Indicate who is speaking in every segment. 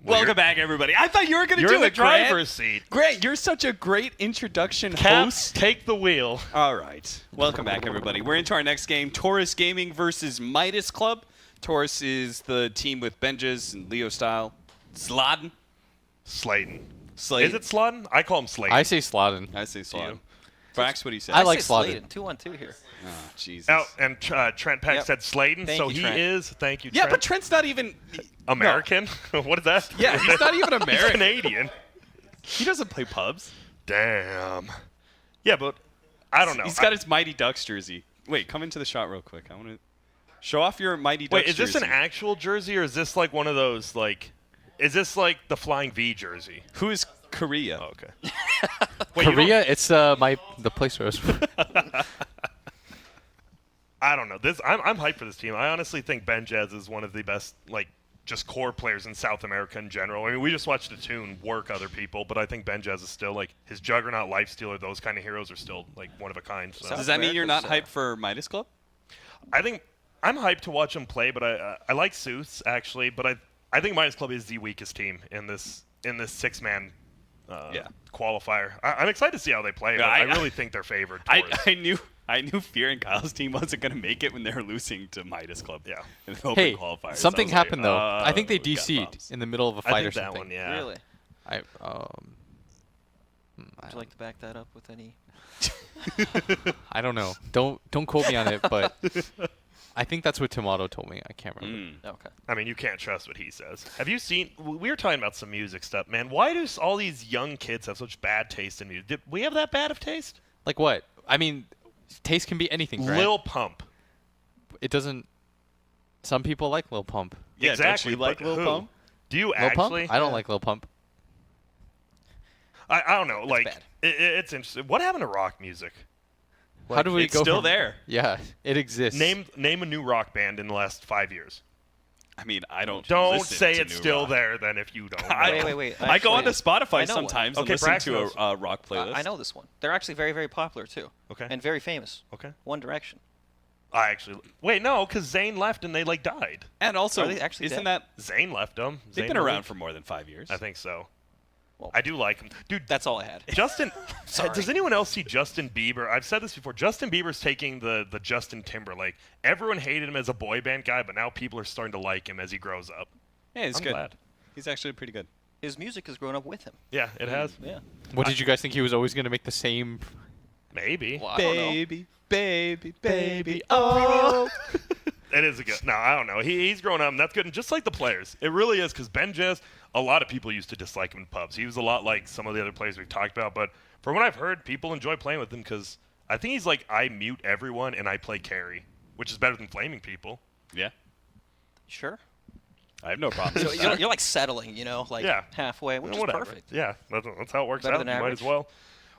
Speaker 1: Welcome back, everybody. I thought you were going to do
Speaker 2: You're in the
Speaker 1: it, Grant.
Speaker 2: driver's seat.
Speaker 1: Grant, you're such a great introduction
Speaker 2: Cap,
Speaker 1: host.
Speaker 2: take the wheel.
Speaker 1: All right. Welcome back, everybody. We're into our next game, Torus Gaming versus Midas Club. Torus is the team with Benjas and Leo Style. Sladen.
Speaker 2: Sladen.
Speaker 1: Sladen.
Speaker 2: Is it Sladen? I call him Sladen.
Speaker 3: I say Sladen.
Speaker 1: I say Sladen. Brax, what do you say?
Speaker 3: I like
Speaker 4: say
Speaker 3: Sladen.
Speaker 4: 2-1-2 here.
Speaker 1: Oh, Jesus.
Speaker 2: Oh, and Trent Peck
Speaker 4: Yep.
Speaker 2: said Sladen,
Speaker 4: Thank
Speaker 2: so
Speaker 4: you,
Speaker 2: he
Speaker 4: Trent.
Speaker 2: is. Thank you,
Speaker 1: Yeah,
Speaker 2: Trent.
Speaker 1: but Trent's not even
Speaker 2: American? What is that?
Speaker 1: Yeah, he's not even
Speaker 2: He's
Speaker 1: American.
Speaker 2: Canadian.
Speaker 1: He doesn't play pubs.
Speaker 2: Damn. Yeah, but I don't know.
Speaker 1: He's got his Mighty Ducks jersey. Wait, come into the shot real quick. I want to show off your Mighty Ducks
Speaker 2: Wait, is this
Speaker 1: jersey.
Speaker 2: an actual jersey, or is this like one of those, like, is this like the Flying V jersey?
Speaker 1: Who is Korea?
Speaker 2: Oh, okay. Wait, you
Speaker 3: Korea, it's the place where I was.
Speaker 2: I don't know. I'm hyped for this team. I honestly think Benjaz is one of the best, like, just core players in South America in general. I mean, we just watched Atoon work other people, but I think Benjaz is still, like, his Juggernaut, Lifestealer, those kind of heroes are still, like, one of a kind. So.
Speaker 1: Does that mean you're not
Speaker 4: America's,
Speaker 1: hyped for Midas Club?
Speaker 2: I think I'm hyped to watch him play, but I like Seuss, actually, but I think Midas Club is the weakest team in this six-man qualifier. I'm excited to see how they play, but I really think they're favored.
Speaker 1: I knew Fear and Kyle's team wasn't going to make it when they were losing to Midas Club.
Speaker 2: Yeah.
Speaker 1: In the open
Speaker 3: Hey,
Speaker 1: qualifiers.
Speaker 3: something happened though. I think they
Speaker 1: we got
Speaker 3: DC'd
Speaker 1: problems.
Speaker 3: in the middle of a
Speaker 2: I
Speaker 3: fight
Speaker 2: think
Speaker 3: or something.
Speaker 2: that one, yeah.
Speaker 4: Really?
Speaker 3: Would
Speaker 4: Would you like to back that up with any?
Speaker 3: I don't know. Don't quote me on it, but I think that's what Tomato told me. I can't remember.
Speaker 4: Okay.
Speaker 2: I mean, you can't trust what he says. Have you seen? We were talking about some music stuff, man. Why do all these young kids have such bad taste in music? Did we have that bad of taste?
Speaker 3: Like what? I mean, taste can be anything, right?
Speaker 2: Lil Pump.
Speaker 3: It doesn't. Some people like Lil Pump.
Speaker 1: Yeah,
Speaker 2: exactly.
Speaker 1: Don't you like
Speaker 2: but
Speaker 1: Lil
Speaker 2: who?
Speaker 1: Pump?
Speaker 2: Do you
Speaker 3: Lil
Speaker 2: actually?
Speaker 3: Pump? I don't like Lil Pump.
Speaker 2: I don't know. Like,
Speaker 4: bad.
Speaker 2: It's interesting. What happened to rock music?
Speaker 3: How do we
Speaker 1: it's
Speaker 3: go
Speaker 1: still
Speaker 3: from-
Speaker 1: there.
Speaker 3: Yeah, it exists.
Speaker 2: Name a new rock band in the last 5 years.
Speaker 1: I mean, I don't.
Speaker 2: Don't
Speaker 1: listen
Speaker 2: say
Speaker 1: to
Speaker 2: it's
Speaker 1: new
Speaker 2: still
Speaker 1: rock.
Speaker 2: there. Then if you don't, know.
Speaker 4: Wait.
Speaker 1: I go onto
Speaker 4: Actually, I
Speaker 1: Spotify
Speaker 4: know one.
Speaker 1: sometimes and
Speaker 2: Okay,
Speaker 1: listen
Speaker 2: Brax
Speaker 1: to
Speaker 2: knows.
Speaker 1: a rock playlist.
Speaker 4: I know this one. They're actually very, very popular too.
Speaker 2: Okay.
Speaker 4: And very famous.
Speaker 2: Okay.
Speaker 4: One Direction.
Speaker 2: I actually wait. No, because Zayn left and they like died.
Speaker 1: And also,
Speaker 4: Are they actually
Speaker 1: isn't
Speaker 4: dead?
Speaker 1: that
Speaker 2: Zayn left them.
Speaker 1: they've been around for more than 5 years?
Speaker 2: I think so.
Speaker 4: Well,
Speaker 2: I do like him, dude.
Speaker 4: That's all I had.
Speaker 2: Justin.
Speaker 4: Sorry.
Speaker 2: Does anyone else see Justin Bieber? I've said this before. Justin Bieber's taking the Justin Timberlake. Everyone hated him as a boy band guy, but now people are starting to like him as he grows up.
Speaker 1: Yeah, he's
Speaker 2: I'm
Speaker 1: good.
Speaker 2: glad.
Speaker 1: He's actually pretty good.
Speaker 4: His music has grown up with him.
Speaker 2: Yeah, it has.
Speaker 4: Yeah.
Speaker 3: What did you guys think he was always going to make the same?
Speaker 2: Maybe.
Speaker 4: Well, I don't know.
Speaker 1: baby, oh.
Speaker 2: It is a good. No, I don't know. He's grown up, and that's good. And just like the players, it really is. Because Benjaz, a lot of people used to dislike him in pubs. He was a lot like some of the other players we've talked about. But from what I've heard, people enjoy playing with him because I think he's like, I mute everyone and I play carry, which is better than flaming people.
Speaker 1: Yeah,
Speaker 4: Sure.
Speaker 1: I have no problem.
Speaker 4: So you're like settling, like
Speaker 2: Yeah.
Speaker 4: halfway, which is
Speaker 2: Whatever.
Speaker 4: perfect.
Speaker 2: Yeah, that's how it works
Speaker 4: Better
Speaker 2: out. You
Speaker 4: than
Speaker 2: might
Speaker 4: average.
Speaker 2: as well.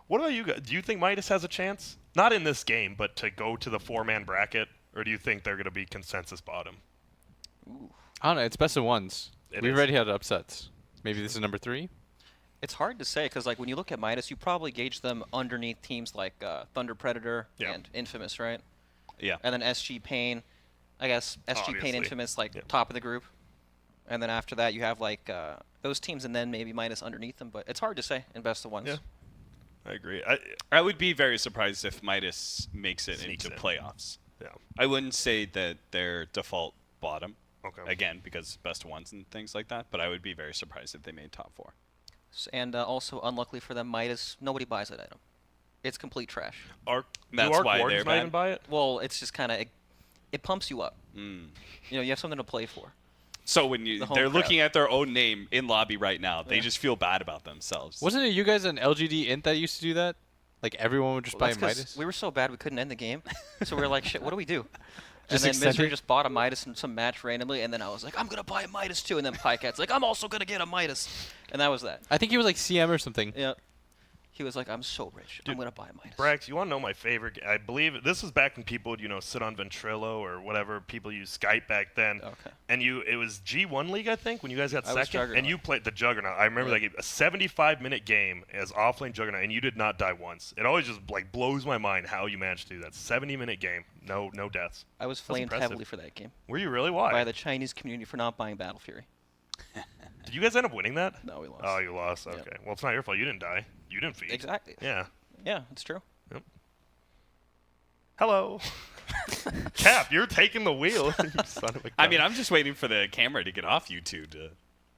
Speaker 2: What about you guys? Do you think Midas has a chance? Not in this game, but to go to the 4-man bracket? Or do you think they're going to be consensus bottom?
Speaker 3: I don't know. It's best of ones.
Speaker 2: It
Speaker 3: We've
Speaker 2: is.
Speaker 3: already had upsets. Maybe this is number 3.
Speaker 4: It's hard to say because, like, when you look at Midas, you probably gauge them underneath teams like Thunder Predator
Speaker 2: Yeah.
Speaker 4: and Infamous, right?
Speaker 1: Yeah.
Speaker 4: And then SG Pain, I guess SG Pain,
Speaker 2: Obviously.
Speaker 4: Infamous, like
Speaker 2: Yeah.
Speaker 4: top of the group. And then after that, you have like those teams, and then maybe Midas underneath them. But it's hard to say in best of ones.
Speaker 2: Yeah. I agree.
Speaker 1: I would be very surprised if Midas makes it
Speaker 2: Sneaks
Speaker 1: into
Speaker 2: in.
Speaker 1: playoffs.
Speaker 2: Yeah.
Speaker 1: I wouldn't say that they're default bottom.
Speaker 2: Okay.
Speaker 1: Again, because best of ones and things like that. But I would be very surprised if they made top 4.
Speaker 4: And also, unluckily for them, Midas, nobody buys that item. It's complete trash.
Speaker 1: That's why they're
Speaker 2: not
Speaker 1: bad.
Speaker 2: even buy it?
Speaker 4: Well, it's just kind of it pumps you up.
Speaker 1: Mm.
Speaker 4: You have something to play for.
Speaker 1: So when
Speaker 4: The home
Speaker 1: they're
Speaker 4: crowd.
Speaker 1: looking at their own name in lobby right now, they
Speaker 4: Yeah.
Speaker 1: just feel bad about themselves.
Speaker 3: Wasn't it you guys on LGD Int that used to do that? Like everyone would just
Speaker 4: Well,
Speaker 3: buy
Speaker 4: that's 'cause
Speaker 3: Midas?
Speaker 4: we were so bad we couldn't end the game, so we were like, shit, what do we do?
Speaker 3: Just
Speaker 4: and then
Speaker 3: extend
Speaker 4: Misery
Speaker 3: it?
Speaker 4: just bought a Midas in some match randomly, and then I was like, I'm gonna buy a Midas too, and then Pycat's like, I'm also gonna get a Midas, and that was that.
Speaker 3: I think he was like CM or something.
Speaker 4: Yeah. He was like, I'm so rich, I'm gonna buy a Midas.
Speaker 2: Brax, you want to know my favorite? I believe this was back when people would, sit on Ventrilo or whatever. People used Skype back then.
Speaker 4: Okay.
Speaker 2: And it was G1 League, I think, when you guys got
Speaker 4: I was
Speaker 2: second. And
Speaker 4: Juggernaut.
Speaker 2: you played the Juggernaut. I remember that game. A 75-minute game as offlane Juggernaut, and you did not die once. It always just blows my mind how you managed to do that. 70-minute game, no deaths.
Speaker 4: I was flamed
Speaker 2: impressive.
Speaker 4: heavily for that game
Speaker 2: Were you really? Why?
Speaker 4: by the Chinese community for not buying Battle Fury.
Speaker 2: Did you guys end up winning that?
Speaker 4: No, we lost.
Speaker 2: Oh, you lost.
Speaker 4: Yep.
Speaker 2: Okay. Well, it's not your fault. You didn't die. You didn't feed.
Speaker 4: Exactly.
Speaker 2: Yeah.
Speaker 4: Yeah, it's true.
Speaker 2: Hello. Cap, you're taking the wheel. You son of a
Speaker 1: I
Speaker 2: gun.
Speaker 1: mean, I'm just waiting for the camera to get off you two to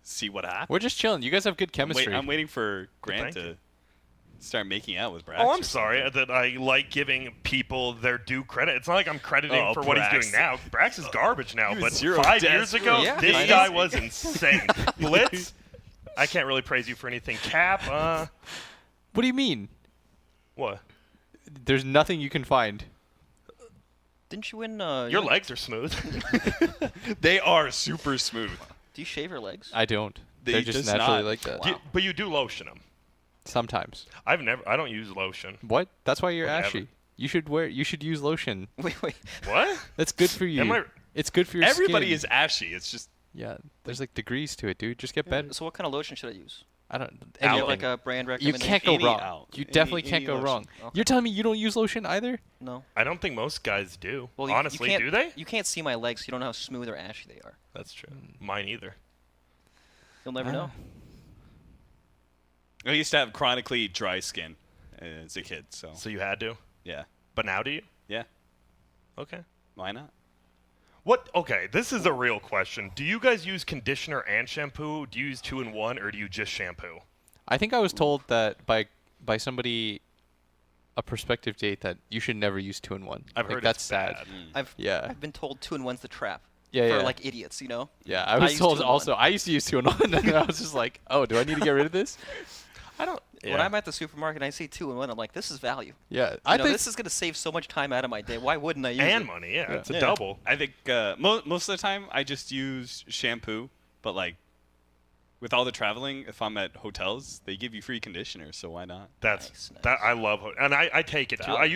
Speaker 1: see what happens.
Speaker 3: We're just chilling. You guys have good chemistry.
Speaker 1: I'm waiting for Grant
Speaker 2: thank
Speaker 1: to
Speaker 2: you.
Speaker 1: start making out with Brax.
Speaker 2: Oh,
Speaker 1: or
Speaker 2: I'm sorry
Speaker 1: something.
Speaker 2: that I like giving people their due credit. It's not like I'm crediting
Speaker 1: Oh,
Speaker 2: for what he's
Speaker 1: Brax.
Speaker 2: doing now. Brax is garbage now,
Speaker 1: He was
Speaker 2: but
Speaker 1: zero
Speaker 2: 5
Speaker 1: deaths.
Speaker 2: years ago,
Speaker 4: Yeah,
Speaker 2: this
Speaker 4: I
Speaker 2: guy
Speaker 4: know.
Speaker 2: was insane. Blitz, I can't really praise you for anything. Cap,
Speaker 3: What do you mean?
Speaker 2: what?
Speaker 3: There's nothing you can find.
Speaker 4: Didn't you win?
Speaker 2: Your legs are smooth.
Speaker 1: They are super smooth.
Speaker 4: Do you shave your legs?
Speaker 3: I don't.
Speaker 1: They
Speaker 3: They're just
Speaker 1: does
Speaker 3: naturally
Speaker 1: not.
Speaker 3: like that.
Speaker 4: Wow.
Speaker 2: But you do lotion them.
Speaker 3: Sometimes.
Speaker 2: I don't use lotion.
Speaker 3: What? That's why you're
Speaker 2: Whatever.
Speaker 3: ashy. You should use lotion.
Speaker 4: Wait.
Speaker 2: What?
Speaker 3: That's good for you.
Speaker 2: Am I-
Speaker 3: It's good for your
Speaker 1: Everybody
Speaker 3: skin.
Speaker 1: is ashy. It's just
Speaker 3: Yeah, there's like degrees to it, dude. Just get better.
Speaker 4: So what kind of lotion should I use?
Speaker 3: I don't.
Speaker 4: Do you have
Speaker 3: anything.
Speaker 4: like a brand
Speaker 3: You
Speaker 4: recommendation?
Speaker 3: can't go
Speaker 1: Any
Speaker 3: wrong.
Speaker 1: out.
Speaker 3: You
Speaker 1: Any-
Speaker 3: definitely
Speaker 1: any
Speaker 3: can't go
Speaker 1: lotion.
Speaker 3: wrong.
Speaker 4: Okay.
Speaker 3: You're telling me you don't use lotion either?
Speaker 4: No.
Speaker 2: I don't think most guys do.
Speaker 4: Well,
Speaker 2: Honestly,
Speaker 4: you can't,
Speaker 2: do they?
Speaker 4: You can't see my legs. So you don't know how smooth or ashy they are.
Speaker 2: That's true. Mine either.
Speaker 4: You'll never know.
Speaker 1: I used to have chronically dry skin as a kid, so
Speaker 2: So you had to?
Speaker 1: yeah,
Speaker 2: But now do you?
Speaker 1: yeah.
Speaker 2: Okay.
Speaker 1: Why not?
Speaker 2: What? Okay, this is a real question. Do you guys use conditioner and shampoo? Do you use 2-in-1, or do you just shampoo?
Speaker 3: I think I was told that by somebody, a prospective date, that you should never use 2-in-1.
Speaker 2: I've
Speaker 3: Like,
Speaker 2: heard
Speaker 3: that's
Speaker 2: it's
Speaker 3: sad.
Speaker 2: bad.
Speaker 3: Yeah.
Speaker 4: I've been told 2-in-1's the trap.
Speaker 3: Yeah,
Speaker 4: For
Speaker 3: yeah.
Speaker 4: like idiots, you know.
Speaker 3: Yeah, I was
Speaker 4: use
Speaker 3: told
Speaker 4: 2-in-1.
Speaker 3: also. I used to use 2-in-1, and I was just like, oh, do I need to get rid of this?
Speaker 2: I don't.
Speaker 4: When I'm at the supermarket and I see 2-in-1, I'm like, this is value.
Speaker 3: Yeah,
Speaker 4: You
Speaker 3: I
Speaker 4: know,
Speaker 3: think
Speaker 4: this is going to save so much time out of my day. Why wouldn't I use
Speaker 2: and
Speaker 4: it?
Speaker 2: money, yeah, it's a
Speaker 1: Yeah.
Speaker 2: double.
Speaker 1: I think most of the time I just use shampoo, but like with all the traveling, if I'm at hotels, they give you free conditioner, so why not?
Speaker 2: That's
Speaker 4: Nice, nice.
Speaker 2: that I love, and I take it too. I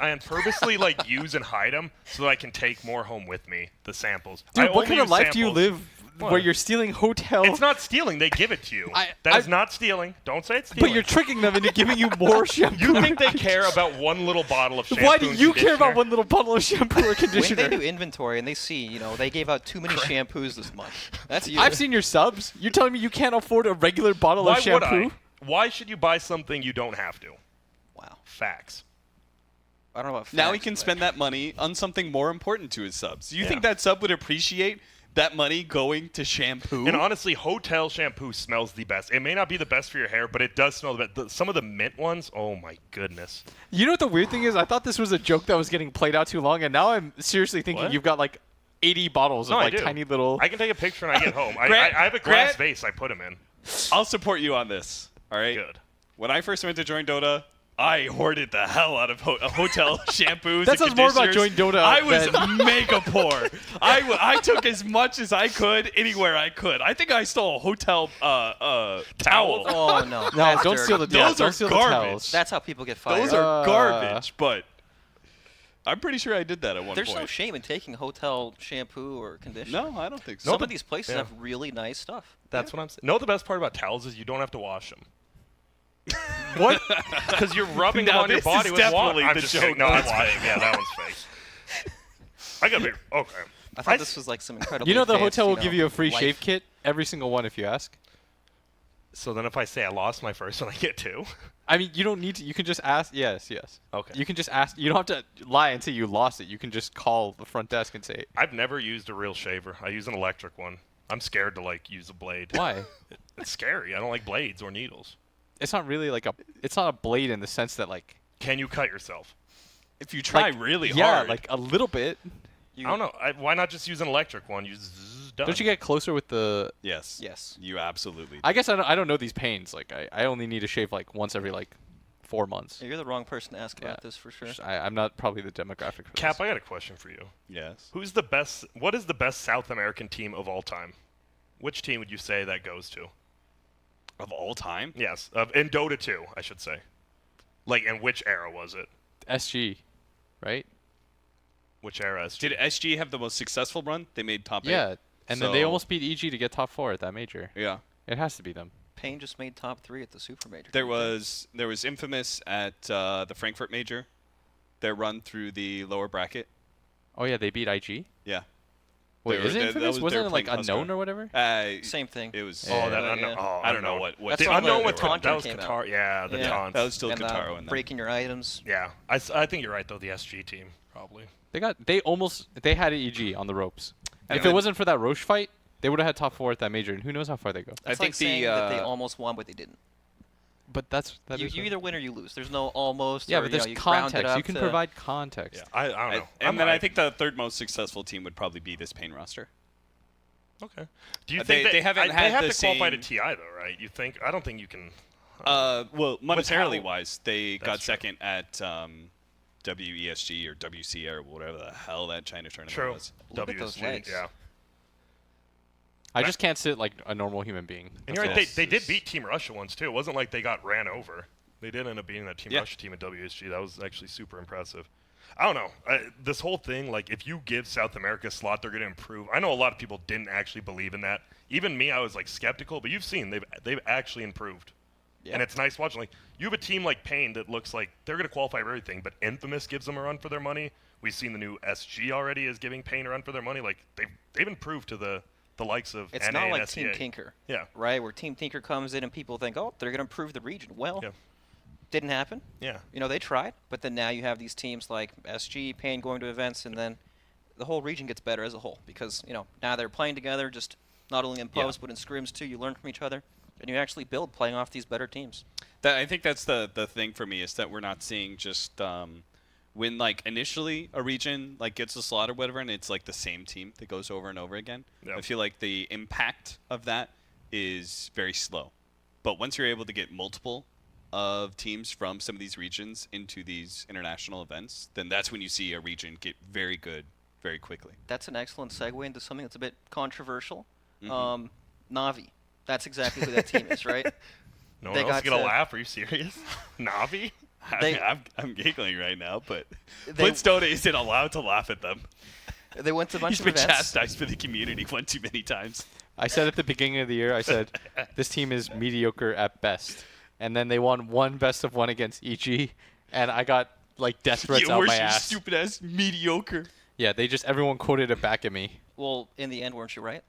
Speaker 2: am purposely like use and hide them so that I can take more home with me. The samples.
Speaker 3: Dude,
Speaker 2: I
Speaker 3: what
Speaker 2: only
Speaker 3: kind of
Speaker 2: use
Speaker 3: life do you
Speaker 2: samples.
Speaker 3: live where
Speaker 2: What?
Speaker 3: you're stealing hotel?
Speaker 2: It's not stealing. They give it to you.
Speaker 3: I-
Speaker 2: That is
Speaker 3: I-
Speaker 2: not stealing. Don't say it's stealing.
Speaker 3: but you're tricking them into giving you more shampoo.
Speaker 2: You think they care about one little bottle of shampoo?
Speaker 3: Why do
Speaker 2: and
Speaker 3: you care about
Speaker 2: conditioner?
Speaker 3: one little bottle of shampoo or
Speaker 4: When
Speaker 3: conditioner?
Speaker 4: they do inventory and they see, you know, they gave out too many shampoos this month. That's you.
Speaker 3: I've seen your subs. You're telling me you can't afford a regular bottle
Speaker 2: Why
Speaker 3: of shampoo?
Speaker 2: would I? Why should you buy something you don't have to?
Speaker 4: Wow.
Speaker 2: Facts.
Speaker 4: I don't know about
Speaker 1: Now he
Speaker 4: facts,
Speaker 1: can
Speaker 4: but-
Speaker 1: spend that money on something more important to his subs. Do you
Speaker 2: Yeah.
Speaker 1: think that sub would appreciate that money going to shampoo?
Speaker 2: And honestly, hotel shampoo smells the best. It may not be the best for your hair, but it does smell the best. Some of the mint ones, oh my goodness.
Speaker 3: You know what the weird thing is? I thought this was a joke that was getting played out too long, and now I'm seriously thinking
Speaker 2: What?
Speaker 3: you've got like 80 bottles
Speaker 2: No,
Speaker 3: of
Speaker 2: I
Speaker 3: like
Speaker 2: do.
Speaker 3: tiny little.
Speaker 2: I can take a picture when I get home. I
Speaker 1: Grant-
Speaker 2: have a glass
Speaker 1: Grant-
Speaker 2: vase I put them in.
Speaker 1: I'll support you on this. All right.
Speaker 2: Good.
Speaker 1: When I first went to join Dota, I hoarded the hell out of hotel shampoos.
Speaker 3: That
Speaker 1: and
Speaker 3: sounds more about
Speaker 1: conditioners.
Speaker 3: Join Dota
Speaker 1: I was
Speaker 3: than-
Speaker 1: mega poor. I took as much as I could anywhere I could. I think I stole a hotel towel.
Speaker 4: Oh no.
Speaker 3: No,
Speaker 4: That's
Speaker 3: don't
Speaker 4: dirty.
Speaker 3: steal the
Speaker 1: Those
Speaker 3: don't
Speaker 1: are
Speaker 3: steal
Speaker 1: garbage.
Speaker 3: The towels.
Speaker 4: That's how people get fired.
Speaker 1: Those are
Speaker 3: Uh,
Speaker 1: garbage, but I'm pretty sure I did that at one
Speaker 4: There's
Speaker 1: point.
Speaker 4: no shame in taking hotel shampoo or conditioner.
Speaker 1: No, I don't think so.
Speaker 4: Some of these places
Speaker 2: yeah.
Speaker 4: have really nice stuff.
Speaker 2: That's what I'm saying. No, the best part about towels is you don't have to wash them.
Speaker 3: What?
Speaker 2: Because you're rubbing them
Speaker 1: Now
Speaker 2: on your
Speaker 1: this
Speaker 2: body
Speaker 1: is
Speaker 2: with water.
Speaker 1: definitely
Speaker 2: I'm
Speaker 1: the
Speaker 2: just
Speaker 1: joke.
Speaker 2: kidding. No, that's fake. Yeah, that one's fake. I gotta be okay.
Speaker 4: I thought this was like some incredible.
Speaker 3: You know the hotel will give you a free
Speaker 4: life.
Speaker 3: shave kit, every single one if you ask.
Speaker 2: So then, if I say I lost my first one, I get two.
Speaker 3: I mean, you don't need to. You can just ask. Yes, yes.
Speaker 2: Okay.
Speaker 3: You can just ask. You don't have to lie and say you lost it. You can just call the front desk and say,
Speaker 2: I've never used a real shaver. I use an electric one. I'm scared to like use a blade.
Speaker 3: why?
Speaker 2: It's scary. I don't like blades or needles.
Speaker 3: It's not really like a. It's not a blade in the sense that like.
Speaker 2: Can you cut yourself?
Speaker 1: if you try
Speaker 3: like,
Speaker 1: really
Speaker 3: yeah,
Speaker 1: hard.
Speaker 3: like a little bit.
Speaker 2: I don't know. Why not just use an electric one? Use done.
Speaker 3: Don't you get closer with the?
Speaker 1: yes.
Speaker 4: Yes.
Speaker 1: You absolutely.
Speaker 3: I guess I don't know these pains. Like I only need to shave like once every like 4 months.
Speaker 4: You're the wrong person to ask
Speaker 3: Yeah.
Speaker 4: about this for sure.
Speaker 3: I'm not probably the demographic for
Speaker 2: Cap,
Speaker 3: this.
Speaker 2: I got a question for you.
Speaker 1: Yes.
Speaker 2: Who's the best? What is the best South American team of all time? Which team would you say that goes to?
Speaker 1: Of all time?
Speaker 2: Yes, in Dota 2, I should say. Like, in which era was it?
Speaker 3: SG, right?
Speaker 2: Which era?
Speaker 1: Did SG have the most successful run? They made top 8.
Speaker 3: Yeah, and then they
Speaker 1: So-
Speaker 3: almost beat EG to get top 4 at that major.
Speaker 1: Yeah.
Speaker 3: It has to be them.
Speaker 4: Payne just made top 3 at the Super Major.
Speaker 1: There was Infamous at the Frankfurt Major. Their run through the lower bracket.
Speaker 3: Oh yeah, they beat IG.
Speaker 1: Yeah.
Speaker 3: Wait, is it
Speaker 1: that
Speaker 3: infamous?
Speaker 1: was- they
Speaker 3: Wasn't
Speaker 1: were
Speaker 3: it like
Speaker 1: playing Husker.
Speaker 3: unknown or whatever?
Speaker 4: Same thing.
Speaker 1: It was.
Speaker 2: Oh, that
Speaker 3: Yeah.
Speaker 2: unknown. Oh,
Speaker 1: I don't know what.
Speaker 4: That's
Speaker 2: The
Speaker 4: what
Speaker 2: unknown
Speaker 4: the
Speaker 2: with
Speaker 4: taunt
Speaker 2: that was
Speaker 4: came out.
Speaker 2: Qatar. Yeah, the
Speaker 4: Yeah.
Speaker 2: taunts.
Speaker 1: That was still
Speaker 4: And
Speaker 1: Qatar in that.
Speaker 4: breaking your items.
Speaker 2: Yeah, I think you're right though. The SG team probably.
Speaker 3: They had an EG on the ropes.
Speaker 1: And
Speaker 3: If
Speaker 1: then-
Speaker 3: it wasn't for that Roche fight, they would have had top 4 at that major, and who knows how far they go.
Speaker 4: That's
Speaker 1: I think
Speaker 4: like saying
Speaker 1: the,
Speaker 4: that they
Speaker 1: uh,
Speaker 4: almost won, but they didn't.
Speaker 3: But that
Speaker 4: You
Speaker 3: is
Speaker 4: either win or you lose. There's no almost.
Speaker 3: yeah,
Speaker 4: or,
Speaker 3: but there's
Speaker 4: you round it
Speaker 3: context.
Speaker 4: up
Speaker 3: You can
Speaker 4: to-
Speaker 3: provide context.
Speaker 2: Yeah, I don't know.
Speaker 1: And then I think the third most successful team would probably be this Pain roster.
Speaker 2: Okay. Do you
Speaker 1: They-
Speaker 2: think
Speaker 1: they haven't
Speaker 2: they
Speaker 1: had
Speaker 2: have
Speaker 1: the
Speaker 2: to qualify to
Speaker 1: same-
Speaker 2: TI though, right? You think? I don't think you can.
Speaker 1: Well, monetarily
Speaker 2: how-
Speaker 1: wise, they got
Speaker 2: That's true.
Speaker 1: second at WESG or WCA or whatever the hell that China tournament
Speaker 2: True.
Speaker 1: was.
Speaker 4: Look at those
Speaker 2: WSG,
Speaker 4: legs.
Speaker 2: yeah.
Speaker 3: I just can't sit like a normal human being.
Speaker 2: And you're
Speaker 3: That's
Speaker 2: right.
Speaker 3: all.
Speaker 2: They did beat Team Russia once too. It wasn't like they got ran over. They did end up beating that Team
Speaker 1: Yeah.
Speaker 2: Russia team at WSG. That was actually super impressive. I don't know. This whole thing, like, if you give South America a slot, they're going to improve. I know a lot of people didn't actually believe in that. Even me, I was like skeptical. But you've seen they've actually improved.
Speaker 4: Yeah.
Speaker 2: And it's nice watching. Like, you have a team like Pain that looks like they're going to qualify for everything, but Infamous gives them a run for their money. We've seen the new SG already is giving Pain a run for their money. Like, they've improved to the likes of
Speaker 4: It's
Speaker 2: NA
Speaker 4: not
Speaker 2: and
Speaker 4: like
Speaker 2: SEA.
Speaker 4: Team Tinker.
Speaker 2: Yeah.
Speaker 4: Right, where Team Tinker comes in and people think, oh, they're going to improve the region. Well,
Speaker 2: Yeah.
Speaker 4: didn't happen.
Speaker 2: Yeah.
Speaker 4: You know, they tried, but then now you have these teams like SG, Pain going to events, and then the whole region gets better as a whole because, you know, now they're playing together, just not only in post, but in scrims too. You learn from each other, and you actually build playing off these better teams.
Speaker 1: I think that's the thing for me is that we're not seeing just when like initially a region like gets a slot or whatever, and it's like the same team that goes over and over again.
Speaker 2: Yep.
Speaker 1: I feel like the impact of that is very slow, but once you're able to get multiple of teams from some of these regions into these international events, then that's when you see a region get very good very quickly.
Speaker 4: That's an excellent segue into something that's a bit controversial.
Speaker 1: Mhm.
Speaker 4: Navi. That's exactly who that team is, right?
Speaker 2: No
Speaker 4: They
Speaker 2: one else
Speaker 4: got
Speaker 2: gonna
Speaker 4: to-
Speaker 2: laugh. Are you serious? Navi?
Speaker 4: They-
Speaker 1: I'm giggling right now, but
Speaker 4: They-
Speaker 1: Blitzdota isn't allowed to laugh at them.
Speaker 4: They went to a bunch
Speaker 1: He's
Speaker 4: of
Speaker 1: been
Speaker 4: events.
Speaker 1: chastised for the community one too many times.
Speaker 3: I said at the beginning of the year, I said this team is mediocre at best, and then they won one best of one against EG, and I got like death threats out
Speaker 1: where's
Speaker 3: my
Speaker 1: your
Speaker 3: ass.
Speaker 1: stupid ass mediocre?
Speaker 3: Yeah, everyone quoted it back at me.
Speaker 4: Well, in the end, weren't you right?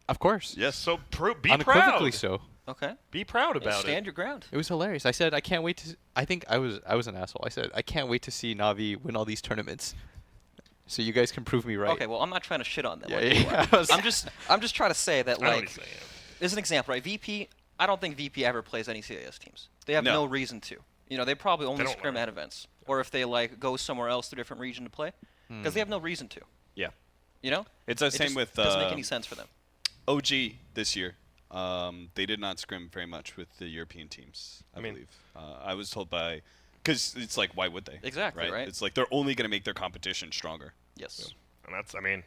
Speaker 3: Of course.
Speaker 1: Yes.
Speaker 2: So be
Speaker 3: Unequivocally
Speaker 2: proud.
Speaker 3: so.
Speaker 4: Okay.
Speaker 2: Be proud
Speaker 4: Yeah,
Speaker 2: about
Speaker 4: stand
Speaker 2: it.
Speaker 4: your ground.
Speaker 3: It was hilarious. I said I can't wait to. I think I was an asshole. I said I can't wait to see Navi win all these tournaments, so you guys can prove me right.
Speaker 4: Okay, well, I'm not trying to shit on them.
Speaker 3: Yeah,
Speaker 4: like you
Speaker 3: yeah.
Speaker 4: are. I'm just trying to say that,
Speaker 2: I know what
Speaker 4: like,
Speaker 2: he's saying.
Speaker 4: as an example, right? VP, I don't think VP ever plays any CIS teams. They have
Speaker 1: No.
Speaker 4: no reason to. You know, they probably only
Speaker 2: don't
Speaker 4: scrim
Speaker 2: learn.
Speaker 4: at events, or if they like go somewhere else to a different region to play, because they have no reason to.
Speaker 1: Yeah.
Speaker 4: You know,
Speaker 1: It's the
Speaker 4: it
Speaker 1: same
Speaker 4: just
Speaker 1: with
Speaker 4: doesn't make any sense for them.
Speaker 1: OG this year. They did not scrim very much with the European teams, I
Speaker 2: mean-
Speaker 1: believe. I was told by, because it's like, why would they?
Speaker 4: Exactly, right?
Speaker 1: It's like they're only going to make their competition stronger.
Speaker 4: Yes.
Speaker 2: And that's, I mean,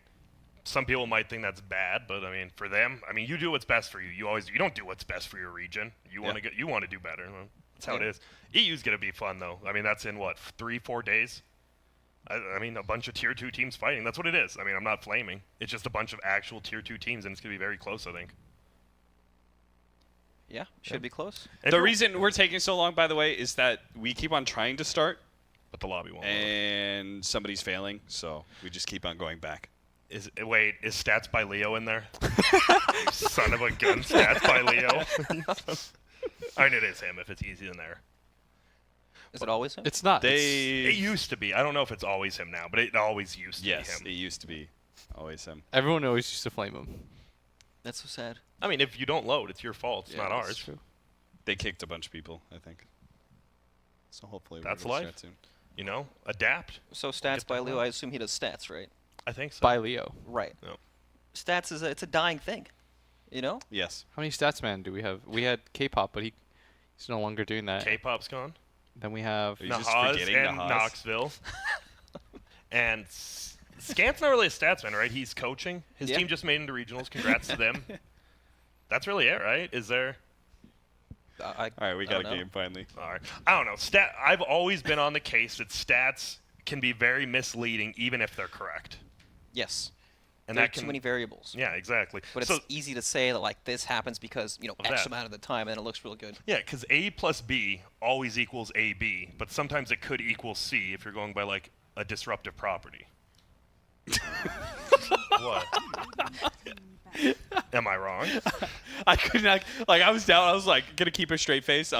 Speaker 2: some people might think that's bad, but I mean, for them, I mean, you do what's best for you. You don't do what's best for your region. You want to you want to do better. Well, that's how it
Speaker 4: Yeah.
Speaker 2: is. EU's gonna be fun though. I mean, that's in what 3-4 days. I mean, a bunch of tier 2 teams fighting. That's what it is. I mean, I'm not flaming. It's just a bunch of actual tier 2 teams, and it's gonna be very close, I think.
Speaker 4: Yeah, should be close.
Speaker 2: If
Speaker 1: The
Speaker 2: you're-
Speaker 1: reason we're taking so long, by the way, is that we keep on trying to start,
Speaker 2: but the lobby won't.
Speaker 1: and somebody's failing, so we just keep on going back.
Speaker 2: Is stats by Leo in there? Son of a gun, stats by Leo. I mean, it is him if it's easy in there.
Speaker 4: Is it always him?
Speaker 3: It's not.
Speaker 2: It used to be. I don't know if it's always him now, but it always used to
Speaker 1: Yes,
Speaker 2: be
Speaker 1: it
Speaker 2: him.
Speaker 1: used to be always him.
Speaker 3: Everyone always used to flame him.
Speaker 4: That's so sad.
Speaker 2: I mean, if you don't load, it's your fault. It's
Speaker 4: Yeah,
Speaker 2: not
Speaker 4: that's
Speaker 2: ours.
Speaker 3: True.
Speaker 1: They kicked a bunch of people, I think. So hopefully
Speaker 2: That's
Speaker 1: we're gonna
Speaker 2: life.
Speaker 1: start soon.
Speaker 2: You know, adapt.
Speaker 4: So stats
Speaker 2: get
Speaker 4: by
Speaker 2: the
Speaker 4: Leo,
Speaker 2: hell
Speaker 4: I assume he does stats, right?
Speaker 2: I think so.
Speaker 3: By Leo.
Speaker 4: Right.
Speaker 2: No.
Speaker 4: Stats it's a dying thing. You know?
Speaker 1: Yes.
Speaker 3: How many stats man do we have? We had K-pop, but he's no longer doing that.
Speaker 2: K-pop's gone.
Speaker 3: Then we have.
Speaker 1: Are you just
Speaker 2: Nahaz
Speaker 1: forgetting
Speaker 2: and
Speaker 1: Nahaz?
Speaker 2: Knoxville. And Scant's not really a statsman, right? He's coaching. His
Speaker 4: Yeah.
Speaker 2: team just made into regionals. Congrats to them. That's really it, right? Is there?
Speaker 1: All right, we
Speaker 4: I
Speaker 1: got a
Speaker 4: don't know.
Speaker 2: Oh,
Speaker 1: game finally.
Speaker 2: All right. I don't know. I've always been on the case that stats can be very misleading, even if they're correct.
Speaker 4: Yes.
Speaker 2: And
Speaker 4: There are
Speaker 2: that can.
Speaker 4: too many variables.
Speaker 2: Yeah, exactly.
Speaker 4: But it's
Speaker 2: so,
Speaker 4: easy to say that like this happens because, you know,
Speaker 2: Of
Speaker 4: X
Speaker 2: that.
Speaker 4: amount of the time and it looks real good.
Speaker 2: yeah, because A plus B always equals AB, but sometimes it could equal C if you're going by like a disruptive property. What? Am I wrong?
Speaker 1: I could not. Like, I was down. I was like, gonna keep a straight face.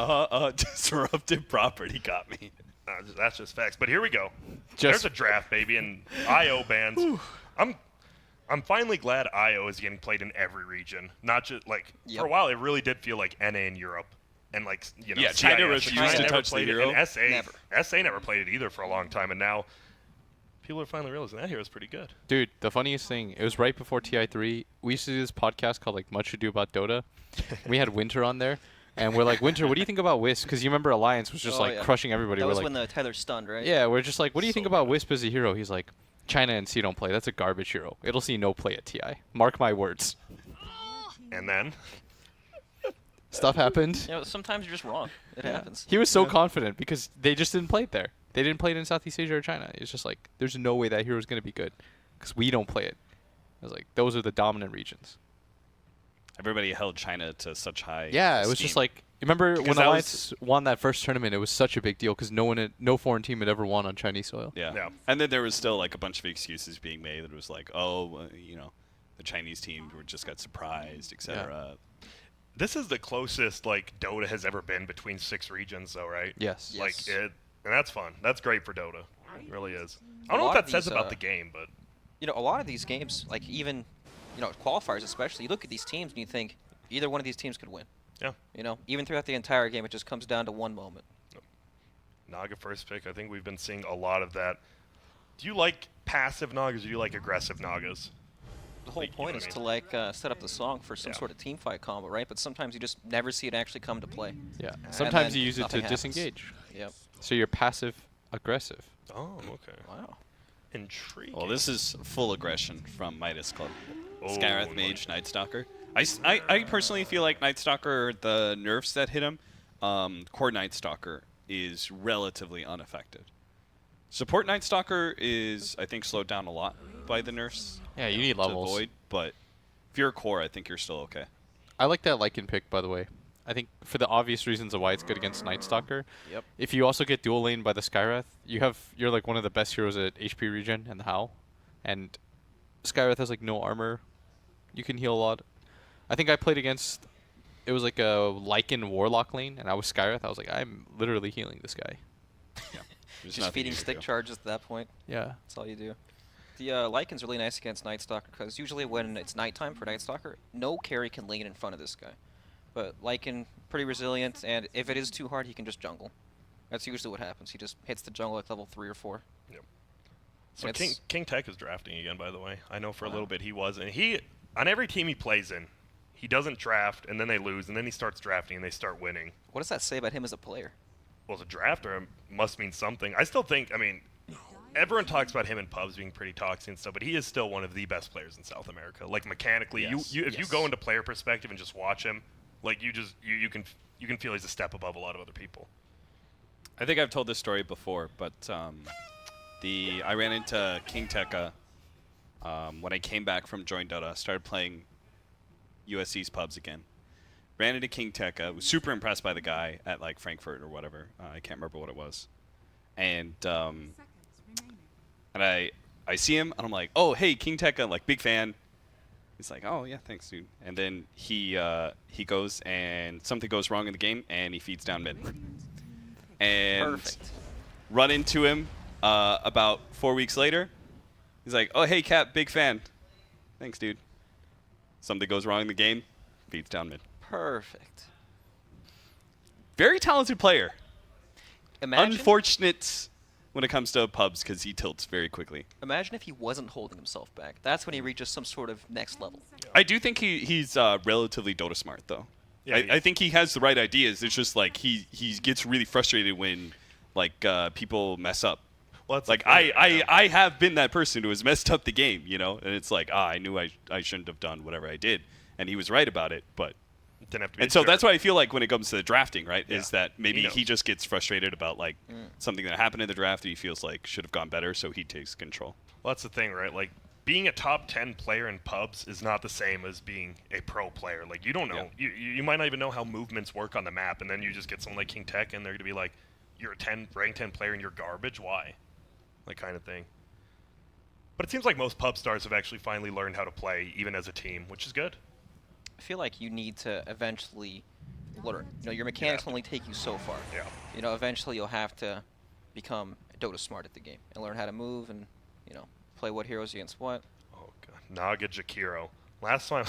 Speaker 1: Disruptive property got me.
Speaker 2: That's just facts. But here we go.
Speaker 3: Just-
Speaker 2: There's a draft, baby, and IO bans. I'm finally glad IO is getting played in every region, not just like
Speaker 4: Yep.
Speaker 2: for a while. It really did feel like NA in Europe, and like
Speaker 1: Yeah,
Speaker 2: CIS,
Speaker 1: China
Speaker 2: but
Speaker 1: refused
Speaker 2: China
Speaker 1: to
Speaker 2: never
Speaker 1: touch the
Speaker 2: played it,
Speaker 1: hero.
Speaker 2: and SA
Speaker 4: Never.
Speaker 2: SA never played it either for a long time, and now people are finally realizing that hero's pretty good.
Speaker 3: Dude, the funniest thing, it was right before TI3. We used to do this podcast called like Much Ado About Dota. We had Winter on there, and we're like, Winter, what do you think about Wisp? Because you remember Alliance was just
Speaker 4: Oh,
Speaker 3: like
Speaker 4: yeah.
Speaker 3: crushing everybody.
Speaker 4: That
Speaker 3: We're
Speaker 4: was
Speaker 3: like,
Speaker 4: when the Tyler stunned, right?
Speaker 3: yeah, we're just like, what do you think
Speaker 2: So
Speaker 3: about
Speaker 2: bad.
Speaker 3: Wisp as a hero? He's like, China and C don't play. That's a garbage hero. It'll see no play at TI. Mark my words.
Speaker 2: And then
Speaker 3: Stuff happened.
Speaker 4: You know, sometimes you're just wrong. It happens.
Speaker 3: He was so confident because they just didn't play it there. They didn't play it in Southeast Asia or China. It's just like, there's no way that hero's going to be good because we don't play it. I was like, those are the dominant regions.
Speaker 1: Everybody held China to such high.
Speaker 3: Yeah, it was just
Speaker 1: esteem.
Speaker 3: like, remember
Speaker 1: Because
Speaker 3: when
Speaker 1: that
Speaker 3: Alliance won that first tournament, it was such a big deal because no foreign team had ever won on Chinese soil.
Speaker 1: Yeah.
Speaker 2: Yeah.
Speaker 1: And then there was still like a bunch of excuses being made. That it was like, the Chinese team just got surprised, etc.
Speaker 2: this is the closest like Dota has ever been between 6 regions, though, right?
Speaker 3: Yes.
Speaker 2: Like
Speaker 4: Yes.
Speaker 2: it, and that's fun. That's great for Dota. It really is. I
Speaker 4: A
Speaker 2: don't know what
Speaker 4: lot of
Speaker 2: that says
Speaker 4: these,
Speaker 2: about the game, but
Speaker 4: You know, a lot of these games, like even, qualifiers especially, you look at these teams and you think either one of these teams could win.
Speaker 2: yeah.
Speaker 4: You know, even throughout the entire game, it just comes down to one moment.
Speaker 2: Naga first pick. I think we've been seeing a lot of that. Do you like passive Nagas or do you like aggressive Nagas?
Speaker 4: The whole
Speaker 2: Like, you know
Speaker 4: point
Speaker 2: what
Speaker 4: is
Speaker 2: I
Speaker 4: to like set up the song for some
Speaker 2: Yeah.
Speaker 4: sort of team fight combo, right? But sometimes you just never see it actually come to play.
Speaker 3: Yeah.
Speaker 4: And
Speaker 3: Sometimes
Speaker 4: then
Speaker 3: you use it to
Speaker 4: nothing happens.
Speaker 3: disengage.
Speaker 4: Yep.
Speaker 3: So you're passive aggressive.
Speaker 2: Oh, okay.
Speaker 4: Wow.
Speaker 2: Intriguing.
Speaker 1: Well, this is full aggression from Midas Club.
Speaker 2: Oh,
Speaker 1: Skyrath
Speaker 2: nice.
Speaker 1: Mage, Night Stalker. I personally feel like Night Stalker, the nerfs that hit him, Core Night Stalker is relatively unaffected. Support Night Stalker is, I think, slowed down a lot by the nerfs.
Speaker 3: Yeah, you need
Speaker 1: to
Speaker 3: levels.
Speaker 1: avoid, but if you're a core, I think you're still okay.
Speaker 3: I like that Lycan pick, by the way. I think for the obvious reasons of why it's good against Night Stalker.
Speaker 4: Yep.
Speaker 3: If you also get dual lane by the Skyrath, you're like one of the best heroes at HP regen and the Howl. And Skyrath has like no armor. You can heal a lot. I think I played against, it was like a Lycan Warlock lane, and I was Skyrath. I was like, I'm literally healing this guy.
Speaker 1: There's
Speaker 4: Just
Speaker 1: nothing
Speaker 4: feeding
Speaker 1: you can
Speaker 4: stick
Speaker 1: do.
Speaker 4: charges at that point.
Speaker 3: Yeah.
Speaker 4: That's all you do. The Lycan's really nice against Night Stalker because usually when it's nighttime for Night Stalker, no carry can lane in front of this guy. But Lycan, pretty resilient, and if it is too hard, he can just jungle. That's usually what happens. He just hits the jungle at level 3 or 4.
Speaker 2: So
Speaker 4: It's-
Speaker 2: King Tech is drafting again, by the way. I know for a
Speaker 4: Wow.
Speaker 2: little bit he was, and he on every team he plays in, he doesn't draft, and then they lose, and then he starts drafting, and they start winning.
Speaker 4: What does that say about him as a player?
Speaker 2: Well, as a drafter, it must mean something. I still think, I mean, everyone talks about him in pubs being pretty toxic and stuff, but he is still one of the best players in South America. Like mechanically,
Speaker 1: Yes.
Speaker 2: if you
Speaker 4: Yes.
Speaker 2: go into player perspective and just watch him, like you can feel he's a step above a lot of other people.
Speaker 1: I think I've told this story before, but I ran into King Tekka when I came back from Join Dota, started playing USC's pubs again. Ran into King Tekka, was super impressed by the guy at like Frankfurt or whatever. I can't remember what it was. And I see him and I'm like, oh hey King Tekka, like big fan. He's like, oh yeah, thanks dude. And then he goes and something goes wrong in the game and he feeds down mid. And
Speaker 4: Perfect.
Speaker 1: run into him about 4 weeks later. He's like, oh hey Cap, big fan. Thanks dude. Something goes wrong in the game, feeds down mid.
Speaker 4: Perfect.
Speaker 1: Very talented player.
Speaker 4: Imagine,
Speaker 1: Unfortunate when it comes to pubs because he tilts very quickly.
Speaker 4: imagine if he wasn't holding himself back. That's when he reaches some sort of next level.
Speaker 1: I do think he's relatively Dota smart though.
Speaker 2: Yeah,
Speaker 1: I think he has the right ideas. It's just like he gets really frustrated when like people mess up.
Speaker 2: Well, that's
Speaker 1: Like
Speaker 2: the thing, yeah.
Speaker 1: I have been that person who has messed up the game, you know, and it's like I knew I shouldn't have done whatever I did, and he was right about it, but.
Speaker 2: Didn't have to be
Speaker 1: And
Speaker 2: a
Speaker 1: so
Speaker 2: jerk.
Speaker 1: that's why I feel like when it comes to the drafting, right, is
Speaker 2: Yeah.
Speaker 1: that maybe
Speaker 2: He
Speaker 1: he
Speaker 2: knows.
Speaker 1: just gets frustrated about like something that happened in the draft that he feels like should have gone better, so he takes control.
Speaker 2: Well, that's the thing, right? Like, being a top 10 player in pubs is not the same as being a pro player. Like, you don't know. You might not even know how movements work on the map, and then you just get someone like King Tech, and they're going to be like, you're a rank 10 player and you're garbage? Why? Like, kind of thing. But it seems like most pub stars have actually finally learned how to play, even as a team, which is good.
Speaker 4: I feel like you need to eventually learn. You know, your mechanics only take you so far.
Speaker 2: Yeah.
Speaker 4: You know, eventually you'll have to become Dota smart at the game and learn how to move and, you know, play what heroes against what.
Speaker 2: Oh god, Naga Jakiro. Last time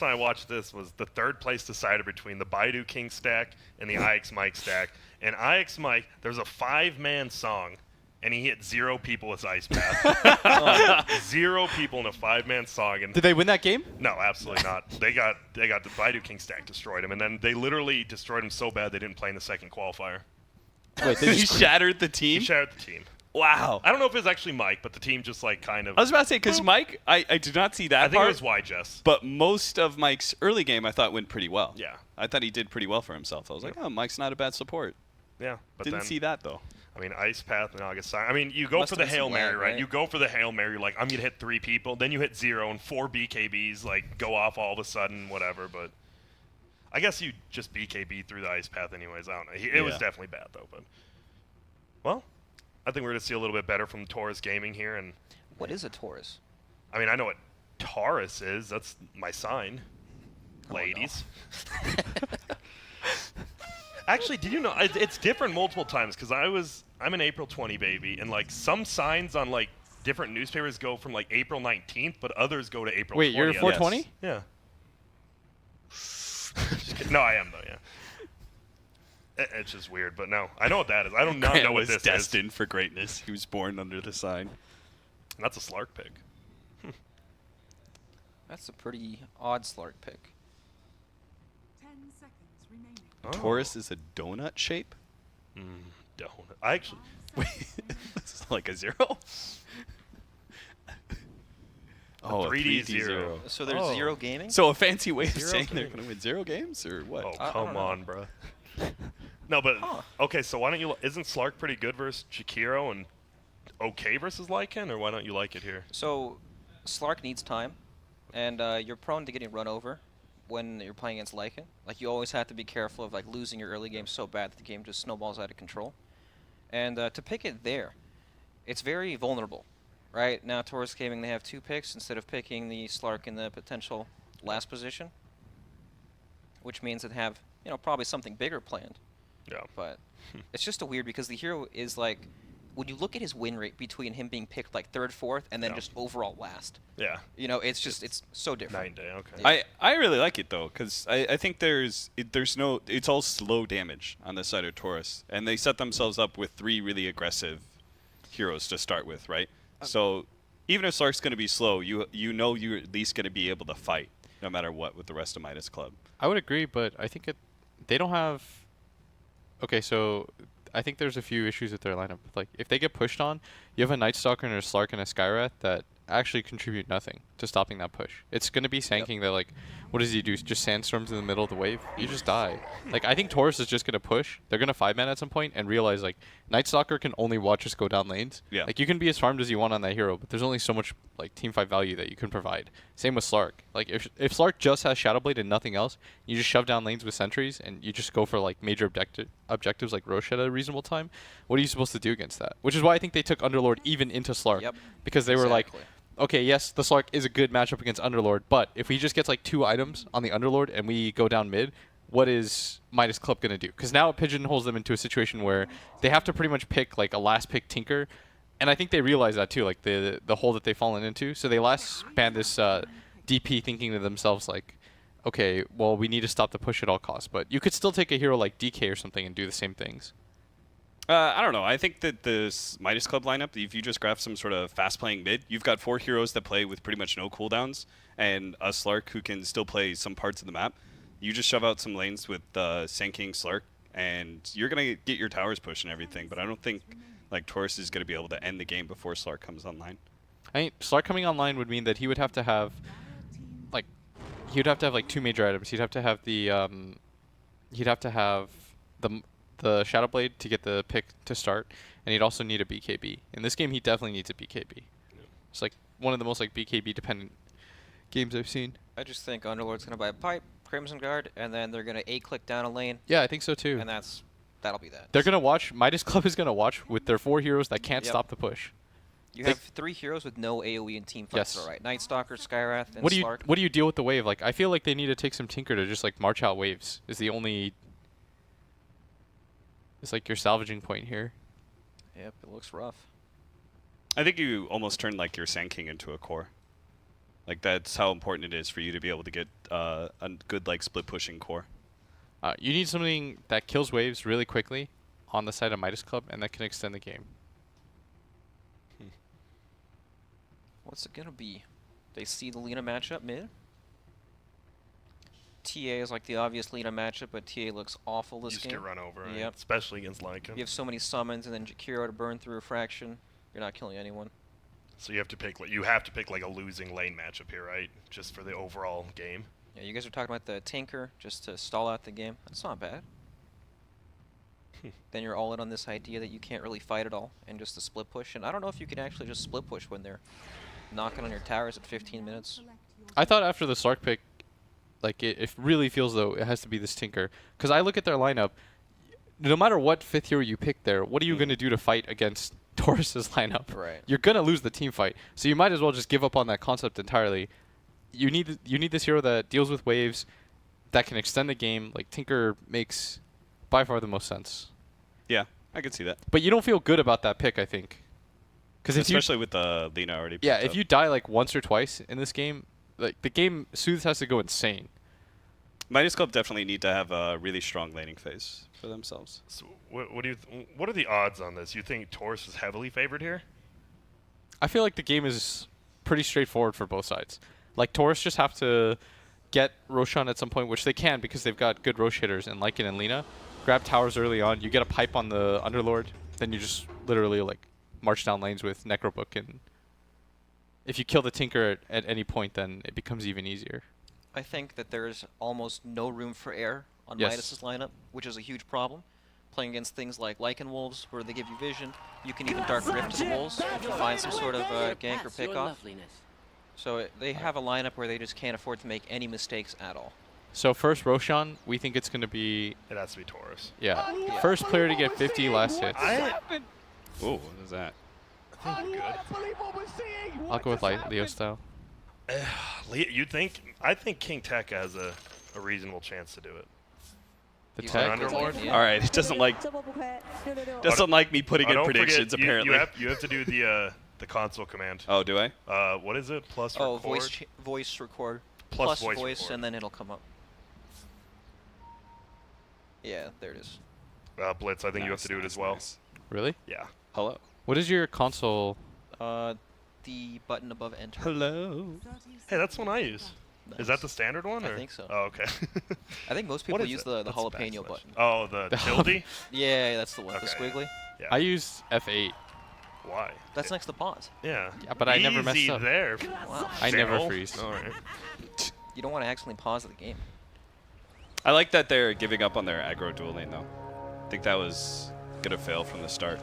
Speaker 2: I watched this was the third place decider between the Baidu King stack and the IX Mike stack. And IX Mike, there's a 5-man song, and he hit 0 people with Ice Path. 0 people in a 5-man song. And
Speaker 3: Did they win that game?
Speaker 2: no, absolutely not. They got the Baidu King stack destroyed him, and then they literally destroyed him so bad they didn't play in the second qualifier.
Speaker 3: Wait,
Speaker 1: He shattered the
Speaker 2: He
Speaker 1: team?
Speaker 2: shattered the team.
Speaker 1: Wow.
Speaker 2: I don't know if it was actually Mike, but the team just like kind of.
Speaker 1: I was about to say, because Mike, I did not see that
Speaker 2: I think
Speaker 1: part,
Speaker 2: it was YJess.
Speaker 1: but most of Mike's early game I thought went pretty well.
Speaker 2: Yeah.
Speaker 1: I thought he did pretty well for himself. I was like, oh, Mike's not a bad support.
Speaker 2: Yeah, but
Speaker 1: Didn't
Speaker 2: then,
Speaker 1: see that, though.
Speaker 2: I mean, Ice Path and August. I mean, you go
Speaker 4: Must
Speaker 2: for
Speaker 4: have
Speaker 2: the
Speaker 4: been
Speaker 2: Hail
Speaker 4: some
Speaker 2: Mary,
Speaker 4: lag,
Speaker 2: right?
Speaker 4: right?
Speaker 2: You go for the Hail Mary, like, I'm going to hit 3 people. Then you hit 0, and 4 BKBs, like, go off all of a sudden, whatever. But I guess you just BKB through the Ice Path anyways. I don't know. It was
Speaker 1: Yeah.
Speaker 2: definitely bad, though. But, well, I think we're going to see a little bit better from Torus Gaming here. And
Speaker 4: What is a Torus?
Speaker 2: I mean, I know what Taurus is. That's my sign.
Speaker 4: Oh, no.
Speaker 2: Ladies. Actually, did you know it's different multiple times? Because I'm an April 20 baby, and like some signs on like different newspapers go from like April 19th, but others go to April.
Speaker 3: Wait, you're
Speaker 2: 20th.
Speaker 3: 420?
Speaker 2: Yeah. Just kidding. No, I am though. Yeah. It's just weird, but no, I know what that is. I do not
Speaker 1: Grant
Speaker 2: know what
Speaker 1: was
Speaker 2: this
Speaker 1: destined for greatness. He was born under the sign.
Speaker 2: is. That's a Slark pick.
Speaker 4: That's a pretty odd Slark pick.
Speaker 5: 10 seconds remaining.
Speaker 2: Oh.
Speaker 1: Taurus is a donut shape?
Speaker 2: Donut. I actually.
Speaker 1: Wait, it's like a 0? Oh, a
Speaker 2: 3D
Speaker 1: 3D
Speaker 2: zero.
Speaker 1: 0.
Speaker 4: So there's
Speaker 2: Oh.
Speaker 4: 0 gaming?
Speaker 1: So a fancy way of
Speaker 4: Zero
Speaker 1: saying they're
Speaker 4: games.
Speaker 1: going to win 0 games, or what?
Speaker 2: Oh,
Speaker 4: I don't
Speaker 2: come
Speaker 4: know.
Speaker 2: on, bro. No, but
Speaker 4: Huh.
Speaker 2: okay. So why don't you? Isn't Slark pretty good versus Chikiro and okay versus Lycan, or why don't you like it here?
Speaker 4: So Slark needs time, and you're prone to getting run over when you're playing against Lycan. Like, you always have to be careful of like losing your early game so bad that the game just snowballs out of control. And to pick it there, it's very vulnerable. Right now, Torus Gaming, they have 2 picks instead of picking the Slark in the potential last position, which means they have, you know, probably something bigger planned.
Speaker 2: Yeah.
Speaker 4: But it's just a weird, because the hero is like, when you look at his win rate between him being picked like 3rd, 4th, and then
Speaker 2: Yeah.
Speaker 4: just overall last,
Speaker 2: Yeah.
Speaker 4: you know, it's just, it's so different.
Speaker 2: 9 day. Okay.
Speaker 4: Yeah.
Speaker 1: I really like it, though, because I think there's no... It's all slow damage on the side of Taurus. And they set themselves up with 3 really aggressive heroes to start with, right? So even if Slark's going to be slow, you know you're at least going to be able to fight no matter what with the rest of Midas Club.
Speaker 3: I would agree, but I think they don't have. Okay, so I think there's a few issues with their lineup. Like, if they get pushed on, you have a Night Stalker and a Slark and a Skywrath that actually contribute nothing to stopping that push. It's going to be Sanking that, like, what does he do? Just sandstorms in the middle of the wave? You just die. Like, I think Taurus is just going to push. They're going to 5-man at some point and realize, like, Night Stalker can only watch us go down lanes.
Speaker 1: Yeah.
Speaker 3: Like, you can be as farmed as you want on that hero, but there's only so much, like, team fight value that you can provide. Same with Slark. Like, if Slark just has Shadowblade and nothing else, you just shove down lanes with sentries and you just go for, like, major objectives like Rosh at a reasonable time. What are you supposed to do against that? Which is why I think they took Underlord even into Slark.
Speaker 4: Yep.
Speaker 3: Because they were like,
Speaker 4: Exactly.
Speaker 3: okay, yes, the Slark is a good matchup against Underlord, but if he just gets like 2 items on the Underlord and we go down mid, what is Midas Club going to do? Because now it pigeonholes them into a situation where they have to pretty much pick like a last pick Tinker, and I think they realize that too, like the hole that they've fallen into. So they last banned this DP thinking to themselves like, okay, well, we need to stop the push at all costs, but you could still take a hero like DK or something and do the same things.
Speaker 1: I don't know. I think that this Midas Club lineup, if you just grab some sort of fast-playing mid, you've got 4 heroes that play with pretty much no cooldowns, and a Slark who can still play some parts of the map. You just shove out some lanes with Sanking Slark, and you're going to get your towers pushed and everything, but I don't think like Torus is going to be able to end the game before Slark comes online.
Speaker 3: I mean, Slark coming online would mean that he would have to have, like, 2 major items. He'd have to have the Shadowblade to get the pick to start, and he'd also need a BKB. In this game, he definitely needs a BKB. It's like one of the most like BKB dependent games I've seen.
Speaker 4: I just think Underlord's going to buy a pipe, Crimson Guard, and then they're going to A-click down a lane,
Speaker 3: Yeah, I think so too.
Speaker 4: and that'll be that.
Speaker 3: They're gonna watch. Midas Club is gonna watch with their 4 heroes that can't
Speaker 4: Yep.
Speaker 3: stop the push.
Speaker 4: You have 3 heroes with no AoE in team fights,
Speaker 3: Yes.
Speaker 4: all right? Night Stalker, Skywrath, and
Speaker 3: What do you
Speaker 4: Slark.
Speaker 3: what do you deal with the wave? Like I feel like they need to take some Tinker to just like march out waves. Is the only. It's like your salvaging point here.
Speaker 4: Yep, it looks rough.
Speaker 1: I think you almost turn like your Sand King into a core. Like that's how important it is for you to be able to get a good like split pushing core.
Speaker 3: You need something that kills waves really quickly on the side of Midas Club and that can extend the game.
Speaker 4: What's it gonna be? They see the Lina matchup mid. TA is like the obvious Lina matchup, but TA looks awful
Speaker 2: You
Speaker 4: this
Speaker 2: just
Speaker 4: game.
Speaker 2: get run over, right?
Speaker 4: Yep.
Speaker 2: Especially against Lycan.
Speaker 4: You have so many summons and then Jakiro to burn through Refraction. You're not killing anyone.
Speaker 2: So you have to pick like a losing lane matchup here, right? Just for the overall game.
Speaker 4: Yeah, you guys are talking about the Tinker just to stall out the game. That's not bad. Then you're all in on this idea that you can't really fight at all and just a split push. And I don't know if you can actually just split push when they're knocking on your towers at 15 minutes.
Speaker 3: I thought after the Slark pick, like it really feels though it has to be this Tinker. Because I look at their lineup, no matter what 5th hero you pick there, what are you going to do to fight against Torus's lineup?
Speaker 4: Right.
Speaker 3: You're going to lose the team fight. So you might as well just give up on that concept entirely. You need this hero that deals with waves, that can extend the game. Like Tinker makes by far the most sense.
Speaker 1: Yeah, I could see that.
Speaker 3: But you don't feel good about that pick, I think. Because
Speaker 1: Especially with the Lina already.
Speaker 3: yeah,
Speaker 1: picked
Speaker 3: if
Speaker 1: up.
Speaker 3: you die like once or twice in this game, like the game Soothes has to go insane.
Speaker 1: Midas Club definitely need to have a really strong laning phase for themselves.
Speaker 2: So what are the odds on this? You think Torus is heavily favored here?
Speaker 3: I feel like the game is pretty straightforward for both sides. Like Torus just have to get Roshan at some point, which they can because they've got good Rosh hitters in Lycan and Lina. Grab towers early on. You get a pipe on the Underlord, then you just literally like march down lanes with Necrobook, and if you kill the Tinker at any point, then it becomes even easier.
Speaker 4: I think that there's almost no room for error on
Speaker 3: Yes.
Speaker 4: Midas's lineup, which is a huge problem. Playing against things like Lycan Wolves, where they give you vision, you can even Dark Rift to the Wolves if you find some sort of gank or pickoff. So they have a lineup where they just can't afford to make any mistakes at all.
Speaker 3: So first Roshan, we think it's going to be
Speaker 2: It has to be Torus.
Speaker 3: yeah, first player to get 50 last hits.
Speaker 1: Oh, what is that?
Speaker 2: I think you're good.
Speaker 3: I'll go with Leo style.
Speaker 2: You'd think? I think King Tekka has a reasonable chance to do it.
Speaker 3: The
Speaker 4: He's
Speaker 3: tech.
Speaker 2: an Underlord?
Speaker 4: Yeah.
Speaker 1: All right, it doesn't like me putting
Speaker 2: Oh,
Speaker 1: in
Speaker 2: don't forget,
Speaker 1: predictions. Apparently.
Speaker 2: you have to do the console command.
Speaker 1: Oh, do I?
Speaker 2: What is it? Plus
Speaker 4: Oh,
Speaker 2: record.
Speaker 4: voice record.
Speaker 2: Plus
Speaker 4: Plus
Speaker 2: voice record.
Speaker 4: and then it'll come up. Yeah, there it is.
Speaker 2: Blitz. I think you have to do it as well.
Speaker 1: Nice.
Speaker 3: Really?
Speaker 2: Yeah.
Speaker 1: Hello.
Speaker 3: What is your console?
Speaker 4: The button above enter.
Speaker 1: Hello.
Speaker 2: Hey, that's one I use. Is that
Speaker 4: Nice.
Speaker 2: the standard one?
Speaker 4: I
Speaker 2: Or?
Speaker 4: think so.
Speaker 2: Oh, okay.
Speaker 4: I think most
Speaker 2: What
Speaker 4: people
Speaker 2: is
Speaker 4: use
Speaker 2: it?
Speaker 4: the
Speaker 2: That's
Speaker 4: jalapeno
Speaker 2: backslash.
Speaker 4: button.
Speaker 2: Oh, the tilde?
Speaker 4: Yeah, that's the one. The
Speaker 2: Okay.
Speaker 4: squiggly.
Speaker 2: Yeah.
Speaker 3: I use F8.
Speaker 2: Why?
Speaker 4: That's next to pause.
Speaker 2: Yeah.
Speaker 3: Yeah, but I never messed
Speaker 2: Easy
Speaker 3: up.
Speaker 2: there.
Speaker 4: Wow.
Speaker 3: I never
Speaker 2: Phil.
Speaker 3: freeze.
Speaker 2: All right.
Speaker 4: You don't want to accidentally pause the game.
Speaker 1: I like that they're giving up on their aggro dual lane though. I think that was gonna fail from the start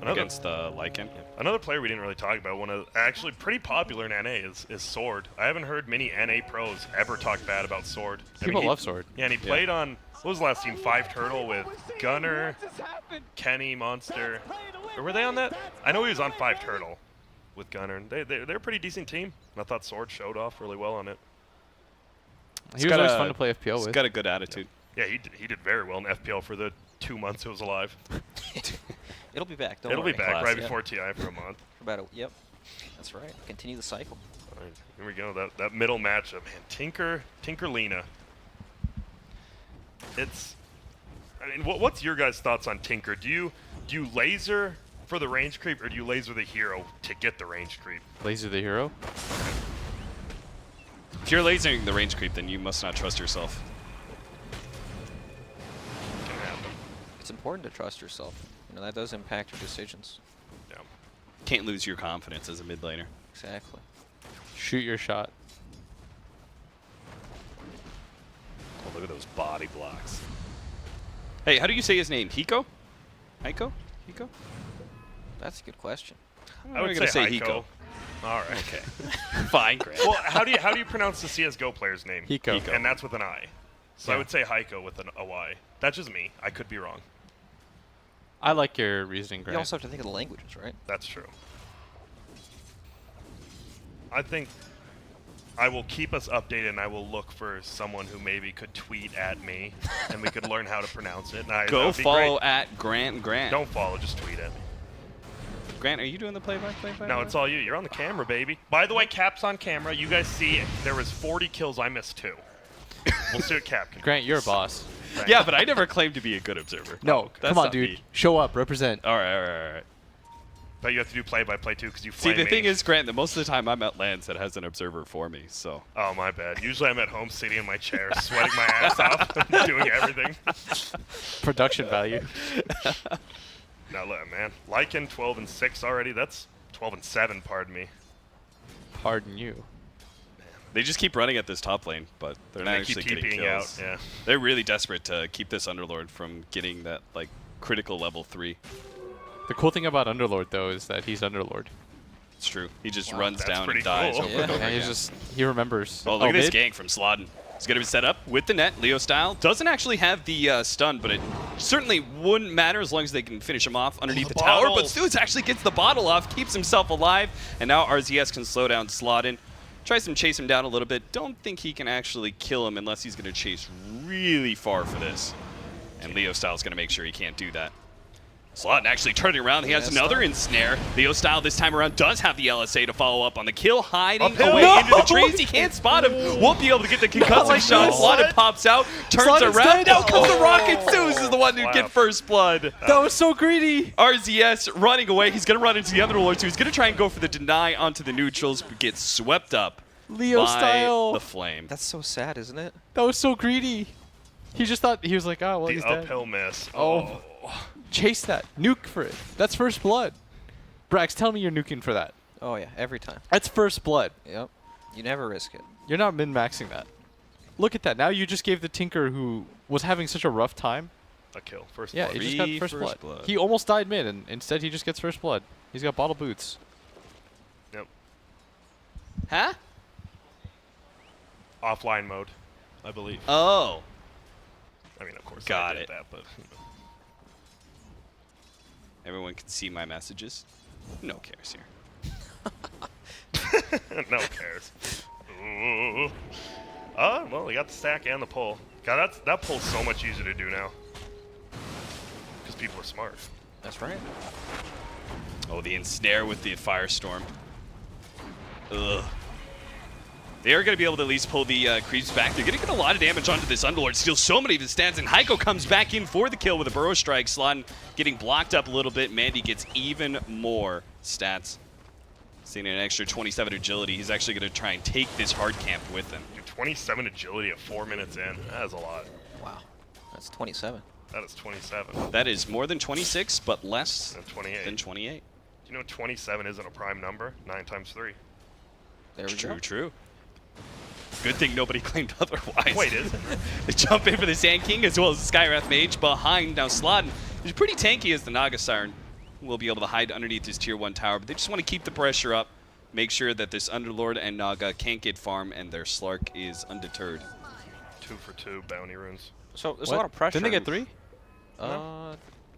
Speaker 1: against Lycan.
Speaker 2: Another player we didn't really talk about, one of actually pretty popular in NA is Sword. I haven't heard many NA pros ever talk bad about Sword.
Speaker 3: People
Speaker 2: he-
Speaker 3: love Sword.
Speaker 2: Yeah, and he played on, what was the last team? 5 Turtle with Gunner, Kenny, Monster. Or were they on that? I know he was on 5 Turtle with Gunner. And they're a pretty decent team. And I thought Sword showed off really well on it.
Speaker 3: He was always fun to play FPL
Speaker 1: He's
Speaker 3: with.
Speaker 1: got a good attitude.
Speaker 2: Yeah, he did very well in FPL for the 2 months it was alive.
Speaker 4: It'll be back. Don't
Speaker 2: It'll
Speaker 4: worry.
Speaker 2: be back right
Speaker 1: Classic.
Speaker 2: before TI for a month.
Speaker 4: Yep. That's right. Continue the cycle.
Speaker 2: All right, here we go. That middle matchup, man. Tinker Lina. I mean, what's your guys' thoughts on Tinker? Do you laser for the range creep, or do you laser the hero to get the range creep?
Speaker 3: Laser the hero.
Speaker 1: If you're lasering the range creep, then you must not trust yourself.
Speaker 2: Can happen.
Speaker 4: It's important to trust yourself. You know, that does impact your decisions.
Speaker 2: Yeah.
Speaker 1: Can't lose your confidence as a mid laner.
Speaker 4: Exactly.
Speaker 3: Shoot your shot.
Speaker 1: Oh, look at those body blocks. Hey, how do you say his name? Hiko? Hiko? Hiko?
Speaker 4: That's a good question.
Speaker 2: I would
Speaker 1: gonna
Speaker 2: say
Speaker 1: say
Speaker 2: Hiko. All right.
Speaker 1: Okay. Fine, Grant.
Speaker 2: Well, how do you pronounce the CS:GO player's name?
Speaker 3: Hiko.
Speaker 2: And that's with an I. So I
Speaker 3: Yeah.
Speaker 2: would say Heiko with a Y. That's just me. I could be wrong.
Speaker 3: I like your reasoning,
Speaker 4: You
Speaker 3: Grant.
Speaker 4: also have to think of the languages, right?
Speaker 2: That's true. I think I will keep us updated, and I will look for someone who maybe could tweet at me, and we could learn how to pronounce it. And
Speaker 1: Go
Speaker 2: that'd be
Speaker 1: follow
Speaker 2: great.
Speaker 1: at GranDGranT.
Speaker 2: Don't follow, just tweet at me.
Speaker 1: Grant, are you doing the play-by-play?
Speaker 2: No, it's all you. You're on the camera, baby. By the way, Cap's on camera. You guys see there was 40 kills. I missed 2. We'll see what Cap can do.
Speaker 3: Grant, you're a boss.
Speaker 2: Right.
Speaker 1: Yeah, but I never claimed to be a good observer.
Speaker 3: No,
Speaker 1: That's
Speaker 3: come on,
Speaker 1: not
Speaker 3: dude.
Speaker 1: me.
Speaker 3: Show up, represent.
Speaker 1: All right.
Speaker 2: But you have to do play-by-play, too, because you
Speaker 1: See,
Speaker 2: flame
Speaker 1: the
Speaker 2: me.
Speaker 1: thing is, Grant, that most of the time I'm at lands that has an observer for me, so.
Speaker 2: Oh, my bad. Usually I'm at home sitting in my chair, sweating my ass off, doing everything.
Speaker 3: Production value.
Speaker 2: Now, look, man. Lycan 12-6 already. That's 12-7, pardon me.
Speaker 3: Pardon you.
Speaker 1: They just keep running at this top lane, but they're not
Speaker 2: They
Speaker 1: actually
Speaker 2: keep
Speaker 1: getting
Speaker 2: TPing out,
Speaker 1: kills.
Speaker 2: yeah.
Speaker 1: They're really desperate to keep this Underlord from getting that, like, critical level 3.
Speaker 3: The cool thing about Underlord, though, is that he's Underlord.
Speaker 1: It's true. He just
Speaker 4: Wow,
Speaker 1: runs
Speaker 2: that's
Speaker 1: down
Speaker 2: pretty
Speaker 1: and dies
Speaker 2: cool.
Speaker 1: over and over
Speaker 3: And
Speaker 1: again.
Speaker 3: he remembers.
Speaker 1: Oh, look at this
Speaker 3: mid?
Speaker 1: gank from Slodden. He's going to be set up with the net. Leo style. Doesn't actually have the stun, but it certainly wouldn't matter as long as they can finish him off underneath the tower.
Speaker 2: bottle.
Speaker 1: But Suits actually gets the bottle off, keeps himself alive, and now RZS can slow down Slodden. Tries to chase him down a little bit. Don't think he can actually kill him unless he's going to chase really far for this. And Leo style is going to make sure he can't do that. Slodden actually turning around. He has
Speaker 4: Yeah,
Speaker 1: another
Speaker 4: Slodden.
Speaker 1: ensnare. Leo style this time around does have the LSA to follow up on the kill, hiding
Speaker 2: Uphill.
Speaker 1: away
Speaker 2: No!
Speaker 1: into the trees. He can't spot him. Won't be able to get the concussive shot.
Speaker 2: What?
Speaker 1: Slodden pops out, turns
Speaker 3: Slodden's
Speaker 1: around.
Speaker 3: dead.
Speaker 1: Out comes the
Speaker 2: Oh.
Speaker 1: rocket. Zeus is the one who
Speaker 2: Wow.
Speaker 1: get first blood.
Speaker 3: That was so greedy.
Speaker 1: RZS running away. He's going to run into the Underlord, so he's going to try and go for the deny onto the neutrals, but gets swept up
Speaker 3: Leo
Speaker 1: by
Speaker 3: style.
Speaker 1: the flame.
Speaker 4: That's so sad, isn't it?
Speaker 3: That was so greedy. He just thought, he was like, oh, well,
Speaker 2: The
Speaker 3: he's dead.
Speaker 2: uphill miss.
Speaker 3: Oh. Chase that. Nuke for it. That's first blood. Brax, tell me you're nuking for that.
Speaker 4: Oh yeah, every time.
Speaker 3: That's first blood.
Speaker 4: Yep. You never risk it.
Speaker 3: You're not min-maxing that. Look at that. Now you just gave the Tinker, who was having such a rough time.
Speaker 2: A kill. First
Speaker 3: Yeah,
Speaker 2: blood.
Speaker 3: he just got
Speaker 1: Free
Speaker 3: first
Speaker 1: first
Speaker 3: blood.
Speaker 1: blood.
Speaker 3: He almost died mid, and instead he just gets first blood. He's got bottle boots.
Speaker 2: Yep.
Speaker 1: Huh?
Speaker 2: Offline mode, I believe.
Speaker 1: Oh.
Speaker 2: I mean, of course
Speaker 1: Got
Speaker 2: I did
Speaker 1: it.
Speaker 2: that, but
Speaker 1: Everyone can see my messages. No cares here.
Speaker 2: no one cares. Ooh. Well, we got the stack and the pull. God, that pull's so much easier to do now. Because people are smart.
Speaker 4: That's right.
Speaker 1: Oh, the ensnare with the firestorm. Ugh. They are going to be able to at least pull the creeps back. They're going to get a lot of damage onto this Underlord. Steals so many of his stats, and Heiko comes back in for the kill with a Burrow Strike. Slodden getting blocked up a little bit. Mandy gets even more stats. Seeing an extra 27 agility. He's actually going to try and take this hard camp with him.
Speaker 2: Dude, 27 agility at 4 minutes in. That is a lot.
Speaker 4: Wow. That's 27.
Speaker 2: That is 27.
Speaker 1: That is more than 26, but less
Speaker 2: And 28.
Speaker 1: than 28.
Speaker 2: Do you know 27 isn't a prime number? 9 times 3.
Speaker 4: There we
Speaker 1: True,
Speaker 4: go.
Speaker 1: true. Good thing nobody claimed otherwise.
Speaker 2: Wait, is it?
Speaker 1: They jump in for the Sand King as well as the Skywrath Mage behind. Now Slodden is pretty tanky as the Naga Siren will be able to hide underneath his tier 1 tower, but they just want to keep the pressure up, make sure that this Underlord and Naga can't get farm and their Slark is undeterred.
Speaker 2: 2 for 2 bounty runes.
Speaker 4: So there's
Speaker 3: What?
Speaker 4: a lot of pressure.
Speaker 3: Didn't they get 3?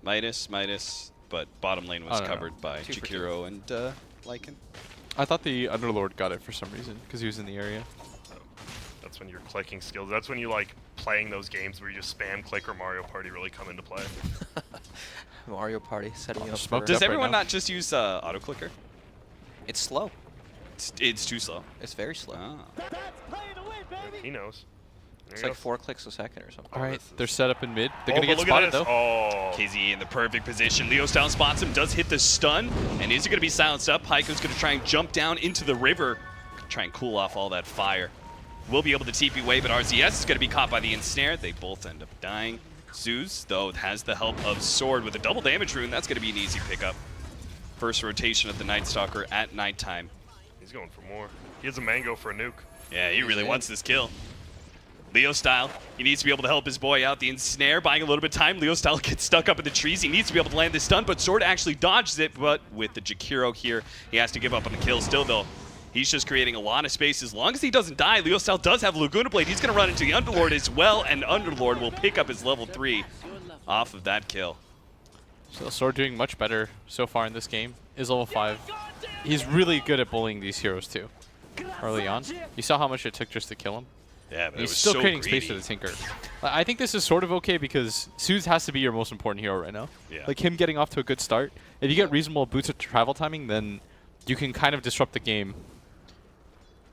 Speaker 1: Midas, but bottom lane was
Speaker 3: Oh, no, no.
Speaker 1: covered by
Speaker 4: 2 for 2.
Speaker 1: Jakiro and Lycan.
Speaker 3: I thought the Underlord got it for some reason, because he was in the area.
Speaker 2: That's when your clicking skills, that's when you like playing those games where you just spam click or Mario Party really come into play.
Speaker 4: Mario Party setting you up.
Speaker 3: smoked
Speaker 4: For
Speaker 1: Does
Speaker 3: up right
Speaker 1: everyone
Speaker 3: now.
Speaker 1: not just use auto clicker?
Speaker 4: It's slow.
Speaker 1: It's too slow.
Speaker 4: It's very slow.
Speaker 1: Ah.
Speaker 2: He knows. There
Speaker 4: It's
Speaker 2: you
Speaker 4: like
Speaker 2: go.
Speaker 4: 4 clicks a second or something.
Speaker 3: All right,
Speaker 2: this is-
Speaker 3: they're set up in mid. They're
Speaker 2: Oh,
Speaker 3: going to
Speaker 2: but
Speaker 3: get
Speaker 2: look at
Speaker 3: spotted,
Speaker 2: this.
Speaker 3: though.
Speaker 2: Oh.
Speaker 1: KZ in the perfect position. Leo Style spots him, does hit the stun, and is it going to be silenced up? Heiko's going to try and jump down into the river, try and cool off all that fire. Will be able to TP away, but RZS is going to be caught by the ensnare. They both end up dying. Zeus, though, has the help of Sword with a double damage rune. That's going to be an easy pickup. First rotation of the Night Stalker at nighttime.
Speaker 2: He's going for more. He has a mango for a nuke.
Speaker 1: Yeah, he really
Speaker 4: in.
Speaker 1: wants this kill. Leo Style, he needs to be able to help his boy out. The ensnare buying a little bit of time. Leo Style gets stuck up in the trees. He needs to be able to land this stun, but Sword actually dodges it. But with the Jakiro here, he has to give up on the kill still, though. He's just creating a lot of space. As long as he doesn't die, Leo Style does have Laguna Blade. He's going to run into the Underlord as well, and Underlord will pick up his level 3 off of that kill.
Speaker 3: So Sword doing much better so far in this game. Is level 5. He's really good at bullying these heroes, too. early on. You saw how much it took just to kill him.
Speaker 1: Yeah, but
Speaker 3: And
Speaker 1: it
Speaker 3: he's
Speaker 1: was
Speaker 3: still
Speaker 1: so
Speaker 3: creating
Speaker 1: greedy.
Speaker 3: space for the Tinker. I think this is sort of okay because Suze has to be your most important hero right now.
Speaker 1: Yeah.
Speaker 3: Like him getting off to a good start. If you get reasonable boots of travel timing, then you can kind of disrupt the game.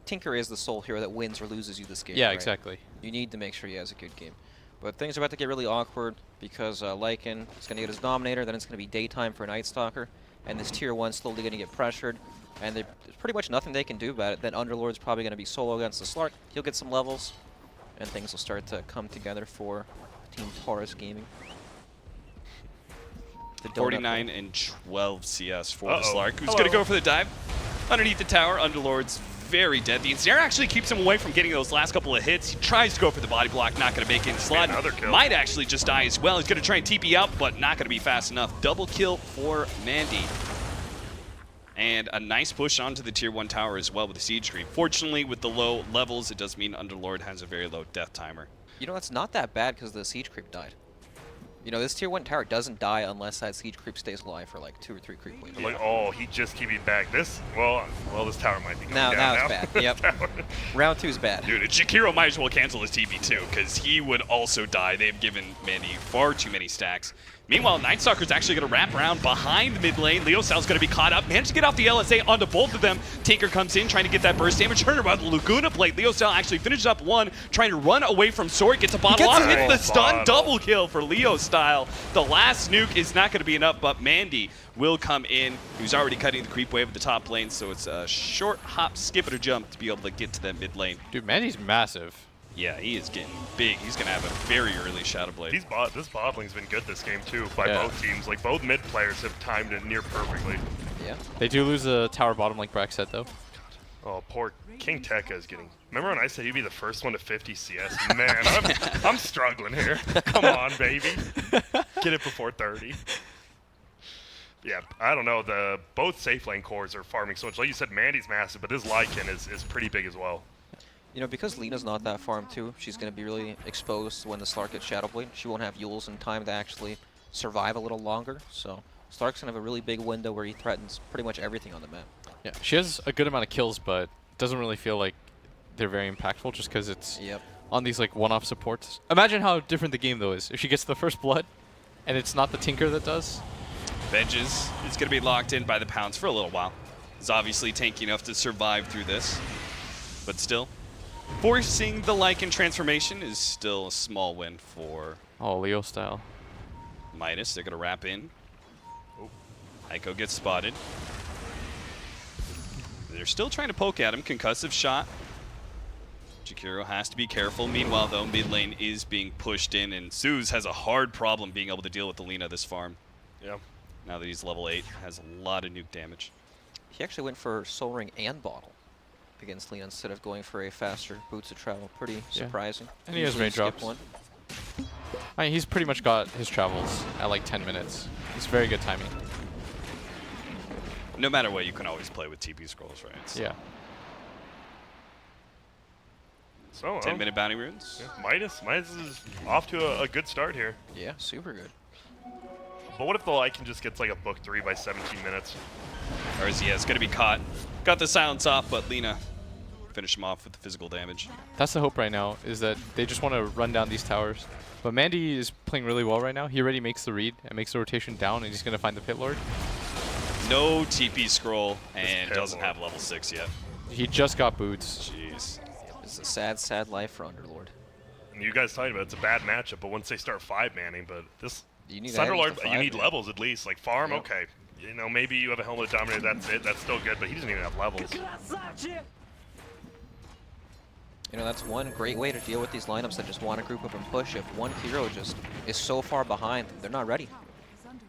Speaker 4: Tinker is the sole hero that wins or loses you this game.
Speaker 3: Yeah,
Speaker 4: right?
Speaker 3: exactly.
Speaker 4: You need to make sure he has a good game. But things are about to get really awkward because Lycan is going to get his Dominator, then it's going to be daytime for Night Stalker, and this Tier 1 slowly going to get pressured, and there's pretty much nothing they can do about it. Then Underlord's probably going to be solo against the Slark. He'll get some levels, and things will start to come together for Team Torus Gaming. The donut
Speaker 1: 49
Speaker 4: hole.
Speaker 1: and 12 CS for the
Speaker 2: Uh-oh.
Speaker 1: Slark, who's
Speaker 2: Hello.
Speaker 1: going to go for the dive. Underneath the tower, Underlord's very dead. The Ensnare actually keeps him away from getting those last couple of hits. He tries to go for the body block, not going to make it in slot.
Speaker 2: Another kill.
Speaker 1: Might actually just die as well. He's going to try and TP out, but not going to be fast enough. Double kill for Mandy. And a nice push onto the Tier 1 tower as well with the Siege Creep. Fortunately, with the low levels, it does mean Underlord has a very low death timer.
Speaker 4: You know, that's not that bad because the Siege Creep died. You know, this Tier 1 tower doesn't die unless that Siege Creep stays alive for like 2 or 3 creep waves.
Speaker 2: Like, oh, he just keeping back. This, well, this tower might be going
Speaker 4: Now
Speaker 2: down
Speaker 4: it's bad. Yep.
Speaker 2: Tower.
Speaker 4: Round 2 is bad.
Speaker 1: Dude, Jakiro might as well cancel his TP too, because he would also die. They've given Mandy far too many stacks. Meanwhile, Night Stalker's actually going to wrap around behind mid lane. Leo Sal's going to be caught up. Managed to get off the LSA onto both of them. Tinker comes in, trying to get that burst damage. Turn around the Laguna plate. Leo Sal actually finishes up one, trying to run away from Sword. Gets a bottle off. Hits the stun. Double kill for Leo Style. The last nuke is not going to be enough, but Mandy will come in. He's already cutting the creep wave at the top lane, so it's a short hop, skip, and a jump to be able to get to that mid lane.
Speaker 3: Dude, Mandy's massive.
Speaker 1: Yeah, he is getting big. He's going to have a very early Shadow Blade.
Speaker 2: This bot lane's been good this game too by
Speaker 3: Yeah.
Speaker 2: both teams. Like both mid players have timed it near perfectly.
Speaker 4: Yeah.
Speaker 3: They do lose the tower bottom like Brax said though.
Speaker 2: Oh, poor King Tekka is getting. Remember when I said he'd be the first one to 50 CS? Man, I'm struggling here. Come on, baby, get it before 30. Yeah, I don't know. Both safe lane cores are farming so much. Like you said, Mandy's massive, but his Lycan is pretty big as well.
Speaker 4: You know, because Lena's not that farm too, she's going to be really exposed when the Slark gets Shadow Blade. She won't have Yules in time to actually survive a little longer. So Slark's going to have a really big window where he threatens pretty much everything on the map.
Speaker 3: Yeah, she has a good amount of kills, but doesn't really feel like they're very impactful just because it's
Speaker 4: Yep.
Speaker 3: on these like one-off supports. Imagine how different the game though is if she gets the first blood, and it's not the Tinker that does.
Speaker 1: Vengeance is going to be locked in by the Pounds for a little while. He's obviously tanky enough to survive through this, but still. Forcing the Lycan transformation is still a small win for
Speaker 3: Oh, Leo style.
Speaker 1: Midas. They're going to wrap in. Aiko gets spotted. They're still trying to poke at him. Concussive shot. Jakiro has to be careful. Meanwhile, though, mid lane is being pushed in, and Suze has a hard problem being able to deal with the Lina this farm.
Speaker 2: Yeah.
Speaker 1: Now that he's level 8, has a lot of nuke damage.
Speaker 4: He actually went for Soul Ring and Bottle against Lena instead of going for a faster Boots of Travel. Pretty surprising.
Speaker 3: And he has
Speaker 4: Usually you skip
Speaker 3: raindrops.
Speaker 4: one.
Speaker 3: I mean, he's pretty much got his travels at like 10 minutes. It's very good timing.
Speaker 1: No matter what, you can always play with TP scrolls, right? So
Speaker 3: Yeah.
Speaker 2: So
Speaker 1: 10-minute bounty runes.
Speaker 2: yeah, Midas is off to a good start here.
Speaker 4: Yeah, super good.
Speaker 2: But what if the Lycan just gets like a book 3 by 17 minutes?
Speaker 1: Or is he going to be caught? Got the silence off, but Lina finished him off with the physical damage.
Speaker 3: That's the hope right now, is that they just want to run down these towers. But Mandy is playing really well right now. He already makes the read and makes the rotation down, and he's going to find the Pit Lord.
Speaker 1: No TP scroll, and
Speaker 2: Pit
Speaker 1: doesn't
Speaker 2: Lord.
Speaker 1: have level 6 yet.
Speaker 3: He just got boots.
Speaker 1: Jeez.
Speaker 4: It's a sad, sad life for Underlord.
Speaker 2: And you guys talking about it's a bad matchup, but once they start 5-manning, but this
Speaker 4: You need
Speaker 2: Thunderlord,
Speaker 4: items to
Speaker 2: you need
Speaker 4: 5-man.
Speaker 2: levels at least. Like farm,
Speaker 4: Yep.
Speaker 2: okay. You know, maybe you have a Helmet Dominator, that's it. That's still good, but he doesn't even have levels.
Speaker 4: You know, that's one great way to deal with these lineups that just want to group up and push. If one hero just is so far behind, they're not ready.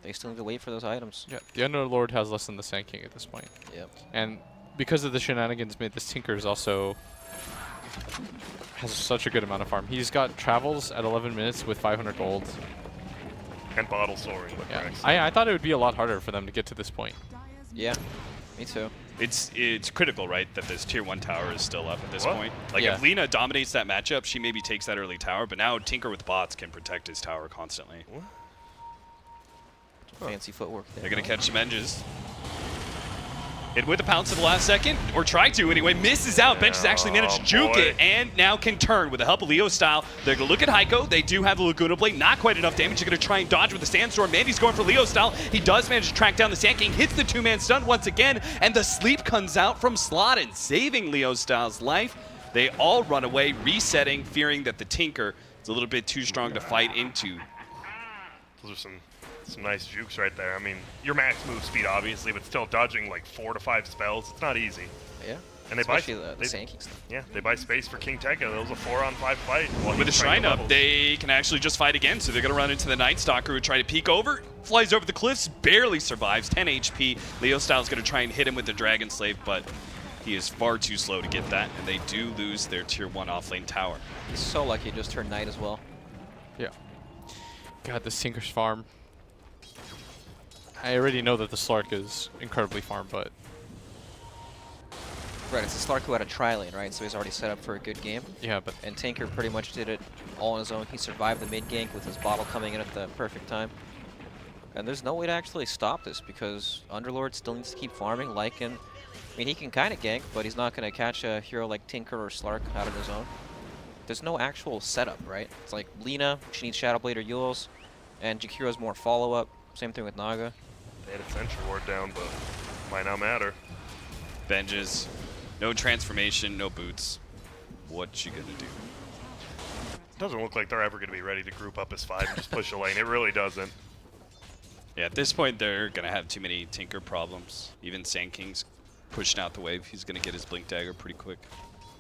Speaker 4: They still need to wait for those items.
Speaker 3: Yeah, the Underlord has less than the Sand King at this point.
Speaker 4: Yep.
Speaker 3: And because of the shenanigans made, this Tinker is also has such a good amount of farm. He's got travels at 11 minutes with 500 gold.
Speaker 2: And bottle soaring with
Speaker 3: Yeah,
Speaker 2: Brax.
Speaker 3: I thought it would be a lot harder for them to get to this point.
Speaker 4: Yeah, me too.
Speaker 1: It's critical, right, that this tier 1 tower is still up at this
Speaker 2: What?
Speaker 1: point. Like,
Speaker 3: Yeah.
Speaker 1: if Lina dominates that matchup, she maybe takes that early tower, but now Tinker with bots can protect his tower constantly.
Speaker 4: Fancy footwork there.
Speaker 1: They're going to catch some edges. Hit with the pounce at the last second, or try to anyway. Misses out. Bench has actually managed to juke it, and now can turn with the help of Leo Style. They're going to look at Heiko. They do have the Laguna Blade. Not quite enough damage. They're going to try and dodge with the Sandstorm. Mandy's going for Leo Style. He does manage to track down the Sand King. Hits the two-man stun once again, and the sleep comes out from Slottin, saving Leo Style's life. They all run away, resetting, fearing that the Tinker is a little bit too strong to fight into.
Speaker 2: Those are some nice jukes right there. I mean, your max move speed, obviously, but still dodging like 4 to 5 spells. It's not easy.
Speaker 4: Yeah.
Speaker 2: And they
Speaker 4: Especially
Speaker 2: buy
Speaker 4: the Sand King stuff.
Speaker 2: Yeah, they buy space for King Tekka. That was a 4-on-5 fight.
Speaker 1: With the Shrine up, they can actually just fight again, so they're going to run into the Night Stalker who try to peek over. Flies over the cliffs, barely survives, 10 HP. Leo Style's going to try and hit him with the Dragon Slave, but he is far too slow to get that, and they do lose their Tier 1 offlane tower.
Speaker 4: He's so lucky he just turned Knight as well.
Speaker 3: Yeah. God, this Tinker's farm. I already know that the Slark is incredibly farm, but...
Speaker 4: Right, it's a Slark who had a tri-lane, right? So he's already set up for a good game.
Speaker 3: Yeah, but...
Speaker 4: And Tinker pretty much did it all on his own. He survived the mid gank with his bottle coming in at the perfect time. And there's no way to actually stop this because Underlord still needs to keep farming. Lycan, I mean, he can kind of gank, but he's not going to catch a hero like Tinker or Slark out of his own. There's no actual setup, right? It's like Lina, she needs Shadow Blade or Yules, and Jakiro's more follow-up. Same thing with Naga.
Speaker 2: They had a Sentry Ward down, but might not matter.
Speaker 1: Benjes, no transformation, no boots. What you gonna do?
Speaker 2: Doesn't look like they're ever going to be ready to group up as 5 and just push a lane. It really doesn't.
Speaker 1: Yeah, at this point, they're gonna have too many Tinker problems. Even Sand King's pushing out the wave. He's gonna get his Blink Dagger pretty quick.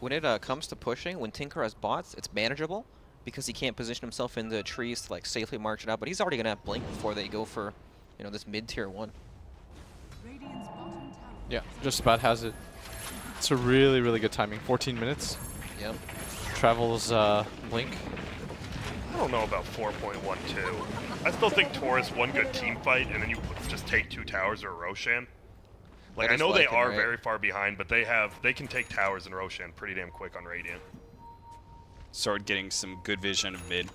Speaker 4: When it comes to pushing, when Tinker has bots, it's manageable because he can't position himself in the trees to like safely march it out, but he's already going to have Blink before they go for, you know, this mid-tier 1.
Speaker 5: Radiant's bottom tower.
Speaker 3: Yeah, just about has it. It's a really, really good timing. 14 minutes.
Speaker 4: Yep.
Speaker 3: Travels Blink.
Speaker 2: I don't know about 4.12. I still think Torus one good team fight, and then you just take 2 towers or a Roshan. Like, I know they are very far behind, but they can take towers and Roshan pretty damn quick on Radiant.
Speaker 1: Sword getting some good vision of mid.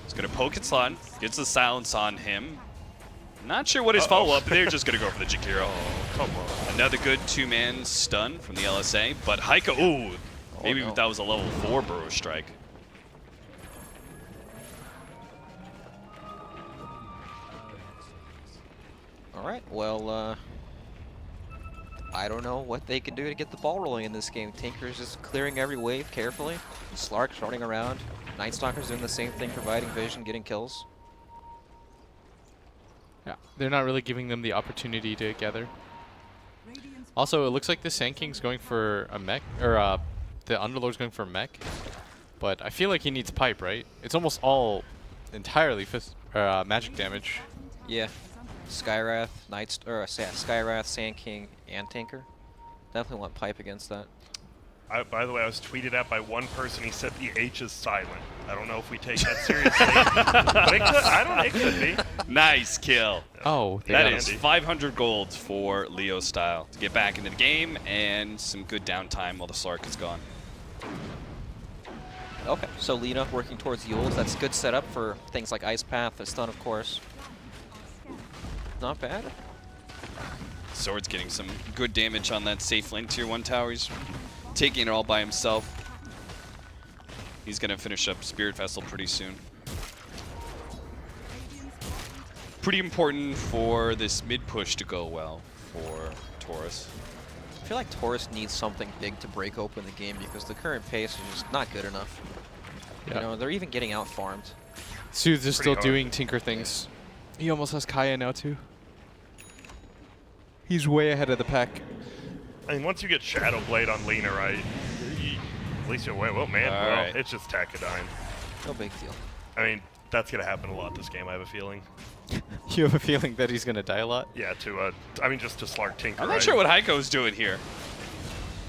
Speaker 1: He's gonna poke at Slot, gets the silence on him. Not sure what his follow-up, but they're just gonna go for the Jakiro.
Speaker 2: Oh, come on.
Speaker 1: Another good 2-man stun from the LSA, but Heiko, ooh, maybe
Speaker 4: no.
Speaker 1: that was a level 4 Burrow Strike.
Speaker 4: Alright, well, I don't know what they can do to get the ball rolling in this game. Tinker's just clearing every wave carefully. Slark's running around. Night Stalker's doing the same thing, providing vision, getting kills.
Speaker 3: Yeah, they're not really giving them the opportunity to gather.
Speaker 5: Radiant's
Speaker 3: Also, it looks like the Sand King's going for a mech, or the Underlord's going for a mech. But I feel like he needs pipe, right? It's almost all entirely magic damage.
Speaker 4: Yeah. Skyrath, Skyrath, Sand King, and Tinker. Definitely want pipe against that.
Speaker 2: By the way, I was tweeted at by one person. He said the H is silent. I don't know if we take that seriously. But it could, I don't know, it could be.
Speaker 1: Nice kill.
Speaker 3: Oh, they
Speaker 1: That
Speaker 3: got
Speaker 1: is
Speaker 3: him.
Speaker 1: 500 gold for Leo Style to get back into the game and some good downtime while the Slark is gone.
Speaker 4: Okay, so Lina working towards Yules. That's a good setup for things like Ice Path, the stun, of course. Not bad.
Speaker 1: Sword's getting some good damage on that safe lane Tier 1 tower. He's taking it all by himself. He's going to finish up Spirit Vessel pretty soon. Pretty important for this mid push to go well for Torus.
Speaker 4: I feel like Torus needs something big to break open the game because the current pace is just not good enough.
Speaker 3: Yeah.
Speaker 4: You know, they're even getting out-farmed.
Speaker 3: Soothes is still
Speaker 2: hard.
Speaker 3: doing Tinker things. He almost has Kaya now, too. He's way ahead of the pack.
Speaker 2: I mean, once you get Shadow Blade on Lina, right, at least you're away. Well, man,
Speaker 1: All
Speaker 2: well,
Speaker 1: right.
Speaker 2: it's just Tekkadyne.
Speaker 4: No big deal.
Speaker 2: I mean, that's going to happen a lot this game, I have a feeling.
Speaker 3: You have a feeling that he's going to die a lot?
Speaker 2: Yeah, I mean, just to Slark Tinker,
Speaker 1: I'm
Speaker 2: right?
Speaker 1: not sure what Heiko's doing here.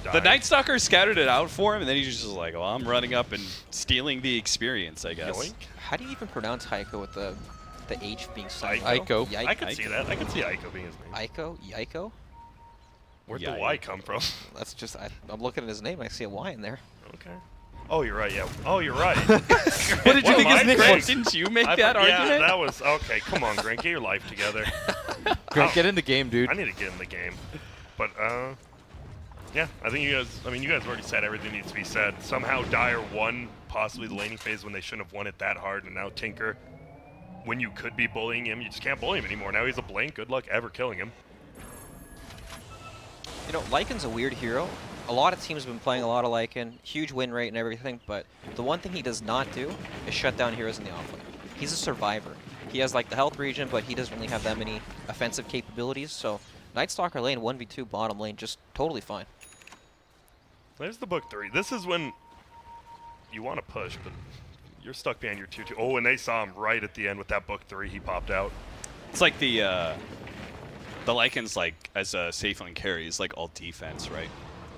Speaker 1: The
Speaker 2: Dying.
Speaker 1: Night Stalker scouted it out for him, and then he's just like, well, I'm running up and stealing the experience, I guess.
Speaker 2: Yoink.
Speaker 4: How do you even pronounce Heiko with the H being silent?
Speaker 3: Aiko.
Speaker 2: I could see that. I could see Aiko being his name.
Speaker 4: Aiko? Yiko?
Speaker 2: Where'd
Speaker 1: Yeah,
Speaker 2: the Y
Speaker 1: Aiko.
Speaker 2: come from?
Speaker 4: That's just, I'm looking at his name, I see a Y in there.
Speaker 2: Okay. Oh, you're right, yeah. Oh, you're right.
Speaker 1: What did you
Speaker 2: What
Speaker 1: think
Speaker 2: am
Speaker 1: his
Speaker 2: I
Speaker 1: name
Speaker 2: saying?
Speaker 1: was? Didn't you make
Speaker 2: I
Speaker 1: that
Speaker 2: thought-
Speaker 1: argument?
Speaker 2: Yeah, that was, okay, come on, Grant, get your life together.
Speaker 3: Grant, get in the game, dude.
Speaker 2: I need to get in the game. But yeah, I think you guys already said everything needs to be said. Somehow Dire won possibly the laning phase when they shouldn't have won it that hard, and now Tinker, when you could be bullying him, you just can't bully him anymore. Now he's a blink. Good luck ever killing him.
Speaker 4: You know, Lycan's a weird hero. A lot of teams have been playing a lot of Lycan, huge win rate and everything, but the one thing he does not do is shut down heroes in the offlane. He's a survivor. He has like the health regen, but he doesn't really have that many offensive capabilities, so Night Stalker lane, 1v2 bottom lane, just totally fine.
Speaker 2: There's the book 3. This is when you want to push, but you're stuck behind your 2-2. Oh, and they saw him right at the end with that book 3. He popped out.
Speaker 1: It's like the Lycan's like as a safe lane carry is like all defense, right?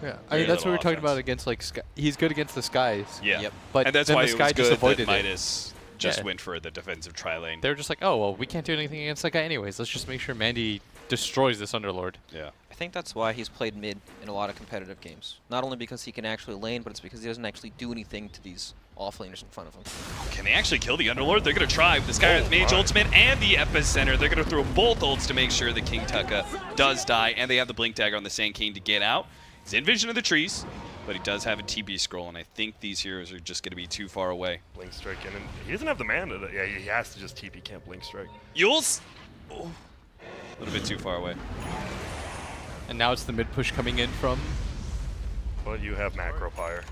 Speaker 3: Yeah, I
Speaker 1: Very
Speaker 3: mean that's what we
Speaker 1: little
Speaker 3: were talking
Speaker 1: offense.
Speaker 3: about against like he's good against the skies.
Speaker 1: Yeah.
Speaker 4: Yep.
Speaker 3: But
Speaker 1: and that's
Speaker 3: then
Speaker 1: why
Speaker 3: the
Speaker 1: it
Speaker 3: sky
Speaker 1: was
Speaker 3: just
Speaker 1: good
Speaker 3: avoided
Speaker 1: that
Speaker 3: it.
Speaker 1: Midas just
Speaker 3: Yeah.
Speaker 1: went for the defensive tri-lane.
Speaker 3: They're just like, oh well, we can't do anything against that guy anyways. Let's just make sure Mandy destroys this Underlord.
Speaker 1: Yeah.
Speaker 4: I think that's why he's played mid in a lot of competitive games. Not only because he can actually lane, but it's because he doesn't actually do anything to these offlaners in front of him.
Speaker 1: Can they actually kill the Underlord? They're going to try with the Skywrath Mage
Speaker 2: my.
Speaker 1: ultimate and the Epicenter. They're going to throw both ults to make sure that King Tukka does die, and they have the Blink Dagger on the Sand King to get out. He's in vision of the trees, but he does have a TB scroll, and I think these heroes are just going to be too far away.
Speaker 2: Blink strike in, and he doesn't have the mana. Yeah, he has to just TP, can't blink strike.
Speaker 1: Yules! Oh, a little bit too far away.
Speaker 3: And now it's the mid push coming in from.
Speaker 2: But you have macro fire.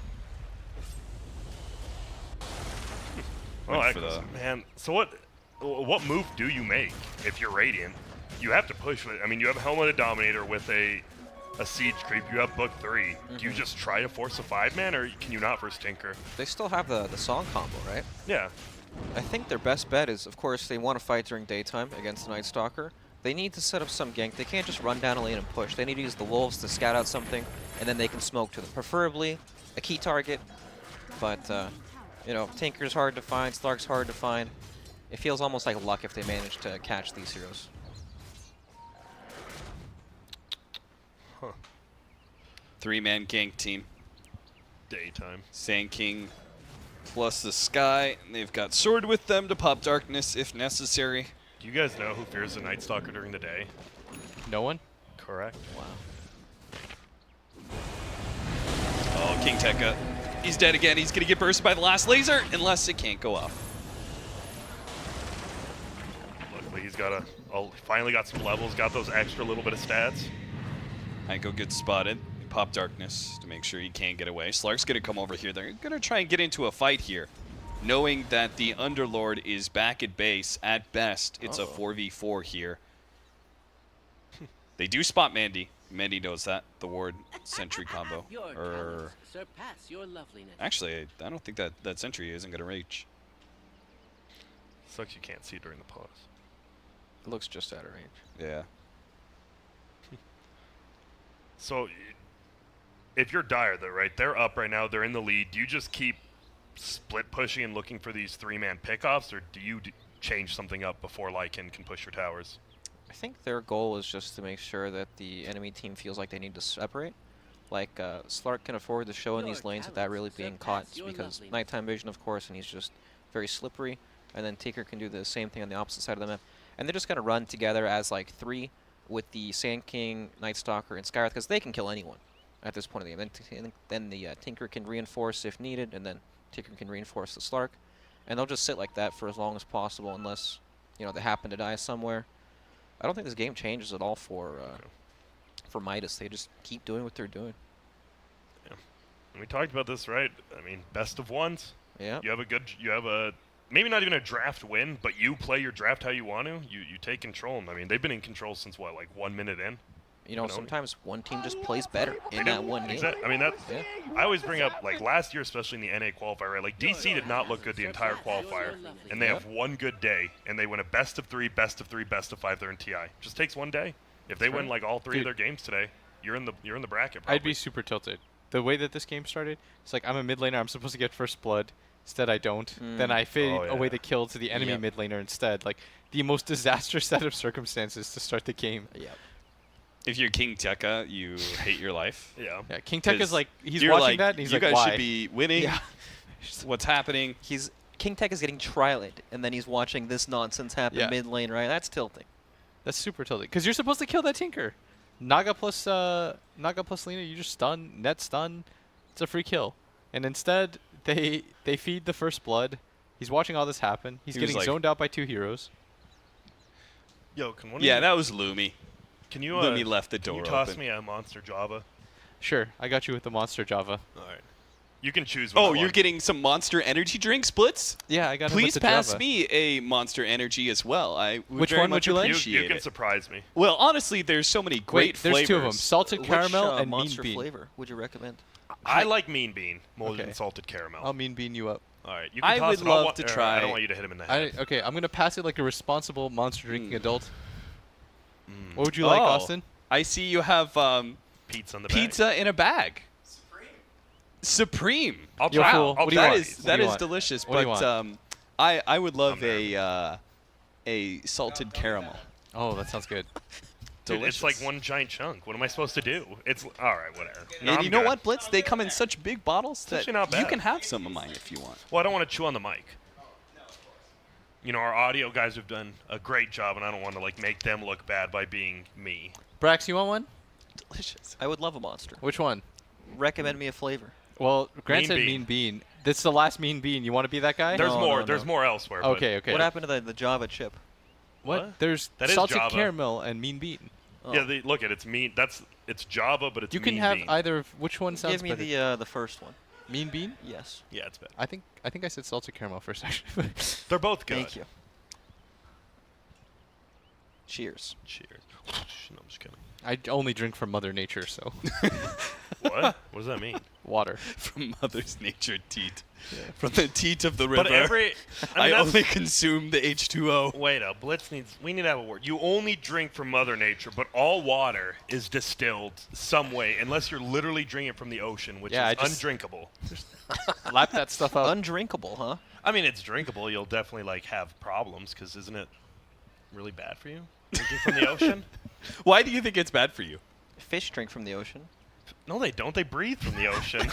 Speaker 1: Went
Speaker 2: Oh,
Speaker 1: for the-
Speaker 2: man. So what move do you make if you're Radiant? You have to push with. I mean, you have a Helmeted Dominator with a Siege Creep. You have Book 3. Do you just try to force a 5-man, or can you not versus Tinker?
Speaker 4: They still have the song combo, right?
Speaker 2: Yeah.
Speaker 4: I think their best bet is, of course, they want to fight during daytime against the Night Stalker. They need to set up some gank. They can't just run down a lane and push. They need to use the wolves to scout out something, and then they can smoke to them. Preferably a key target, but you know, Tinker's hard to find, Slark's hard to find. It feels almost like luck if they manage to catch these heroes.
Speaker 2: Huh.
Speaker 1: 3-man gank team.
Speaker 2: Daytime.
Speaker 1: Sand King plus the Sky. And they've got Sword with them to pop Darkness if necessary.
Speaker 2: Do you guys know who fears the Night Stalker during the day?
Speaker 3: No one?
Speaker 2: Correct.
Speaker 4: Wow.
Speaker 1: Oh, King Tekka. He's dead again. He's going to get bursted by the last laser unless it can't go off.
Speaker 2: Luckily, he's got finally got some levels, got those extra little bit of stats.
Speaker 1: Ico gets spotted. Pop Darkness to make sure he can't get away. Slark's going to come over here. They're going to try and get into a fight here, knowing that the Underlord is back at base. At best, it's a 4v4 here. They do spot Mandy. Mandy knows that. The Ward Sentry combo.
Speaker 6: Your talents surpass your loveliness.
Speaker 1: Actually, I don't think that Sentry isn't going to reach.
Speaker 2: Sucks you can't see during the pause.
Speaker 4: It looks just out of range.
Speaker 1: Yeah.
Speaker 2: So, if you're Dire, though, right? They're up right now. They're in the lead. Do you just keep split pushing and looking for these 3-man pickoffs, or do you change something up before Lycan can push your towers?
Speaker 4: I think their goal is just to make sure that the enemy team feels like they need to separate. Like, Slark can afford to show in these lanes without really being caught because nighttime vision, of course, and he's just very slippery. And then Tinker can do the same thing on the opposite side of the map. And they're just going to run together as, like, 3 with the Sand King, Night Stalker, and Skywrath because they can kill anyone at this point of the game. Then the Tinker can reinforce if needed, and then Tinker can reinforce the Slark. And they'll just sit like that for as long as possible unless, you know, they happen to die somewhere. I don't think this game changes at all for Midas. They just keep doing what they're doing.
Speaker 2: Yeah. And we talked about this, right? I mean, best of ones.
Speaker 4: Yeah.
Speaker 2: You have a maybe not even a draft win, but you play your draft how you want to. You take control. I mean, they've been in control since what, like 1 minute in?
Speaker 4: You know, sometimes one team just plays better in
Speaker 2: They
Speaker 4: that
Speaker 2: do.
Speaker 4: one game.
Speaker 2: I mean, that's.
Speaker 4: Yeah.
Speaker 2: I always bring up, like, last year, especially in the NA qualifier, right? Like, DC did not look good the entire qualifier, and they have one good day, and they win a best of 3, best of 3, best of 5. They're in TI. Just takes one day. If they win like all 3 of their games today, you're in the bracket. Probably.
Speaker 3: I'd be super tilted. The way that this game started, it's like I'm a mid laner. I'm supposed to get first blood. Instead, I don't. Then I fade away the kill to the enemy
Speaker 4: Yep.
Speaker 3: mid laner instead. Like the most disastrous set of circumstances to start the game.
Speaker 4: Yeah.
Speaker 1: If you're King Tekka, you hate your life.
Speaker 2: Yeah.
Speaker 3: Yeah, King Tech is
Speaker 1: 'Cause
Speaker 3: like he's
Speaker 1: you're
Speaker 3: watching
Speaker 1: like,
Speaker 3: that and he's
Speaker 1: you
Speaker 3: like,
Speaker 1: guys
Speaker 3: why?
Speaker 1: should be winning.
Speaker 3: Yeah.
Speaker 1: What's happening?
Speaker 4: King Tech is getting trialed, and then he's watching this nonsense happen
Speaker 3: Yeah.
Speaker 4: mid lane, right? That's tilting.
Speaker 3: That's super tilted because you're supposed to kill that Tinker. Naga plus Lina, you just stun, net stun. It's a free kill. And instead, they feed the first blood. He's watching all this happen. He's
Speaker 1: He was
Speaker 3: getting
Speaker 1: like-
Speaker 3: zoned out by 2 heroes.
Speaker 2: Yo, can one?
Speaker 1: Yeah,
Speaker 2: of you,
Speaker 1: that was Lumi.
Speaker 2: Can you?
Speaker 1: Lumi left the
Speaker 2: Can
Speaker 1: door
Speaker 2: you toss
Speaker 1: open.
Speaker 2: me a monster Java?
Speaker 3: Sure, I got you with the monster Java.
Speaker 2: All right. You can choose.
Speaker 1: Oh,
Speaker 2: which
Speaker 1: you're
Speaker 2: one.
Speaker 1: getting some Monster Energy drinks, Blitz?
Speaker 3: Yeah, I got him with
Speaker 1: Please
Speaker 3: the
Speaker 1: pass
Speaker 3: Java.
Speaker 1: me a Monster Energy as well. I would
Speaker 3: Which
Speaker 1: very
Speaker 3: one would
Speaker 1: much
Speaker 3: you like?
Speaker 1: appreciate
Speaker 2: You can
Speaker 1: it.
Speaker 2: surprise me.
Speaker 1: Well, honestly, there's so many great
Speaker 3: Wait, there's
Speaker 1: flavors.
Speaker 3: 2 of them: salted caramel
Speaker 4: Which,
Speaker 3: and mean
Speaker 4: monster
Speaker 3: bean.
Speaker 4: flavor would you recommend?
Speaker 2: I like Mean Bean more
Speaker 3: Okay.
Speaker 2: than salted caramel.
Speaker 3: I'll mean bean you up.
Speaker 2: All right. You can
Speaker 1: I
Speaker 2: toss
Speaker 1: would
Speaker 2: it. I'll
Speaker 1: love to
Speaker 2: I
Speaker 1: try-
Speaker 2: don't want you to hit him in the head.
Speaker 3: Okay, I'm gonna pass it like a responsible monster drinking adult. What would you like,
Speaker 1: Oh,
Speaker 3: Austin?
Speaker 1: I see you have
Speaker 2: Pizza on the bag.
Speaker 1: pizza in a bag. Supreme.
Speaker 2: I'll
Speaker 3: Yo,
Speaker 2: try.
Speaker 3: fool,
Speaker 2: I'll
Speaker 3: what do you
Speaker 2: try
Speaker 3: want?
Speaker 2: these.
Speaker 3: What
Speaker 1: That
Speaker 3: do you
Speaker 1: is
Speaker 3: want?
Speaker 1: delicious,
Speaker 3: What do you
Speaker 1: but I would love
Speaker 2: I'm
Speaker 1: a salted caramel.
Speaker 3: Oh, that sounds good.
Speaker 2: Dude, it's like
Speaker 1: Delicious.
Speaker 2: one giant chunk. What am I supposed to do? It's all right. Whatever. No,
Speaker 1: And
Speaker 2: I'm
Speaker 1: you know
Speaker 2: good.
Speaker 1: what, Blitz? They come in such big bottles that
Speaker 2: actually not
Speaker 1: you
Speaker 2: bad.
Speaker 1: can have some of mine if you want.
Speaker 2: Well, I don't want to chew on the mic. You know, our audio guys have done a great job, and I don't want to like make them look bad by being me.
Speaker 3: Brax, you want one?
Speaker 1: Delicious.
Speaker 4: I would love a monster.
Speaker 3: Which one?
Speaker 4: Recommend me a flavor.
Speaker 3: Well, Grant
Speaker 2: Mean
Speaker 3: said
Speaker 2: bean.
Speaker 3: mean bean. This is the last mean bean. You want to be that guy?
Speaker 2: There's
Speaker 4: No,
Speaker 2: more.
Speaker 4: no,
Speaker 2: There's
Speaker 4: no.
Speaker 2: more elsewhere. but-
Speaker 3: Okay, okay.
Speaker 4: What happened to the Java chip?
Speaker 2: What?
Speaker 3: There's
Speaker 2: That is
Speaker 3: salted
Speaker 2: Java.
Speaker 3: caramel and mean bean.
Speaker 4: Oh.
Speaker 2: Yeah, look at it's mean. It's Java, but it's
Speaker 3: You can
Speaker 2: mean
Speaker 3: have
Speaker 2: bean.
Speaker 3: either. Which one sounds
Speaker 4: Give me
Speaker 3: better?
Speaker 4: the first one.
Speaker 3: Mean bean?
Speaker 4: Yes.
Speaker 2: Yeah, it's bad.
Speaker 3: I think I said salted caramel first actually.
Speaker 2: They're both good.
Speaker 4: Thank you. Cheers.
Speaker 2: Cheers. No, I'm just kidding.
Speaker 3: I only drink from Mother Nature, so
Speaker 2: What? What does that mean?
Speaker 3: water.
Speaker 1: From Mother's Nature teat. From the teat of the river.
Speaker 2: But every. I
Speaker 1: I
Speaker 2: mean, that's-
Speaker 1: only consume the H2O.
Speaker 2: Wait up, we need to have a word. You only drink from Mother Nature, but all water is distilled some way, unless you're literally drinking it from the ocean, which
Speaker 3: Yeah,
Speaker 2: is
Speaker 3: I just-
Speaker 2: undrinkable.
Speaker 3: Lap that stuff up.
Speaker 4: Undrinkable, huh?
Speaker 2: I mean, it's drinkable. You'll definitely like have problems, because isn't it really bad for you drinking from the ocean?
Speaker 1: Why do you think it's bad for you?
Speaker 4: Fish drink from the ocean.
Speaker 2: No, they don't. They breathe from the ocean.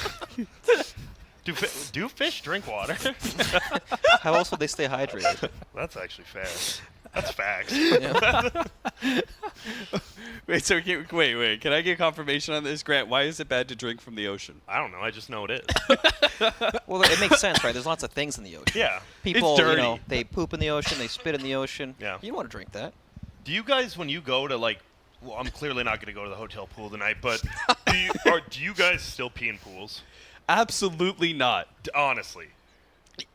Speaker 2: Do fish drink water?
Speaker 4: How else would they stay hydrated?
Speaker 2: That's actually fair. That's facts.
Speaker 1: Wait, so wait. Can I get confirmation on this, Grant? Why is it bad to drink from the ocean?
Speaker 2: I don't know. I just know it is.
Speaker 4: Well, it makes sense, right? There's lots of things in the ocean.
Speaker 2: Yeah.
Speaker 4: People,
Speaker 1: dirty.
Speaker 4: they poop in the ocean, they spit in the ocean.
Speaker 2: Yeah.
Speaker 4: You don't want to drink that.
Speaker 2: Do you guys, when you go to like, well, I'm clearly not going to go to the hotel pool tonight, but do you guys still pee in pools?
Speaker 1: Absolutely not.
Speaker 2: Honestly.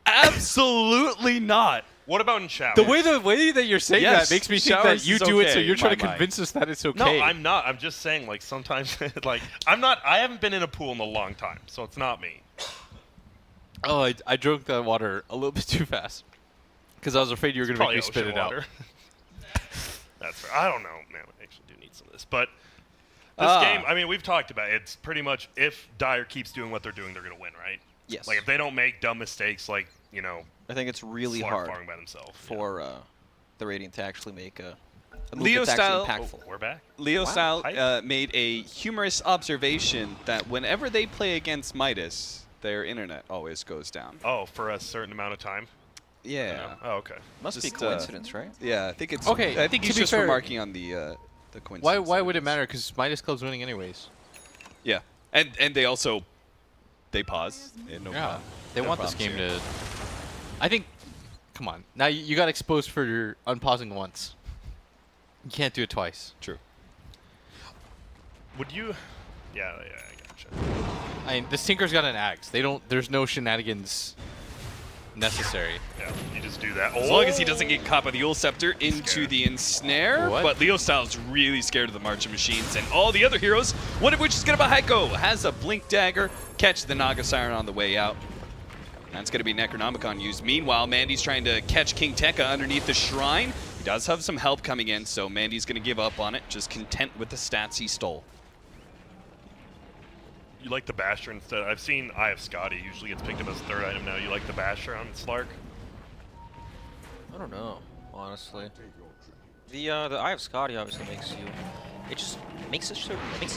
Speaker 1: Absolutely not.
Speaker 2: What about in showers?
Speaker 3: The way that you're saying
Speaker 1: Yes,
Speaker 3: that makes me think
Speaker 1: showers
Speaker 3: that you
Speaker 1: is
Speaker 3: do it, so
Speaker 1: okay
Speaker 3: you're
Speaker 1: in
Speaker 3: trying
Speaker 1: my
Speaker 3: to
Speaker 1: mind.
Speaker 3: convince us that it's
Speaker 2: No,
Speaker 3: okay.
Speaker 2: I'm not. I'm just saying, like, sometimes, like, I haven't been in a pool in a long time, so it's not me.
Speaker 3: Oh, I drank the water a little bit too fast because I was afraid you were going to make me spit
Speaker 2: ocean
Speaker 3: it
Speaker 2: water.
Speaker 3: out.
Speaker 2: That's fair. I don't know, man. I actually do need some of this. But this
Speaker 1: Ah.
Speaker 2: game, I mean, we've talked about it. It's pretty much if Dire keeps doing what they're doing, they're going to win, right?
Speaker 4: Yes.
Speaker 2: Like, if they don't make dumb mistakes, like, you know,
Speaker 4: I think it's really
Speaker 2: Slark
Speaker 4: hard
Speaker 2: farming by themselves.
Speaker 4: for the Radiant to actually make a move
Speaker 1: Leo
Speaker 4: that's
Speaker 1: style-
Speaker 4: actually
Speaker 2: Oh,
Speaker 4: impactful.
Speaker 2: we're back.
Speaker 1: Leo
Speaker 4: Wow,
Speaker 1: Style
Speaker 2: hype.
Speaker 1: made a humorous observation that whenever they play against Midas, their internet always goes down.
Speaker 2: Oh, for a certain amount of time?
Speaker 1: Yeah.
Speaker 2: Oh, okay.
Speaker 4: Must be
Speaker 1: Just,
Speaker 4: coincidence, right?
Speaker 1: Yeah, I think it's
Speaker 3: Okay,
Speaker 1: I think
Speaker 3: to
Speaker 1: he's
Speaker 3: be
Speaker 1: just
Speaker 3: fair-
Speaker 1: remarking on the coincidence.
Speaker 3: Why would it matter? Because Midas Club's winning anyways.
Speaker 1: Yeah, and they also they pause. They had no
Speaker 3: Yeah,
Speaker 1: problem.
Speaker 3: they
Speaker 1: No
Speaker 3: want this
Speaker 1: problems
Speaker 3: game
Speaker 1: here.
Speaker 3: to. I think. Come on, now you got exposed for your unpausing once. You can't do it twice.
Speaker 1: True.
Speaker 2: Would you? Yeah, I gotcha.
Speaker 3: I mean, this Tinker's got an axe. They don't. There's no shenanigans necessary.
Speaker 2: Yeah, you just do that.
Speaker 1: As long as he doesn't get caught by the Ul Scepter into
Speaker 2: Scared.
Speaker 1: the ensnare.
Speaker 3: What?
Speaker 1: But Leo Style's really scared of the March of Machines and all the other heroes, one of which is going to be Heiko. Has a Blink Dagger, catch the Naga Siren on the way out. That's going to be Necronomicon used. Meanwhile, Mandy's trying to catch King Tekka underneath the shrine. He does have some help coming in, so Mandy's going to give up on it, just content with the stats he stole.
Speaker 2: You like the Basher instead. I've seen Eye of Scotty usually gets picked up as third item now. You like the Basher on Slark?
Speaker 4: I don't know, honestly. The Eye of Scotty obviously makes you. It just makes it so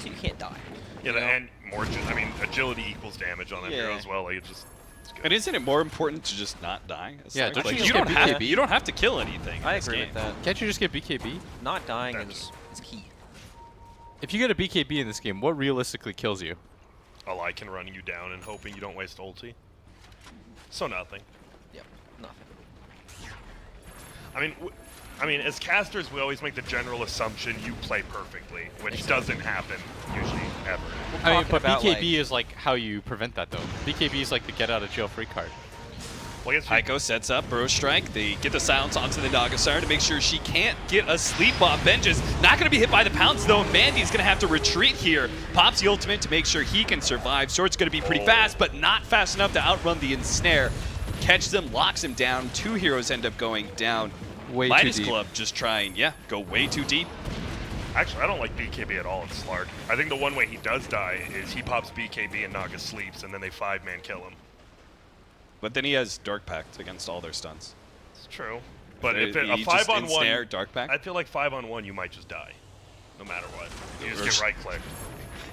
Speaker 4: you can't die.
Speaker 2: Yeah,
Speaker 4: You know?
Speaker 2: and more. I mean, agility equals damage on that hero
Speaker 4: Yeah.
Speaker 2: as well. Like, it's good.
Speaker 1: And isn't it more important to just not die? It's
Speaker 3: Yeah,
Speaker 1: like,
Speaker 3: don't you
Speaker 1: like,
Speaker 3: just
Speaker 1: you
Speaker 3: get
Speaker 1: don't have
Speaker 3: BKB?
Speaker 1: you don't have to kill anything.
Speaker 4: I
Speaker 1: in this
Speaker 4: agree
Speaker 1: game.
Speaker 4: with that.
Speaker 3: Can't you just get BKB?
Speaker 4: Not dying
Speaker 2: That's-
Speaker 4: is key.
Speaker 3: If you get a BKB in this game, what realistically kills you?
Speaker 2: A Lycan running you down and hoping you don't waste ulti. So nothing.
Speaker 4: Yep, nothing.
Speaker 2: I mean, as casters, we always make the general assumption you play perfectly, which doesn't happen usually ever.
Speaker 3: I mean,
Speaker 4: talking
Speaker 3: but
Speaker 4: about,
Speaker 3: BKB is like how you prevent that, though. BKB is like the get out of jail free card.
Speaker 2: Well, I guess you-
Speaker 1: Heiko sets up Burrow Strike. They get the silence onto the Nagasar to make sure she can't get a sleep bot. Benja's not going to be hit by the pounce, though. Mandy's going to have to retreat here. Pops the ultimate to make sure he can survive. Sword's going to be pretty fast, but not fast enough to outrun the ensnare. Catches him, locks him down. 2 heroes end up going down.
Speaker 3: Way too
Speaker 1: Midas
Speaker 3: deep.
Speaker 1: Club just trying, go way too deep.
Speaker 2: Actually, I don't like BKB at all in Slark. I think the one way he does die is he pops BKB and Naga sleeps, and then they 5-man kill him.
Speaker 1: But then he has Dark Pact against all their stunts.
Speaker 2: It's true. But
Speaker 1: So
Speaker 2: if it, a
Speaker 1: he just
Speaker 2: 5-on-1,
Speaker 1: ensnare, Dark Pact?
Speaker 2: I feel like 5-on-1 you might just die, no matter what. You just
Speaker 1: Rush.
Speaker 2: get right-clicked.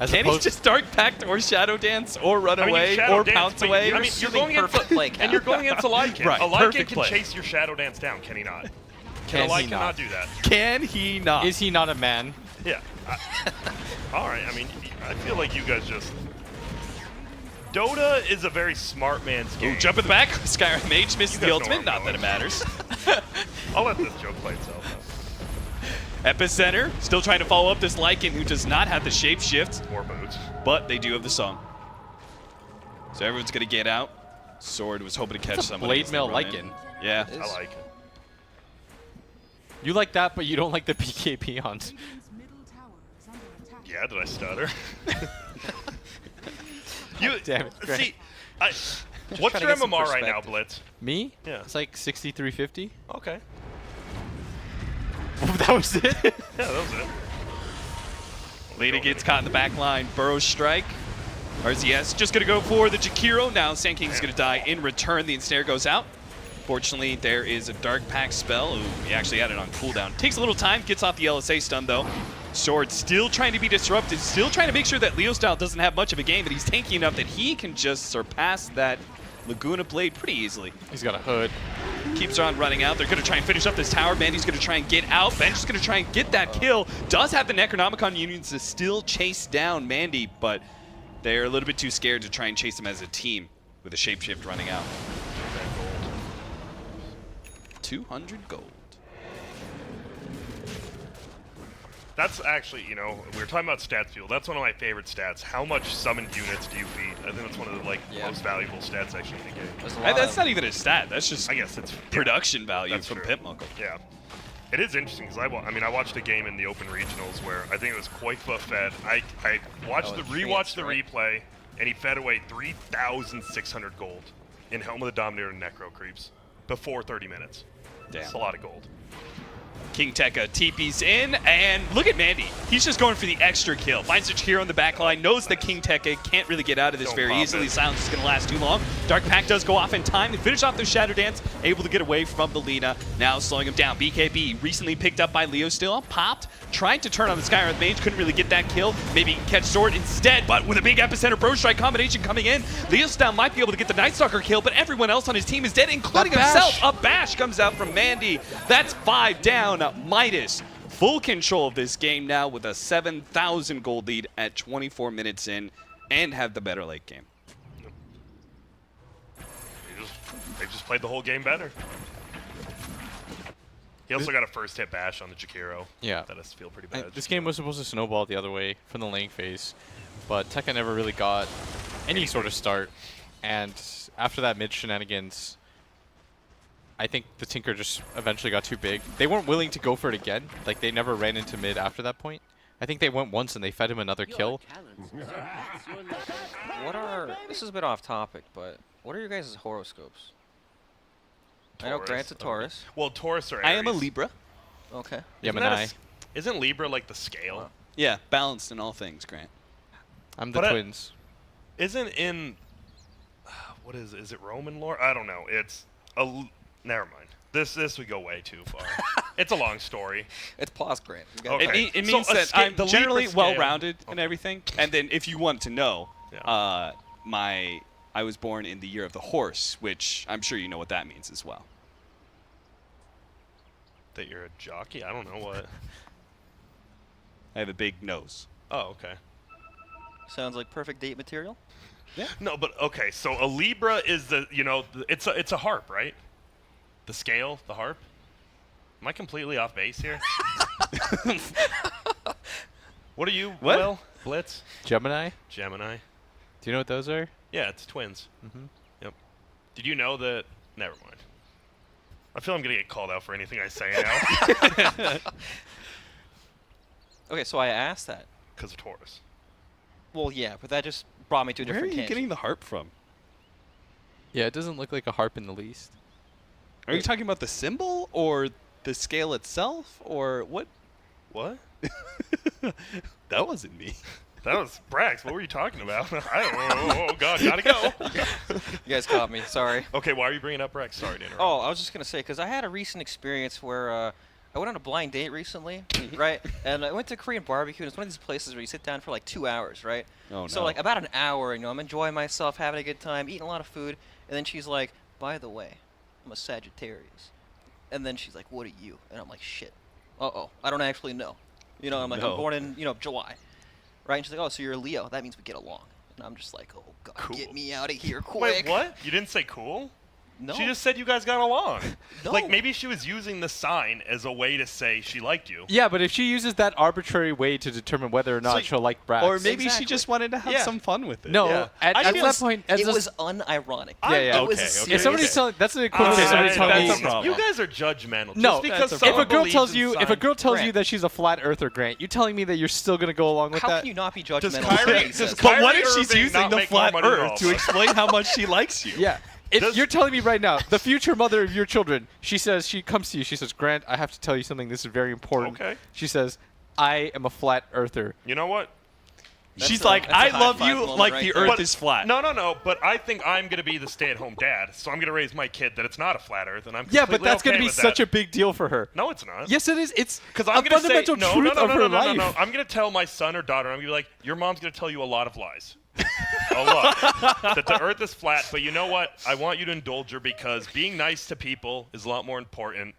Speaker 3: As
Speaker 1: Can he
Speaker 3: opposed,
Speaker 1: just Dark Pact or Shadow Dance or run
Speaker 2: I mean, you
Speaker 1: away
Speaker 2: shadow
Speaker 1: or
Speaker 2: dance,
Speaker 1: pounce
Speaker 2: but
Speaker 1: away?
Speaker 2: I mean, you're going against
Speaker 4: perfect play
Speaker 2: and you're going against a Lycan.
Speaker 1: Right,
Speaker 2: A Lycan
Speaker 1: perfect
Speaker 2: can
Speaker 1: play.
Speaker 2: chase your Shadow Dance down, can he not?
Speaker 3: Can
Speaker 2: a
Speaker 3: he
Speaker 2: Lycan
Speaker 3: not?
Speaker 2: not do that?
Speaker 1: Can he not?
Speaker 3: is he not a man?
Speaker 2: Yeah. All right. I mean, I feel like you guys just. Dota is a very smart man's game.
Speaker 1: Ooh, jump in the back. Skyrim Mage misses
Speaker 2: You
Speaker 1: the
Speaker 2: guys know
Speaker 1: ultimate.
Speaker 2: where I'm
Speaker 1: Not that it
Speaker 2: going.
Speaker 1: matters.
Speaker 2: I'll let this joke play itself out.
Speaker 1: Epicenter still trying to follow up this Lycan who does not have the shapeshift,
Speaker 2: More boots.
Speaker 1: but they do have the song. So everyone's going to get out. Sword was hoping to catch
Speaker 3: That's a
Speaker 1: someone.
Speaker 3: blade
Speaker 1: against the
Speaker 3: mail
Speaker 1: run-in.
Speaker 3: Lycan.
Speaker 1: Yeah.
Speaker 4: It
Speaker 2: I
Speaker 4: is.
Speaker 2: like it.
Speaker 3: You like that, but you don't like the BKB on.
Speaker 5: Radiant's middle tower is under attack.
Speaker 2: Yeah, did I stutter? You
Speaker 3: Damn it, Grant.
Speaker 2: see, what's
Speaker 4: trying to
Speaker 2: your
Speaker 4: get some
Speaker 2: MMR right now,
Speaker 4: perspective.
Speaker 2: Blitz?
Speaker 3: Me?
Speaker 2: Yeah.
Speaker 3: It's like 6350.
Speaker 2: Okay.
Speaker 3: That was it?
Speaker 2: Yeah, that was it.
Speaker 1: Lita gets caught in the back line. Burrow Strike. RZS just going to go for the Jakiro. Now Sandking's going to die in return. The ensnare goes out. Fortunately, there is a Dark Pact spell. Ooh, he actually had it on cooldown. Takes a little time, gets off the LSA stun though. Sword still trying to be disrupted, still trying to make sure that Leo Style doesn't have much of a game, but he's tanky enough that he can just surpass that Laguna Blade pretty easily.
Speaker 3: He's got a hood.
Speaker 1: Keeps on running out. They're going to try and finish up this tower. Mandy's going to try and get out. Ben's just going to try and get that kill. Does have the Necronomicon unions to still chase down Mandy, but they're a little bit too scared to try and chase him as a team with a shapeshift running out. 200 gold.
Speaker 2: That's actually, you know, we were talking about stats fuel. That's one of my favorite stats. How much summoned units do you feed? I think that's one of the most valuable stats actually in the game.
Speaker 4: There's a lot
Speaker 1: That's
Speaker 4: of-
Speaker 1: not even a stat. That's just
Speaker 2: I guess it's
Speaker 1: production value
Speaker 2: that's
Speaker 1: from
Speaker 2: true.
Speaker 1: Pit Muckle.
Speaker 2: Yeah. It is interesting because I watched a game in the Open Regionals where I think it was Koikva fed. I watched
Speaker 4: Oh,
Speaker 2: rewatched the
Speaker 4: right.
Speaker 2: replay, and he fed away 3,600 gold in Helm of the Dominator and Necro Creeps before 30 minutes.
Speaker 1: Damn.
Speaker 2: That's a lot of gold.
Speaker 1: King Tekka TP's in, and look at Mandy. He's just going for the extra kill. Finds the hero in the back line, knows that King Tekka can't really get out of this
Speaker 2: Don't
Speaker 1: very
Speaker 2: pop
Speaker 1: easily.
Speaker 2: it.
Speaker 1: Silence is going to last too long. Dark Pact does go off in time. They finish off their Shadow Dance, able to get away from the Lina. Now slowing him down. BKB recently picked up by Leo still. Popped, tried to turn on the Skywrath Mage, couldn't really get that kill. Maybe he can catch Sword instead, but with a big Epicenter Bro Strike combination coming in, Leo Style might be able to get the Night Stalker kill, but everyone else on his team is dead, including himself. A bash comes out from Mandy. That's 5 down. Midas full control of this game now with a 7,000 gold lead at 24 minutes in and have the better late game.
Speaker 2: They just played the whole game better. He also got a first hit bash on the Jakiro.
Speaker 3: Yeah.
Speaker 2: That has to feel pretty
Speaker 3: And
Speaker 2: bad.
Speaker 3: this game was supposed to snowball the other way from the lane phase, but Tekka never really got any sort of start. And after that mid shenanigans, I think the Tinker just eventually got too big. They weren't willing to go for it again. Like, they never ran into mid after that point. I think they went once and they fed him another kill.
Speaker 4: What are, this is a bit off topic, but what are your guys' horoscopes? I know
Speaker 2: Taurus.
Speaker 4: Grant's a Taurus.
Speaker 2: Well, Taurus or Aries.
Speaker 1: I am a Libra.
Speaker 4: Okay.
Speaker 3: Yeah,
Speaker 2: Isn't that a
Speaker 3: Manai.
Speaker 2: s- Isn't Libra like the scale?
Speaker 1: Yeah, balanced in all things, Grant.
Speaker 3: I'm the
Speaker 2: But
Speaker 3: twins.
Speaker 2: Isn't in what is it Roman lore? I don't know. It's never mind. This would go way too far. It's a long story.
Speaker 4: It's pause, Grant. You got
Speaker 2: Okay.
Speaker 1: It
Speaker 2: So
Speaker 1: means
Speaker 2: a
Speaker 1: that
Speaker 2: scale-
Speaker 1: I'm
Speaker 2: the Libra
Speaker 1: generally
Speaker 2: scale-
Speaker 1: well-rounded and
Speaker 2: Okay.
Speaker 1: everything. And then if you want to know,
Speaker 2: Yeah.
Speaker 1: I was born in the year of the horse, which I'm sure you know what that means as well.
Speaker 2: That you're a jockey? I don't know what.
Speaker 1: I have a big nose.
Speaker 2: Oh, okay.
Speaker 4: Sounds like perfect date material.
Speaker 2: No, but okay. So a Libra is it's a harp, right? The scale, the harp. Am I completely off base here? What are you,
Speaker 1: What?
Speaker 2: Will? Blitz?
Speaker 3: Gemini?
Speaker 2: Gemini?
Speaker 3: Do you know what those are?
Speaker 2: Yeah, it's twins.
Speaker 3: Mm-hmm.
Speaker 2: Yep. Did you know that? Never mind. I feel I'm gonna get called out for anything I say now
Speaker 4: Okay, so I asked that.
Speaker 2: because of Torus.
Speaker 4: Well, yeah, but that just brought me to a
Speaker 1: Where are
Speaker 4: different
Speaker 1: you
Speaker 4: tangent.
Speaker 1: getting the harp from?
Speaker 3: Yeah, it doesn't look like a harp in the least.
Speaker 1: Are you talking about the symbol or the scale itself or what?
Speaker 2: What?
Speaker 1: That wasn't me.
Speaker 2: That was Brax. What were you talking about? Oh God, gotta go.
Speaker 4: You guys caught me. Sorry.
Speaker 2: Okay, why are you bringing up Brax? Sorry to interrupt.
Speaker 4: Oh, I was just gonna say because I had a recent experience where I went on a blind date recently, right? And I went to Korean barbecue, and it's one of these places where you sit down for like 2 hours, right?
Speaker 1: Oh,
Speaker 4: So
Speaker 1: no.
Speaker 4: like about an hour, I'm enjoying myself, having a good time, eating a lot of food, and then she's like, "By the way, I'm a Sagittarius," and then she's like, "What are you?" And I'm like, "Shit. Uh-oh, I don't actually know." I'm like,
Speaker 1: No.
Speaker 4: I'm born in July, right? And she's like, "Oh, so you're a Leo? That means we get along." And I'm just like, "Oh God,
Speaker 2: Cool.
Speaker 4: get me out of here quick!"
Speaker 2: Wait, what? You didn't say cool?
Speaker 4: No.
Speaker 2: She just said you guys got along.
Speaker 4: No.
Speaker 2: Like maybe she was using the sign as a way to say she liked you.
Speaker 3: Yeah, but if she uses that arbitrary way to determine whether or not
Speaker 1: So-
Speaker 3: she'll like Brax.
Speaker 1: Or maybe
Speaker 4: Exactly.
Speaker 1: she just wanted to have
Speaker 2: Yeah.
Speaker 1: some fun with it.
Speaker 3: No,
Speaker 2: Yeah.
Speaker 3: at
Speaker 2: I feel
Speaker 3: that point, as
Speaker 4: it
Speaker 3: a-
Speaker 4: was unironic.
Speaker 3: Yeah, yeah.
Speaker 4: It was
Speaker 1: Okay,
Speaker 4: a
Speaker 1: okay.
Speaker 4: serious
Speaker 3: if somebody's telling, that's the equivalent
Speaker 1: Okay,
Speaker 3: of somebody
Speaker 1: that's
Speaker 3: telling
Speaker 1: a
Speaker 3: me.
Speaker 1: problem.
Speaker 2: You guys are judgmental.
Speaker 3: No,
Speaker 2: just because
Speaker 1: that's a
Speaker 3: If
Speaker 2: someone
Speaker 3: a girl
Speaker 2: believes
Speaker 3: tells
Speaker 2: in
Speaker 3: you, if a
Speaker 2: sign-
Speaker 3: girl tells you
Speaker 4: Grant.
Speaker 3: that she's a flat earther, Grant, you telling me that you're still gonna go along with
Speaker 4: How
Speaker 3: that?
Speaker 4: can you not be
Speaker 2: Does
Speaker 4: judgmental?
Speaker 2: Kyrie-
Speaker 4: He says.
Speaker 2: does
Speaker 1: But what if
Speaker 2: Kyrie
Speaker 1: she's
Speaker 2: Irving
Speaker 1: using
Speaker 2: not
Speaker 1: the
Speaker 2: make more
Speaker 1: flat
Speaker 2: money than
Speaker 1: earth
Speaker 2: all
Speaker 1: to
Speaker 2: of us?
Speaker 1: explain how much she likes you?
Speaker 3: Yeah. If
Speaker 2: Does-
Speaker 3: you're telling me right now, the future mother of your children, she comes to you, she says, Grant, I have to tell you something. This is very important.
Speaker 2: Okay.
Speaker 3: She says, I am a flat earther.
Speaker 2: You know what?
Speaker 1: She's
Speaker 4: That's a-
Speaker 1: like,
Speaker 4: that's a
Speaker 1: I
Speaker 4: high
Speaker 1: love
Speaker 4: five
Speaker 1: you
Speaker 4: moment
Speaker 1: like
Speaker 4: right
Speaker 1: the
Speaker 4: there.
Speaker 1: earth
Speaker 2: But-
Speaker 1: is flat.
Speaker 2: No. But I think I'm going to be the stay-at-home dad, so I'm going to raise my kid that it's not a flat Earth, and I'm
Speaker 3: Yeah, but that's
Speaker 2: going to
Speaker 3: be
Speaker 2: with
Speaker 3: such
Speaker 2: that.
Speaker 3: a big deal for her.
Speaker 2: No, it's not.
Speaker 3: Yes, it is. It's
Speaker 2: Because
Speaker 3: a
Speaker 2: I'm going to say
Speaker 3: fundamental
Speaker 2: no,
Speaker 3: truth
Speaker 2: no,
Speaker 3: of
Speaker 2: no,
Speaker 3: her
Speaker 2: no, no,
Speaker 3: life.
Speaker 2: no, no. I'm going to tell my son or daughter. I'm going to be like, your mom's going to tell you a lot of lies. A lot. That the Earth is flat, but you know what? I want you to indulge her because being nice to people is a lot more important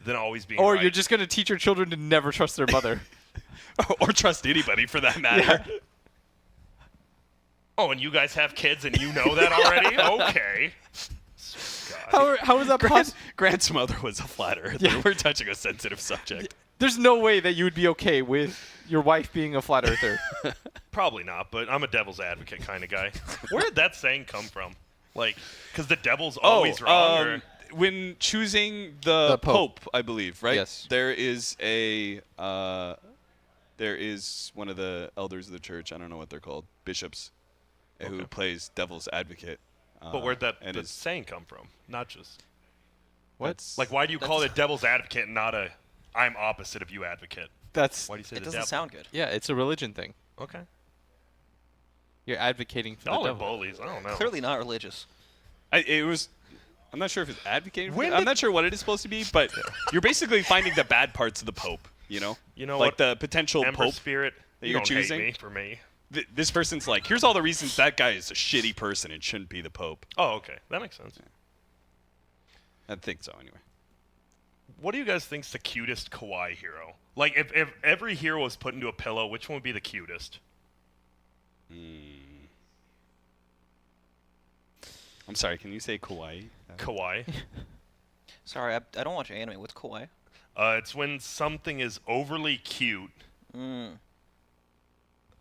Speaker 2: than always being
Speaker 3: Or
Speaker 2: right.
Speaker 3: you're just going to teach your children to never trust their mother.
Speaker 1: Or trust anybody for that matter.
Speaker 2: Oh, and you guys have kids and you know that already? Okay.
Speaker 3: How is that possible?
Speaker 1: Grant's mother was a flat earther.
Speaker 3: Yeah.
Speaker 1: We're touching a sensitive subject.
Speaker 3: There's no way that you would be okay with your wife being a flat earther.
Speaker 2: Probably not, but I'm a devil's advocate kind of guy. Where did that saying come from? Like, because the devil's always wrong? Or?
Speaker 1: When choosing the,
Speaker 3: The Pope.
Speaker 1: I believe, right?
Speaker 3: Yes.
Speaker 1: There is one of the elders of the church. I don't know what they're called, bishops, who
Speaker 2: Okay.
Speaker 1: plays devil's advocate.
Speaker 2: But where'd that
Speaker 1: and
Speaker 2: the
Speaker 1: is-
Speaker 2: saying come from? Not just.
Speaker 1: That's-
Speaker 2: Like, why do you call it devil's advocate and not a I'm opposite of you advocate?
Speaker 3: That's
Speaker 2: Why do you say
Speaker 4: It
Speaker 2: the
Speaker 4: doesn't
Speaker 2: devil?
Speaker 4: sound good.
Speaker 3: yeah, it's a religion thing.
Speaker 2: Okay.
Speaker 3: You're advocating for
Speaker 2: Y'all
Speaker 3: the
Speaker 2: are
Speaker 3: devil.
Speaker 2: bullies. I don't know.
Speaker 4: Clearly not religious.
Speaker 1: I'm not sure if it's advocating.
Speaker 2: When
Speaker 1: I'm
Speaker 2: did-
Speaker 1: not sure what it is supposed to be, but you're basically finding the bad parts of the Pope. You know
Speaker 2: You know
Speaker 1: like
Speaker 2: what?
Speaker 1: the potential
Speaker 2: Emperor
Speaker 1: Pope.
Speaker 2: Spirit.
Speaker 1: that
Speaker 2: You
Speaker 1: you're
Speaker 2: don't
Speaker 1: choosing?
Speaker 2: hate me for me.
Speaker 1: This person's like, here's all the reasons that guy is a shitty person and shouldn't be the Pope.
Speaker 2: Oh, okay. That makes sense.
Speaker 1: I think so, anyway.
Speaker 2: What do you guys think's the cutest kawaii hero? Like, if every hero was put into a pillow, which one would be the cutest?
Speaker 1: I'm sorry, can you say kawaii?
Speaker 2: Kawaii.
Speaker 4: Sorry, I don't watch anime. What's kawaii?
Speaker 2: It's when something is overly cute.
Speaker 4: Mm.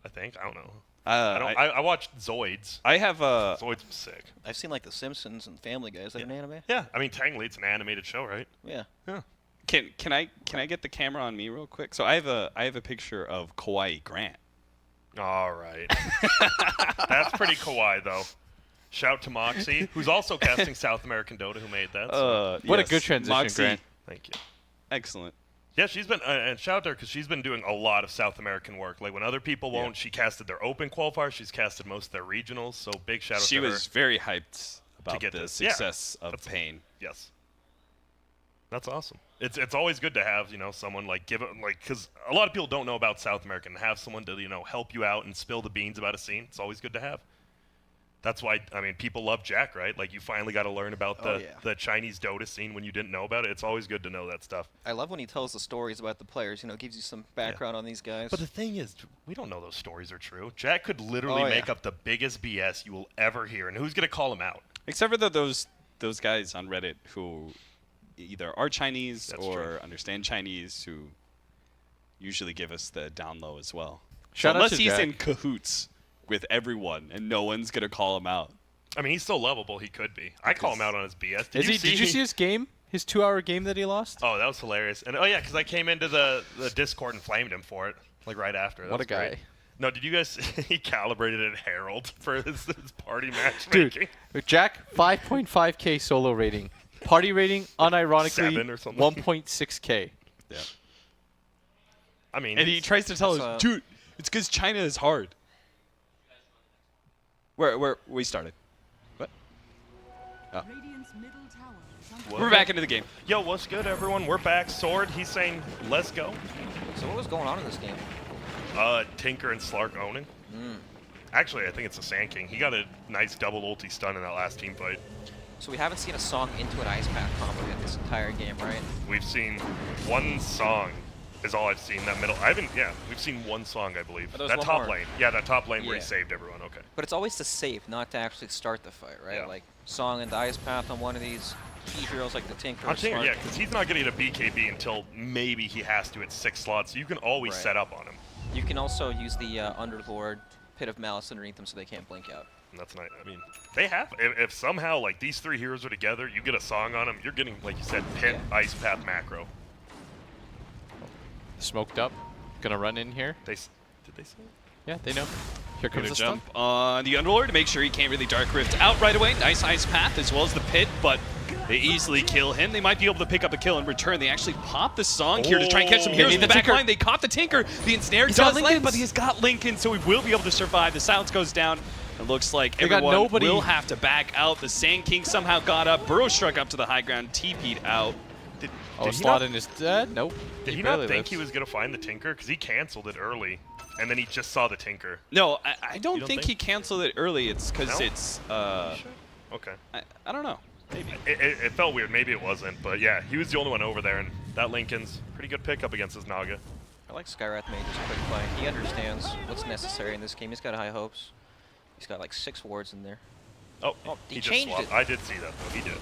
Speaker 2: I think. I don't know.
Speaker 1: I,
Speaker 2: I watched Zoids.
Speaker 1: I have a.
Speaker 2: Zoids was sick.
Speaker 4: I've seen like The Simpsons and Family Guy. Is that an anime?
Speaker 2: Yeah, I mean, technically it's an animated show, right?
Speaker 4: Yeah.
Speaker 2: Yeah.
Speaker 1: Can I get the camera on me real quick? So I have a picture of GranDGranT.
Speaker 2: All right. That's pretty kawaii, though. Shout to Moxie, who's also casting South American Dota, who made that. So.
Speaker 3: What a
Speaker 1: yes,
Speaker 3: good transition,
Speaker 1: Moxie,
Speaker 3: Grant.
Speaker 2: Thank you.
Speaker 1: Excellent.
Speaker 2: Yeah, she's been and shout out to her because she's been doing a lot of South American work. Like when other people won't, she casted their open qualifiers. She's casted most of their regionals. So big shout out
Speaker 1: She
Speaker 2: to her.
Speaker 1: was very hyped about
Speaker 2: get
Speaker 1: the
Speaker 2: this. Yeah.
Speaker 1: success of
Speaker 2: That's-
Speaker 1: Pain.
Speaker 2: Yes. That's awesome. It's always good to have someone like give it because a lot of people don't know about South America and have someone to help you out and spill the beans about a scene. It's always good to have. That's why, I mean, people love Jack, right? Like, you finally got to learn about
Speaker 4: Oh,
Speaker 2: the,
Speaker 4: yeah.
Speaker 2: the Chinese Dota scene when you didn't know about it. It's always good to know that stuff.
Speaker 4: I love when he tells the stories about the players. You know, gives you some background on these guys.
Speaker 2: But the thing is, we don't know those stories are true. Jack could literally
Speaker 4: Oh,
Speaker 2: make
Speaker 4: yeah.
Speaker 2: up the biggest BS you will ever hear, and who's going to call him out?
Speaker 1: Except for those guys on Reddit who either are Chinese
Speaker 2: That's
Speaker 1: or
Speaker 2: true.
Speaker 1: understand Chinese, who usually give us the down low as well.
Speaker 3: Shout out
Speaker 1: Unless
Speaker 3: to
Speaker 1: he's
Speaker 3: Jack.
Speaker 1: in cahoots with everyone and no one's gonna call him out.
Speaker 2: I mean, he's still lovable. He could be. I call him out on his BS. Did
Speaker 3: Did you see his game? His 2-hour game that he lost?
Speaker 2: Oh, that was hilarious. And oh yeah, because I came into the Discord and flamed him for it, like right after. That
Speaker 3: What a
Speaker 2: was great.
Speaker 3: guy.
Speaker 2: No, did you guys? He calibrated it Herald for his party
Speaker 3: Dude,
Speaker 2: matchmaking.
Speaker 3: Jack, 5.5K solo rating. Party rating, unironically,
Speaker 2: 7 or something.
Speaker 3: 1.6K.
Speaker 1: Yeah.
Speaker 2: I mean,
Speaker 1: And he tries to tell
Speaker 4: That's,
Speaker 1: us, dude, it's because China is hard. Where we started. What?
Speaker 5: Radiant's middle tower is under
Speaker 1: We're back into the game.
Speaker 2: Yo, what's good, everyone? We're back. Sword. He's saying, let's go.
Speaker 4: So what was going on in this game?
Speaker 2: Tinker and Slark owning. Actually, I think it's the Sand King. He got a nice double ulti stun in that last team fight.
Speaker 4: So we haven't seen a song into an ice pack combo yet this entire game, right?
Speaker 2: We've seen one song is all I've seen. That middle. I haven't. Yeah, we've seen one song, I believe.
Speaker 4: Oh, there was
Speaker 2: That
Speaker 4: one
Speaker 2: top
Speaker 4: more.
Speaker 2: lane. Yeah, that top lane where he
Speaker 4: Yeah.
Speaker 2: saved everyone. Okay.
Speaker 4: But it's always to save, not to actually start the fight, right?
Speaker 2: Yeah.
Speaker 4: Like song into ice path on one of these key heroes like the Tinker.
Speaker 2: I'm
Speaker 4: or
Speaker 2: saying,
Speaker 4: Slark.
Speaker 2: yeah, because he's not getting a BKB until maybe he has to at 6 slots. So you can always
Speaker 4: Right.
Speaker 2: set up on him.
Speaker 4: You can also use the Underlord Pit of Malice underneath them so they can't blink out.
Speaker 2: And that's nice. I mean, they have. If somehow like these 3 heroes are together, you get a song on them. You're getting, like you said, pit,
Speaker 4: Yeah.
Speaker 2: ice path, macro.
Speaker 3: Smoked up. Gonna run in here.
Speaker 2: Did they say?
Speaker 3: Yeah, they know. Here comes
Speaker 1: Gonna
Speaker 3: the
Speaker 1: jump
Speaker 3: stun.
Speaker 1: on the Underlord to make sure he can't really Dark Rift out right away. Nice ice path as well as the pit, but they easily kill him. They might be able to pick up a kill in return. They actually pop the song here to try and catch some
Speaker 2: Oh.
Speaker 1: heroes
Speaker 3: They
Speaker 1: in
Speaker 3: need
Speaker 1: the
Speaker 3: the
Speaker 1: back
Speaker 3: Tinker.
Speaker 1: line. They caught the Tinker. The ensnare
Speaker 3: He's got
Speaker 1: does land, but
Speaker 3: Lincolns.
Speaker 1: he's got Lincoln, so he will be able to survive. The silence goes down. It looks like
Speaker 3: They got
Speaker 1: everyone
Speaker 3: nobody.
Speaker 1: will have to back out. The Sand King somehow got up. Burrow struck up to the high ground, TP'd out.
Speaker 3: Oh,
Speaker 2: Did he not-
Speaker 3: Slot in is dead? Nope.
Speaker 2: Did he not
Speaker 3: barely
Speaker 2: think
Speaker 3: lives.
Speaker 2: he was gonna find the Tinker? Because he canceled it early, and then he just saw the Tinker.
Speaker 1: No, I don't
Speaker 2: don't
Speaker 1: think
Speaker 2: think?
Speaker 1: he canceled it early. It's because
Speaker 2: No?
Speaker 1: it's,
Speaker 2: Okay.
Speaker 1: I don't know. Maybe.
Speaker 2: It felt weird. Maybe it wasn't, but yeah, he was the only one over there, and that Lincoln's pretty good pickup against his Naga.
Speaker 4: I like Skyrath Mage's quick play. He understands what's necessary in this game. He's got high hopes. He's got like 6 wards in there.
Speaker 2: Oh,
Speaker 4: he
Speaker 2: just
Speaker 4: changed
Speaker 2: swapped.
Speaker 4: it.
Speaker 2: I did see that though. He did.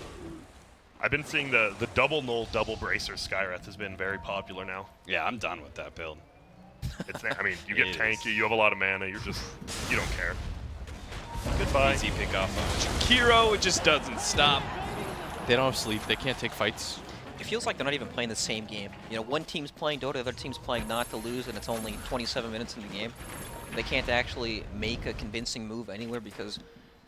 Speaker 2: I've been seeing the double null, double bracer Skyrath has been very popular now.
Speaker 1: Yeah, I'm done with that build.
Speaker 2: It's I mean, you get
Speaker 1: It
Speaker 2: tanky,
Speaker 1: is.
Speaker 2: you have a lot of mana, you don't care. Goodbye.
Speaker 1: Easy pick off on Shakiro. It just doesn't stop.
Speaker 3: They don't have sleep. They can't take fights.
Speaker 4: It feels like they're not even playing the same game. You know, one team's playing Dota, the other team's playing not to lose, and it's only 27 minutes in the game. They can't actually make a convincing move anywhere because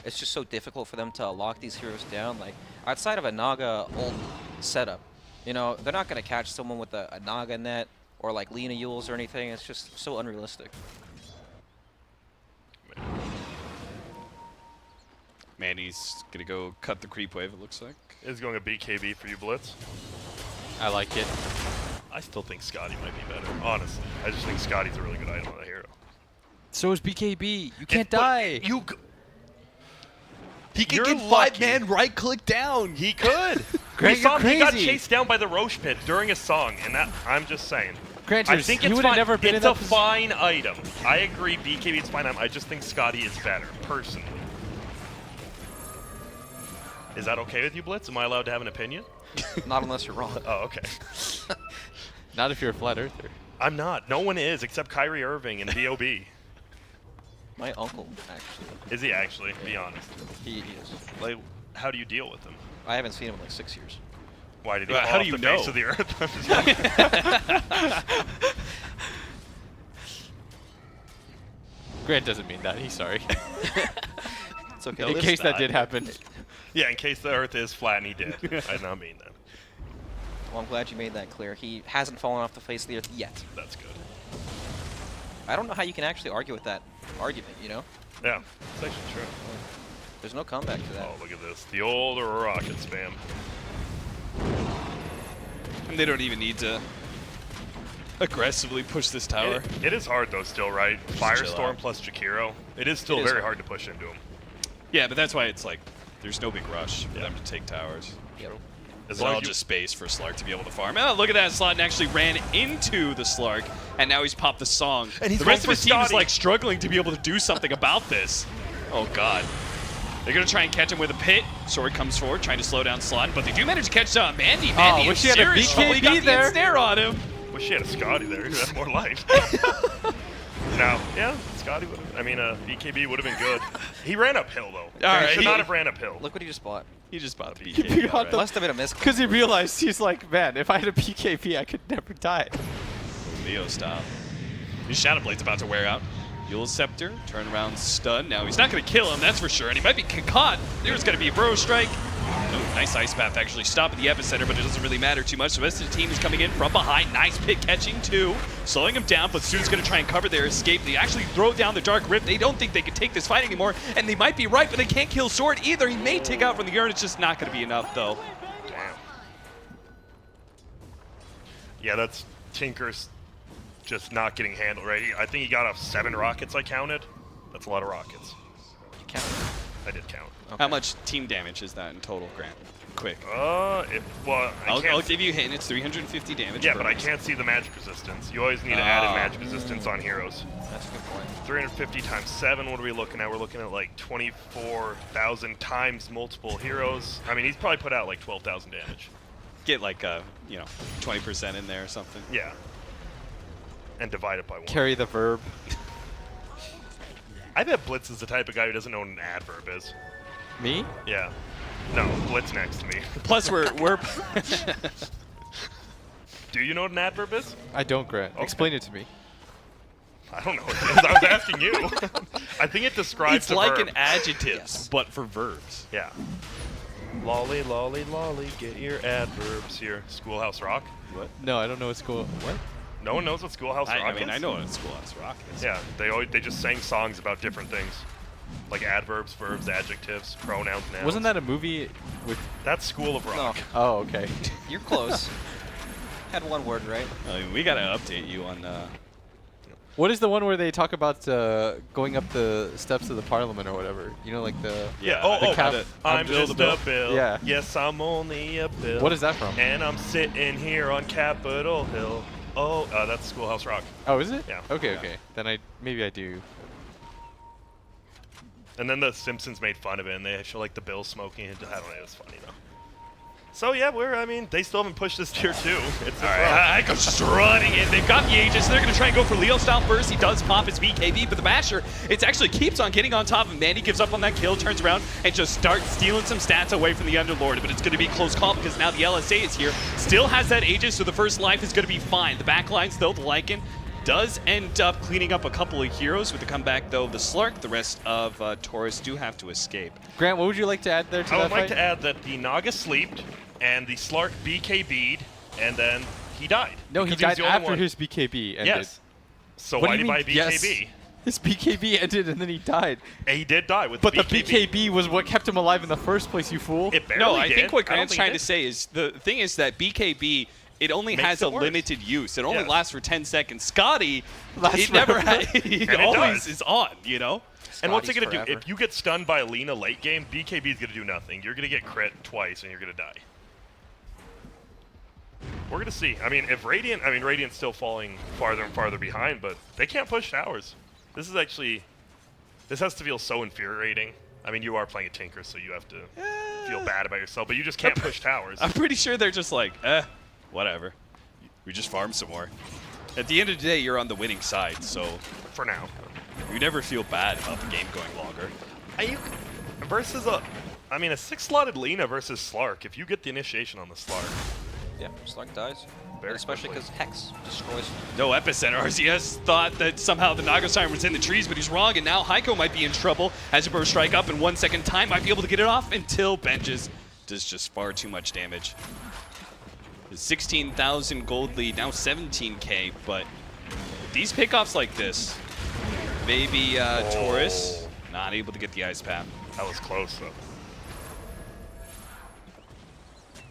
Speaker 4: it's just so difficult for them to lock these heroes down. Like, outside of a Naga ult setup, you know, they're not going to catch someone with a Naga net or like Lina Yules or anything. It's just so unrealistic.
Speaker 1: Manny's gonna go cut the creep wave, it looks like.
Speaker 2: Is going a BKB for you, Blitz.
Speaker 3: I like it.
Speaker 2: I still think Scotty might be better. Honestly, I just think Scotty's a really good item on the hero.
Speaker 3: So is BKB. You can't
Speaker 2: But
Speaker 3: die.
Speaker 1: He
Speaker 2: You're lucky.
Speaker 1: right click down.
Speaker 2: He could.
Speaker 3: Grant,
Speaker 2: We saw
Speaker 3: you're
Speaker 2: him, he got
Speaker 3: crazy.
Speaker 2: chased down by the Roche pit during a song, and that I'm just saying.
Speaker 3: Grant,
Speaker 2: I think
Speaker 3: you
Speaker 2: it's
Speaker 3: would have
Speaker 2: fine.
Speaker 3: never been
Speaker 2: It's
Speaker 3: in
Speaker 2: a
Speaker 3: that position.
Speaker 2: fine item. I agree, BKB is fine item. I just think Scotty is better, personally. Is that okay with you, Blitz? Am I allowed to have an opinion?
Speaker 4: Not unless you're wrong.
Speaker 2: Oh, okay.
Speaker 3: Not if you're a flat earther.
Speaker 2: I'm not. No one is except Kyrie Irving and B.O.B.
Speaker 4: My uncle, actually.
Speaker 2: Is he actually? Be honest.
Speaker 4: He is.
Speaker 2: Like, how do you deal with him?
Speaker 4: I haven't seen him in like 6 years.
Speaker 2: Why did he
Speaker 1: Well,
Speaker 2: fall
Speaker 1: how
Speaker 2: off
Speaker 1: do you
Speaker 2: the face
Speaker 1: know?
Speaker 2: of the earth?
Speaker 3: Grant doesn't mean that. He's sorry.
Speaker 4: It's okay.
Speaker 3: in
Speaker 2: it's
Speaker 3: case that
Speaker 2: not.
Speaker 3: did happen.
Speaker 2: Yeah, in case the earth is flat and he did. I did not mean that.
Speaker 4: Well, I'm glad you made that clear. He hasn't fallen off the face of the earth yet.
Speaker 2: That's good.
Speaker 4: I don't know how you can actually argue with that argument, you know?
Speaker 2: Yeah, it's actually true.
Speaker 4: There's no comeback to that.
Speaker 2: Oh, look at this. The old rocket spam.
Speaker 1: And they don't even need to aggressively push this tower.
Speaker 2: It is hard, though, still, right?
Speaker 1: chill
Speaker 2: Firestorm
Speaker 1: out.
Speaker 2: plus Jakiro. It is still
Speaker 4: It is
Speaker 2: very
Speaker 4: hard.
Speaker 2: hard to push into him.
Speaker 1: Yeah, but that's why it's like there's no big rush for them to take towers.
Speaker 2: As
Speaker 1: It's
Speaker 2: long
Speaker 1: all
Speaker 2: as you-
Speaker 1: just space for Slark to be able to farm. Oh, look at that. Slot actually ran into the Slark, and now he's popped the song.
Speaker 2: And he's
Speaker 1: the rest of
Speaker 2: going
Speaker 1: his
Speaker 2: for
Speaker 1: team is
Speaker 2: Scotty.
Speaker 1: like struggling to be able to do something about this. Oh, God. They're going to try and catch him with a pit. Sword comes forward, trying to slow down Slot, but they do manage to catch Mandy. Mandy
Speaker 3: wish
Speaker 1: is
Speaker 3: he had a
Speaker 1: serious trouble. He
Speaker 3: BKB
Speaker 1: got the
Speaker 3: there.
Speaker 1: ensnare on him.
Speaker 2: Wish she had a Scotty there. He'd have more life. No, yeah, Scotty would have. I mean, BKB would have been good. He ran uphill though.
Speaker 1: right,
Speaker 2: He should
Speaker 1: he-
Speaker 2: not have ran uphill.
Speaker 4: Look what he just bought.
Speaker 1: He just bought a
Speaker 3: He
Speaker 1: BKB.
Speaker 3: bought the-
Speaker 4: Must have been a miss.
Speaker 3: Because he realized he's like, man, if I had a BKB, I could never die.
Speaker 1: Leo style. His Shadow Blade's about to wear out. Yule's Scepter, turn around stun. Now he's not going to kill him, that's for sure. And he might be caught. There's going to be a Burrow Strike. Oh, nice Ice Path actually stopped at the epicenter, but it doesn't really matter too much. The rest of the team is coming in from behind. Nice pick catching too. Slowing him down, but Su's going to try and cover their escape. They actually throw down the Dark Rift. They don't think they can take this fight anymore, and they might be right, but they can't kill Sword either. He may take out from the urn. It's just not going to be enough, though.
Speaker 2: Damn. Yeah, that's Tinker's just not getting handled, right? I think he got off 7 rockets I counted. That's a lot of rockets.
Speaker 4: You count.
Speaker 2: I did count.
Speaker 1: How much team damage is that in total, Grant? Quick.
Speaker 2: Well, I
Speaker 1: I'll
Speaker 2: can't.
Speaker 1: give you a hint. It's 350 damage.
Speaker 2: Yeah,
Speaker 1: per
Speaker 2: but I
Speaker 1: round.
Speaker 2: can't see the magic resistance. You always need to add in magic resistance on heroes.
Speaker 4: That's a good point.
Speaker 2: 350 times 7, what are we looking at? We're looking at like 24,000 times multiple heroes. I mean, he's probably put out like 12,000 damage.
Speaker 1: Get like 20% in there or something.
Speaker 2: Yeah. And divide it by 1.
Speaker 3: Carry the verb.
Speaker 2: I bet Blitz is the type of guy who doesn't know what an adverb is.
Speaker 3: Me?
Speaker 2: Yeah. No, Blitz next to me.
Speaker 1: Plus, we're
Speaker 2: Do you know what an adverb is?
Speaker 3: I don't, Grant.
Speaker 2: Okay.
Speaker 3: Explain it to me.
Speaker 2: I don't know what it is. I was asking you. I think it describes
Speaker 1: it's
Speaker 2: a
Speaker 1: like
Speaker 2: verb.
Speaker 1: an adjective,
Speaker 4: Yes.
Speaker 1: but for verbs.
Speaker 2: Yeah. Lolly, lolly, lolly, get your adverbs here. Schoolhouse Rock?
Speaker 1: What?
Speaker 3: No, I don't know what's cool. What?
Speaker 2: No one knows what Schoolhouse Rock
Speaker 1: I mean,
Speaker 2: is?
Speaker 1: I know what Schoolhouse Rock is.
Speaker 2: Yeah, they just sang songs about different things. Like adverbs, verbs, adjectives, pronouns, nouns.
Speaker 3: Wasn't that a movie with...
Speaker 2: That's School of
Speaker 4: No,
Speaker 2: Rock.
Speaker 3: Oh, okay.
Speaker 4: you're close. Had one word right.
Speaker 1: I mean, we gotta update you on.
Speaker 3: What is the one where they talk about going up the steps of the parliament or whatever? You know, like the...
Speaker 2: Yeah,
Speaker 3: the
Speaker 2: oh,
Speaker 3: cap-
Speaker 2: I'm
Speaker 1: Bill
Speaker 2: just
Speaker 1: the Bill.
Speaker 2: a bill.
Speaker 3: Yeah.
Speaker 2: Yes, I'm only a bill.
Speaker 3: What is that from?
Speaker 2: And I'm sitting here on Capitol Hill. Oh, that's Schoolhouse Rock.
Speaker 3: Oh, is it?
Speaker 2: Yeah.
Speaker 3: Okay,
Speaker 1: Yeah.
Speaker 3: okay. Then maybe I do.
Speaker 2: And then the Simpsons made fun of it, and they show like the bill smoking. I don't know, it was funny though. So yeah, they still haven't pushed this tier 2. It's
Speaker 1: All right, Ico's just running in. They've got the Aegis. They're going to try and go for Leo style first. He does pop his BKB, but the Basher, it actually keeps on getting on top of him. Mandy gives up on that kill, turns around, and just starts stealing some stats away from the Underlord. But it's going to be a close call because now the LSA is here. Still has that Aegis, so the first life is going to be fine. The backline still the Lycan. Does end up cleaning up a couple of heroes with the comeback, though, of the Slark. The rest of Torus do have to escape.
Speaker 3: Grant, what would you like to add there to
Speaker 2: I
Speaker 3: that
Speaker 2: would like
Speaker 3: fight?
Speaker 2: to add that the Naga sleeped, and the Slark BKB'd, and then he died.
Speaker 3: No, he
Speaker 2: Because was
Speaker 3: died
Speaker 2: the only
Speaker 3: after
Speaker 2: one.
Speaker 3: his BKB ended.
Speaker 2: Yes. So
Speaker 3: What
Speaker 2: why
Speaker 3: do
Speaker 2: did
Speaker 3: you
Speaker 2: he buy
Speaker 3: mean,
Speaker 2: BKB?
Speaker 3: yes? His BKB ended and then he died.
Speaker 2: And he did die with
Speaker 3: But the
Speaker 2: BKB.
Speaker 3: BKB was what kept him alive in the first place, you fool.
Speaker 2: It barely
Speaker 1: No, I
Speaker 2: did.
Speaker 1: think what
Speaker 2: I don't
Speaker 1: Grant's
Speaker 2: think
Speaker 1: trying
Speaker 2: it
Speaker 1: to
Speaker 2: did.
Speaker 1: say is the thing is that BKB, it only
Speaker 2: Makes
Speaker 1: has
Speaker 2: it
Speaker 1: a
Speaker 2: worse.
Speaker 1: limited use. It only
Speaker 2: Yes.
Speaker 1: lasts for 10 seconds. Scotty,
Speaker 3: Lasts
Speaker 1: he never
Speaker 3: forever.
Speaker 1: had, he
Speaker 2: And it
Speaker 1: always
Speaker 2: does.
Speaker 1: is on, you know?
Speaker 2: And what's it
Speaker 4: Scotty's
Speaker 2: going to do?
Speaker 4: forever.
Speaker 2: If you get stunned by Alina late game, BKB is going to do nothing. You're going to get crit twice, and you're going to die. We're going to see. I mean, Radiant's still falling farther and farther behind, but they can't push towers. This has to feel so infuriating. I mean, you are playing a Tinker, so you have to feel bad about yourself, but you just can't push towers.
Speaker 1: I'm pretty sure they're just like, whatever. We just farm some more. At the end of the day, you're on the winning side, so
Speaker 2: For now.
Speaker 1: you never feel bad about the game going longer.
Speaker 2: Versus a 6-slotted Lina versus Slark, if you get the initiation on the Slark.
Speaker 4: Yeah, Slark dies.
Speaker 2: Very
Speaker 4: Especially
Speaker 2: quickly.
Speaker 4: because Hex destroys.
Speaker 1: No epicenter. RCS thought that somehow the Naga Siren was in the trees, but he's wrong, and now Heiko might be in trouble as a burst strike up in 1 second time. Might be able to get it off until Benches does just far too much damage. The 16,000 gold lead, now 17k, but these pickoffs like this, maybe Torus not able to get the ice path.
Speaker 2: That was close, though.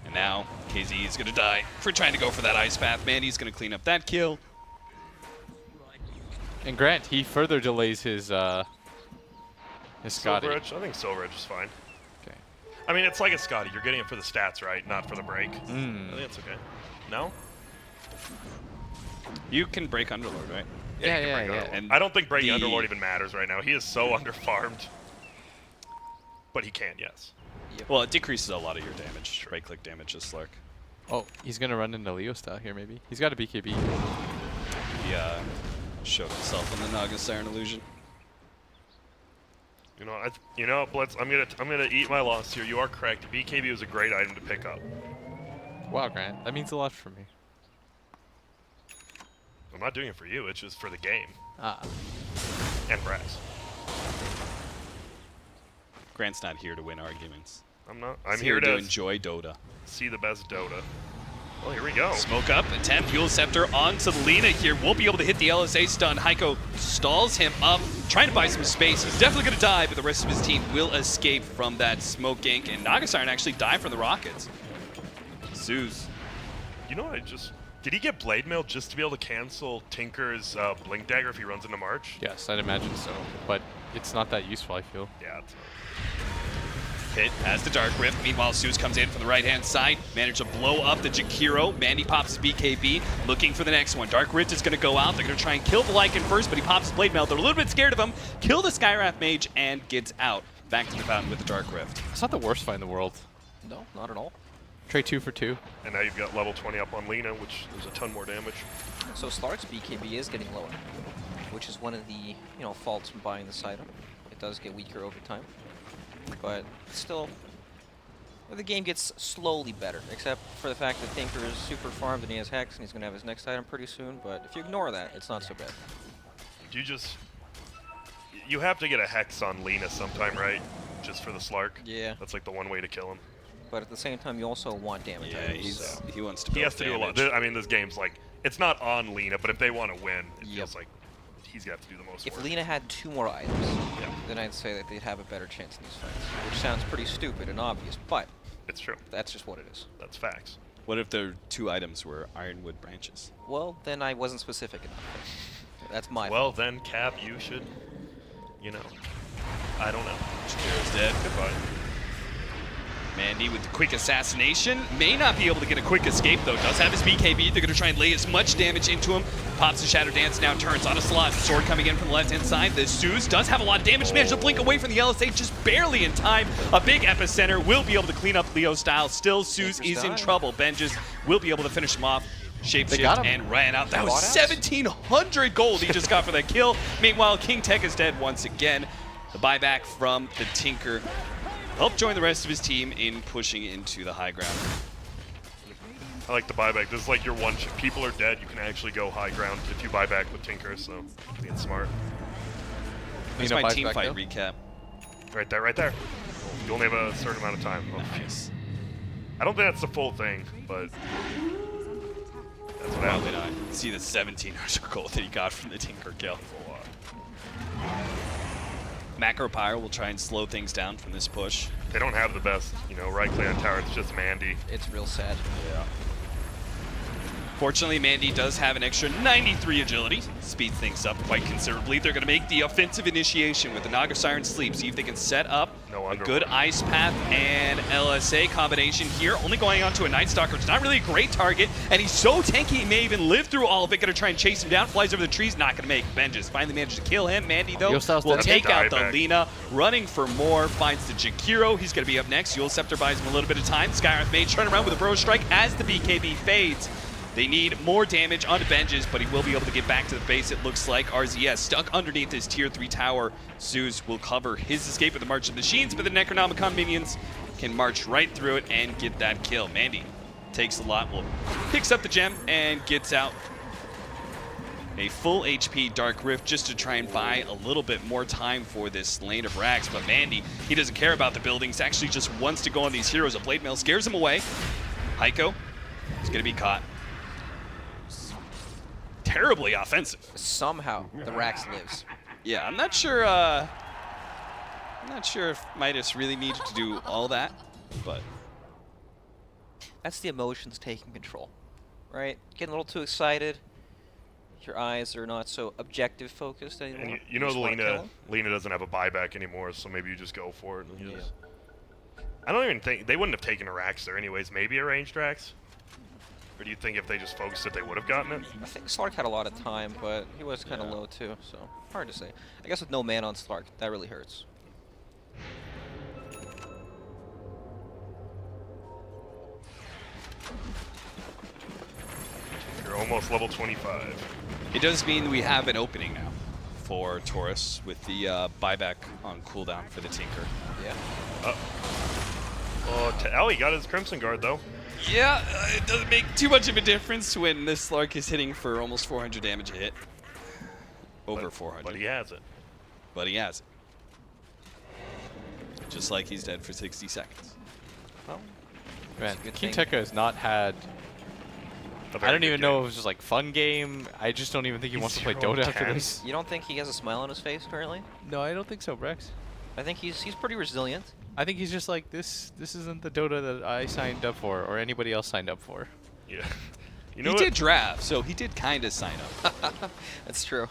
Speaker 1: And now KZ is going to die for trying to go for that ice path. Mandy's going to clean up that kill.
Speaker 3: And Grant, he further delays his Is Scotty.
Speaker 2: Silveridge? I think Silveridge is fine.
Speaker 3: Okay.
Speaker 2: I mean, it's like a Scotty. You're getting it for the stats, right? Not for the break. I think it's okay. No?
Speaker 1: You can break Underlord, right?
Speaker 3: Yeah,
Speaker 2: you can
Speaker 3: yeah,
Speaker 2: break
Speaker 3: yeah.
Speaker 2: Underlord.
Speaker 1: And
Speaker 2: I don't think breaking
Speaker 1: the-
Speaker 2: Underlord even matters right now. He is so underfarmed. But he can, yes.
Speaker 1: Well, it decreases a lot of your damage, right-click damage, this Slark.
Speaker 3: Oh, he's gonna run into Leo style here, maybe. He's got a BKB.
Speaker 1: He showed himself in the Naga Siren illusion.
Speaker 2: You know, Blitz. I'm gonna eat my loss here. You are correct. BKB was a great item to pick up.
Speaker 3: Wow, Grant, that means a lot for me.
Speaker 2: I'm not doing it for you. It's just for the game
Speaker 3: Ah.
Speaker 2: and Brax.
Speaker 1: Grant's not here to win arguments.
Speaker 2: I'm not. I'm
Speaker 1: He's
Speaker 2: here to
Speaker 1: enjoy Dota.
Speaker 2: see the best Dota. Well, here we go.
Speaker 1: Smoke up, attempt, Fuel Scepter onto Lina here. Won't be able to hit the LSA stun. Heiko stalls him up, trying to buy some space. He's definitely going to die, but the rest of his team will escape from that smoke gank. And Naga Siren actually died from the rockets. Zeus.
Speaker 2: You know what? Did he get Blade Mail just to be able to cancel Tinker's Blink Dagger if he runs into March?
Speaker 3: Yes, I'd imagine so. But it's not that useful, I feel.
Speaker 2: Yeah. It's
Speaker 1: Hit has the Dark Rift. Meanwhile, Zeus comes in from the right-hand side. Managed to blow up the Jakiro. Mandy pops his BKB, looking for the next one. Dark Rift is going to go out. They're going to try and kill the Lycan first, but he pops his Blade Mail. They're a little bit scared of him. Kill the Skywrath Mage and gets out. Back to the fountain with the Dark Rift.
Speaker 3: It's not the worst fight in the world.
Speaker 4: No, not at all.
Speaker 3: Trade 2 for 2.
Speaker 2: and now you've got level 20 up on Lina, which there's a ton more damage.
Speaker 4: So Slark's BKB is getting lower, which is one of the faults from buying this item. It does get weaker over time, but still, the game gets slowly better, except for the fact that Tinker is super farmed and he has Hex and he's going to have his next item pretty soon, but if you ignore that, it's not so bad.
Speaker 2: You have to get a Hex on Lina sometime, right? Just for the Slark.
Speaker 4: Yeah.
Speaker 2: That's like the one way to kill him.
Speaker 4: But at the same time, you also want damage
Speaker 1: Yeah,
Speaker 4: items, so.
Speaker 1: he wants to.
Speaker 2: He
Speaker 1: build
Speaker 2: has to do a lot.
Speaker 1: damage.
Speaker 2: I mean, this game's like, it's not on Lina, but if they want to win, it
Speaker 4: Yep.
Speaker 2: feels like he's got to do the most
Speaker 4: If
Speaker 2: work.
Speaker 4: Lina had 2 more items,
Speaker 2: Yeah.
Speaker 4: then I'd say that they'd have a better chance in these fights, which sounds pretty stupid and obvious, but
Speaker 2: It's true.
Speaker 4: that's just what it is.
Speaker 2: That's facts.
Speaker 1: What if their 2 items were Ironwood branches?
Speaker 4: Well, then I wasn't specific enough. That's my
Speaker 2: Well, then, Cap, you should, I don't know.
Speaker 1: Jakiro's dead.
Speaker 2: Goodbye.
Speaker 1: Mandy with the quick assassination. May not be able to get a quick escape, though. Does have his BKB. They're going to try and lay as much damage into him. Pops the Shadow Dance, now turns on a slot. Sword coming in from the left-hand side. The Zeus does have a lot of damage. Managed to blink away from the LSA just barely in time. A big epicenter will be able to clean up Leo style. Still, Zeus is in trouble. Benjes will be able to finish him off.
Speaker 3: got
Speaker 1: Shapeshift
Speaker 3: him.
Speaker 1: and ran out. That was
Speaker 4: Bought out?
Speaker 1: 1,700 gold he just got for that kill. Meanwhile, King Tech is dead once again. The buyback from the Tinker helped join the rest of his team in pushing into the high ground.
Speaker 2: I like the buyback. This is like your one. People are dead. You can actually go high ground if you buy back with Tinker. So being smart.
Speaker 1: Here's
Speaker 3: Lina
Speaker 1: my
Speaker 3: buys
Speaker 1: team
Speaker 3: back
Speaker 1: fight
Speaker 3: now?
Speaker 1: recap.
Speaker 2: Right there, right there. You only have a certain amount of time. Oh,
Speaker 1: Nice.
Speaker 2: I don't think that's the full thing, but that's what
Speaker 1: Probably
Speaker 2: happened.
Speaker 1: not. See the 1,700 gold that he got from the Tinker kill.
Speaker 2: A lot.
Speaker 1: Macro Pyre will try and slow things down from this push.
Speaker 2: They don't have the best, right click on tower. It's just Mandy.
Speaker 4: It's real sad.
Speaker 1: Yeah. Fortunately, Mandy does have an extra 93 agility. Speeds things up quite considerably. They're going to make the offensive initiation with the Naga Siren Sleep. See if they can set up
Speaker 2: No
Speaker 1: a
Speaker 2: Underlord.
Speaker 1: good Ice Path and LSA combination here. Only going on to a Night Stalker. It's not really a great target, and he's so tanky he may even live through all of it. Going to try and chase him down. Flies over the trees. Not going to make. Benjes finally manages to kill him. Mandy, though,
Speaker 3: Yule Style's
Speaker 1: will
Speaker 3: dead.
Speaker 1: take out the
Speaker 2: Dieback.
Speaker 1: Lina. Running for more. Finds the Jakiro. He's going to be up next. Yule Scepter buys him a little bit of time. Skywrath Mage turn around with a Bro Strike as the BKB fades. They need more damage onto Benjes, but he will be able to get back to the base, it looks like. RZS stuck underneath his tier 3 tower. Zeus will cover his escape with the March of the Machines, but the Necronomicon minions can march right through it and get that kill. Mandy takes a lot, picks up the gem and gets out a full HP Dark Rift just to try and buy a little bit more time for this lane of Brax. But Mandy, he doesn't care about the buildings, actually just wants to go on these heroes. A Blade Mail scares him away. Heiko is going to be caught. Terribly offensive.
Speaker 4: Somehow, the Rax lives.
Speaker 1: Yeah, I'm not sure if Midas really needed to do all that, but
Speaker 4: That's the emotions taking control, right? Getting a little too excited. your eyes are not so objective focused anymore.
Speaker 2: And you know
Speaker 4: just wanna kill
Speaker 2: Lena
Speaker 4: 'em.
Speaker 2: doesn't have a buyback anymore, so maybe you just go for it. And you
Speaker 4: Yeah.
Speaker 2: just, I don't even think they wouldn't have taken a Rax there anyways. Maybe a ranged Rax. Or do you think if they just focused it, they would have gotten it?
Speaker 4: I think Slark had a lot of time, but he was kind of low too, so hard to say. I guess with no man on Slark, that really hurts.
Speaker 2: You're almost level 25.
Speaker 1: It does mean we have an opening now for Torus with the buyback on cooldown for the Tinker.
Speaker 4: Yeah.
Speaker 2: Oh, he got his Crimson Guard though.
Speaker 1: Yeah, it doesn't make too much of a difference when this Slark is hitting for almost 400 damage a hit. Over 400.
Speaker 2: But he has it.
Speaker 1: But he has it. Just like he's dead for 60 seconds.
Speaker 2: Well,
Speaker 3: Man,
Speaker 4: good
Speaker 3: King
Speaker 4: thing.
Speaker 3: Tekka has not had.
Speaker 2: a
Speaker 3: I
Speaker 2: very
Speaker 3: don't
Speaker 2: good
Speaker 3: even know
Speaker 2: game.
Speaker 3: if it was just like fun game. I just don't even think he
Speaker 2: He's
Speaker 3: wants to play
Speaker 2: 0
Speaker 3: Dota after
Speaker 2: 10.
Speaker 3: this.
Speaker 4: You don't think he has a smile on his face currently?
Speaker 3: No, I don't think so, Brax.
Speaker 4: I think he's pretty resilient.
Speaker 3: I think he's just like this. This isn't the Dota that I signed up for, or anybody else signed up for.
Speaker 2: Yeah. You know
Speaker 1: He
Speaker 2: what?
Speaker 1: did draft, so he did kind of sign up.
Speaker 4: That's true.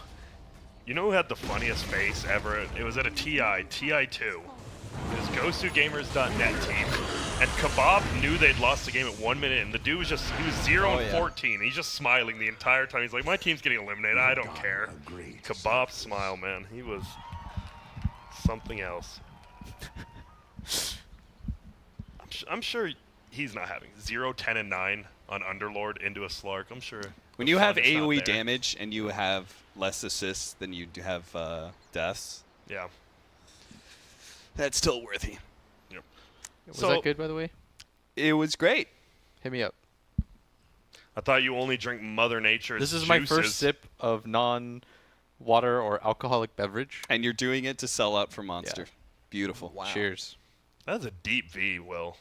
Speaker 2: You know who had the funniest face ever? It was at a TI8. It was GoToGamers.net team. And Kebab knew they'd lost the game at 1 minute, and the dude was he was 0 and 14. He's just smiling the entire time. He's like, my team's getting eliminated. I don't care. Kebab smile, man. He was something else. I'm sure he's not having 0, 10, and 9 on Underlord into a Slark. I'm sure.
Speaker 1: When
Speaker 2: the
Speaker 1: you have
Speaker 2: fun is not
Speaker 1: AoE
Speaker 2: there.
Speaker 1: damage and you have less assists than you do have deaths,
Speaker 2: Yeah.
Speaker 1: that's still worthy.
Speaker 2: Yep.
Speaker 3: Was
Speaker 2: So-
Speaker 3: that good, by the way?
Speaker 1: It was great.
Speaker 3: Hit me up.
Speaker 2: I thought you only drink Mother Nature's
Speaker 3: This is my
Speaker 2: juices.
Speaker 3: first sip of non-water or alcoholic beverage.
Speaker 1: And you're doing it to sell out for Monster. Beautiful.
Speaker 4: Wow.
Speaker 3: Cheers.
Speaker 2: That's a deep V, Will.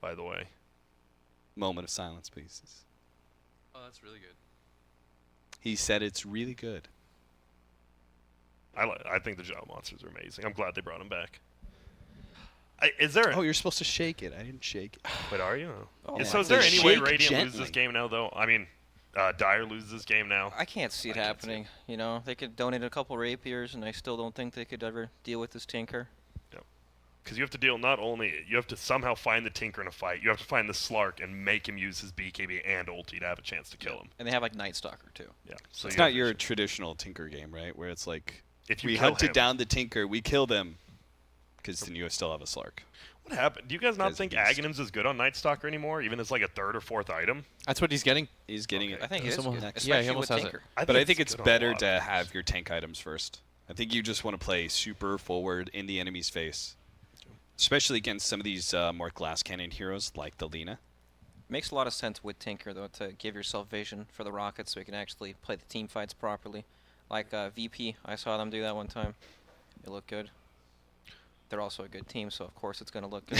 Speaker 2: By the way.
Speaker 1: Moment of silence, please.
Speaker 3: Oh, that's really good.
Speaker 1: He said it's really good.
Speaker 2: I think the Java Monsters are amazing. I'm glad they brought him back. Is there?
Speaker 1: Oh, you're supposed to shake it. I didn't shake it.
Speaker 2: Wait, are you?
Speaker 4: Oh,
Speaker 2: So
Speaker 4: my
Speaker 2: is there
Speaker 1: goodness.
Speaker 2: any way
Speaker 1: Shake
Speaker 2: Radiant loses
Speaker 1: gently.
Speaker 2: this game now, though? I mean, Dire loses this game now.
Speaker 4: I can't see it
Speaker 2: I can't see
Speaker 4: happening. You know, they could donate a couple rapiers, and I still don't think they could ever deal with this Tinker.
Speaker 2: Because you have to deal not only you have to somehow find the Tinker in a fight, you have to find the Slark and make him use his BKB and ulti to have a chance to kill him.
Speaker 4: And they have like Night Stalker too.
Speaker 2: Yeah. So
Speaker 1: It's
Speaker 2: you have
Speaker 1: not
Speaker 2: to-
Speaker 1: your traditional Tinker game, right? Where it's like,
Speaker 2: If you
Speaker 1: we
Speaker 2: kill
Speaker 1: hunted
Speaker 2: him.
Speaker 1: down the Tinker, we kill them, because then you still have a Slark.
Speaker 2: What happened? Do you guys not
Speaker 1: Guys
Speaker 2: think
Speaker 1: beast.
Speaker 2: Aghanims is good on Night Stalker anymore, even as like a third or fourth item?
Speaker 3: That's what he's getting.
Speaker 1: He's getting
Speaker 2: Okay.
Speaker 1: it.
Speaker 4: I think it is
Speaker 3: Someone-
Speaker 4: good,
Speaker 3: yeah, he
Speaker 4: especially
Speaker 3: almost
Speaker 4: with
Speaker 3: has it.
Speaker 4: Tinker.
Speaker 1: But I think
Speaker 2: it's
Speaker 1: it's
Speaker 2: good on a
Speaker 1: better
Speaker 2: lot
Speaker 1: to
Speaker 2: of
Speaker 1: have
Speaker 2: things.
Speaker 1: your tank items first. I think you just want to play super forward in the enemy's face. Especially against some of these more glass cannon heroes like the Lina.
Speaker 4: Makes a lot of sense with Tinker though to give yourself vision for the rockets so you can actually play the team fights properly. Like VP, I saw them do that one time. It looked good. They're also a good team, so of course it's going to look good.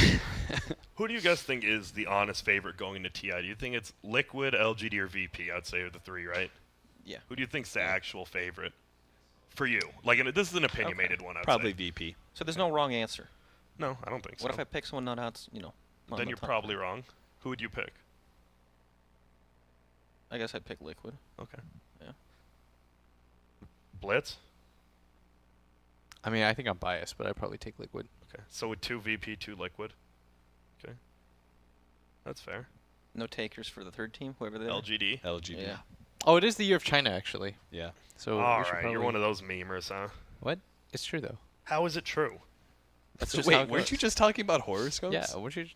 Speaker 2: Who do you guys think is the honest favorite going into TI? Do you think it's Liquid, LGD, or VP? I'd say are the three, right?
Speaker 4: Yeah.
Speaker 2: Who do you think's the actual favorite for you? Like, this is an opinionated one. I'd
Speaker 1: Probably
Speaker 2: say.
Speaker 1: VP.
Speaker 4: So there's no wrong answer.
Speaker 2: No, I don't think so.
Speaker 4: What if I pick someone not out, on
Speaker 2: Then
Speaker 4: the
Speaker 2: you're
Speaker 4: top?
Speaker 2: probably wrong. Who would you pick?
Speaker 4: I guess I'd pick Liquid.
Speaker 2: Okay.
Speaker 4: Yeah.
Speaker 2: Blitz.
Speaker 3: I mean, I think I'm biased, but I'd probably take Liquid.
Speaker 2: Okay. So with 2 VP, 2 Liquid. Okay. That's fair.
Speaker 4: No takers for the third team, whoever they are.
Speaker 2: LGD.
Speaker 1: LGD.
Speaker 4: Yeah.
Speaker 3: Oh, it is the year of China, actually.
Speaker 1: Yeah.
Speaker 3: So
Speaker 2: All
Speaker 3: we should
Speaker 2: right,
Speaker 3: probably...
Speaker 2: you're one of those memers, huh?
Speaker 3: What? It's true though.
Speaker 2: How is it true?
Speaker 3: That's just how
Speaker 1: Wait,
Speaker 3: it
Speaker 1: weren't
Speaker 3: goes.
Speaker 1: you just talking about horoscopes?
Speaker 3: Yeah, weren't you?
Speaker 2: That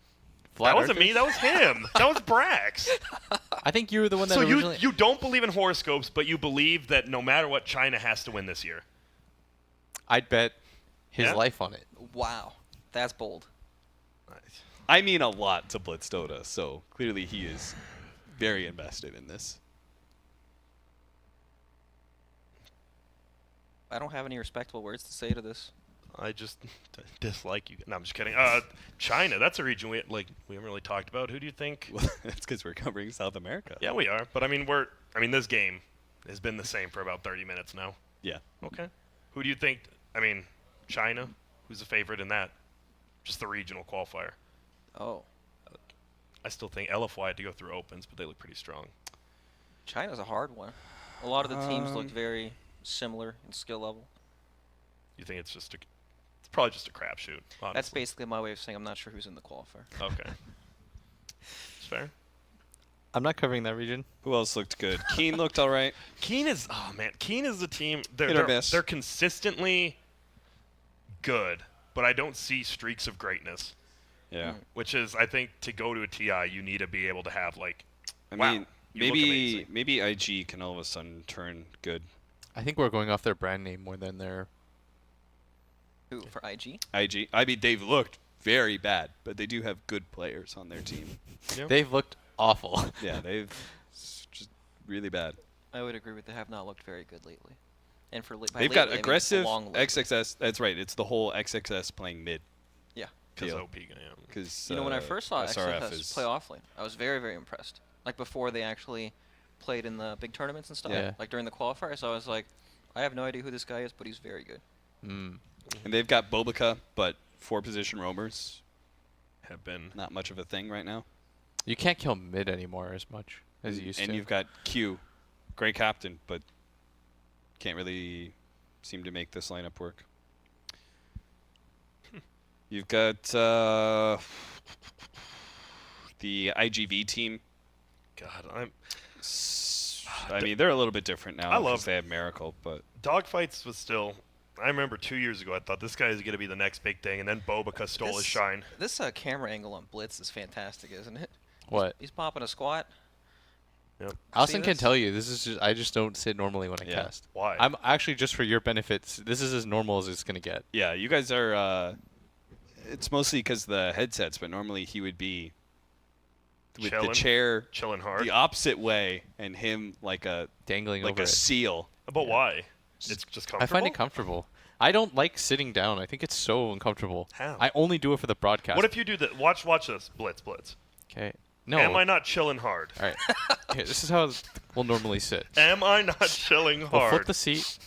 Speaker 3: Flat
Speaker 2: wasn't
Speaker 3: Earthers?
Speaker 2: me. That was him. That was Brax.
Speaker 3: I think you were the one that
Speaker 2: So
Speaker 3: originally...
Speaker 2: you don't believe in horoscopes, but you believe that no matter what, China has to win this year.
Speaker 3: I'd bet his
Speaker 2: Yeah?
Speaker 3: life on it.
Speaker 4: Wow. That's bold.
Speaker 1: I mean a lot to Blitz Dota, so clearly he is very invested in this.
Speaker 4: I don't have any respectable words to say to this.
Speaker 2: I just dislike you. No, I'm just kidding. China, that's a region we haven't really talked about. Who do you think?
Speaker 1: Well, that's because we're covering South America.
Speaker 2: Yeah, we are. But I mean, this game has been the same for about 30 minutes now.
Speaker 1: Yeah.
Speaker 2: Okay. Who do you think? I mean, China. Who's the favorite in that? Just the regional qualifier.
Speaker 4: Oh.
Speaker 2: I still think LFY had to go through opens, but they look pretty strong.
Speaker 4: China's a hard one. A lot of the teams looked very similar in skill level.
Speaker 2: You think it's probably just a crapshoot.
Speaker 4: That's
Speaker 2: Honestly.
Speaker 4: basically my way of saying I'm not sure who's in the qualifier.
Speaker 2: Okay. It's fair.
Speaker 3: I'm not covering that region.
Speaker 1: Who else looked good? Keen looked all right.
Speaker 2: Keen is the team.
Speaker 1: Hit or miss.
Speaker 2: They're consistently good, but I don't see streaks of greatness.
Speaker 1: Yeah.
Speaker 2: Which is, I think, to go to a TI, you need to be able to have like.
Speaker 1: I
Speaker 2: wow,
Speaker 1: mean,
Speaker 2: you look amazing.
Speaker 1: maybe IG can all of a sudden turn good.
Speaker 3: I think we're going off their brand name more than their.
Speaker 4: Who, for IG?
Speaker 1: IG. I mean, they've looked very bad, but they do have good players on their team.
Speaker 2: Yeah.
Speaker 3: They've looked awful.
Speaker 1: Yeah, they've just really bad.
Speaker 4: I would agree with they have not looked very good lately. And for by
Speaker 1: They've
Speaker 4: lately,
Speaker 1: got
Speaker 4: I mean
Speaker 1: aggressive
Speaker 4: long lately.
Speaker 1: XXS. That's right. It's the whole XXS playing mid.
Speaker 4: Yeah.
Speaker 2: Because
Speaker 1: deal.
Speaker 2: OP. Yeah.
Speaker 1: Because
Speaker 4: You know, when I first saw
Speaker 1: SRF
Speaker 4: XFS
Speaker 1: is
Speaker 4: play offlane, I was very, very impressed. Like before they actually played in the big tournaments and stuff.
Speaker 3: Yeah.
Speaker 4: Like during the qualifiers, I was like, I have no idea who this guy is, but he's very good.
Speaker 3: Mm.
Speaker 1: and they've got Bobica, but 4-position roamers
Speaker 2: Have been.
Speaker 1: not much of a thing right now.
Speaker 3: You can't kill mid anymore as much as you used
Speaker 1: and
Speaker 3: to.
Speaker 1: you've got Q, great captain, but can't really seem to make this lineup work. You've got the IGV team.
Speaker 2: God,
Speaker 1: I mean, they're a little bit different now.
Speaker 2: I love-
Speaker 1: because they have Miracle, but
Speaker 2: Dogfights was still. I remember 2 years ago, I thought this guy is going to be the next big thing, and then Bobica stole his shine.
Speaker 4: This camera angle on Blitz is fantastic, isn't it?
Speaker 3: What?
Speaker 4: He's popping a squat.
Speaker 2: Yep.
Speaker 3: Austin can
Speaker 4: this?
Speaker 3: tell you this is just I just don't sit normally when I
Speaker 1: Yeah.
Speaker 3: cast.
Speaker 2: Why?
Speaker 3: I'm actually just for your benefits. This is as normal as it's gonna get.
Speaker 1: yeah, you guys are. It's mostly because the headsets, but normally he would be with the
Speaker 2: Chillin'?
Speaker 1: chair
Speaker 2: Chilling hard.
Speaker 1: the opposite way, and him like a
Speaker 3: Dangling
Speaker 1: like
Speaker 3: over
Speaker 1: a
Speaker 3: it.
Speaker 1: seal.
Speaker 2: But why? It's just comfortable.
Speaker 3: I find it comfortable. I don't like sitting down. I think it's so uncomfortable.
Speaker 2: How?
Speaker 3: I only do it for the broadcast.
Speaker 2: What if you do that? Watch this. Blitz.
Speaker 3: Okay. No.
Speaker 2: Am I not chilling hard?
Speaker 3: All right. Okay, this is how we'll normally sit.
Speaker 2: Am I not chilling
Speaker 3: We'll
Speaker 2: hard?
Speaker 3: flip the seat,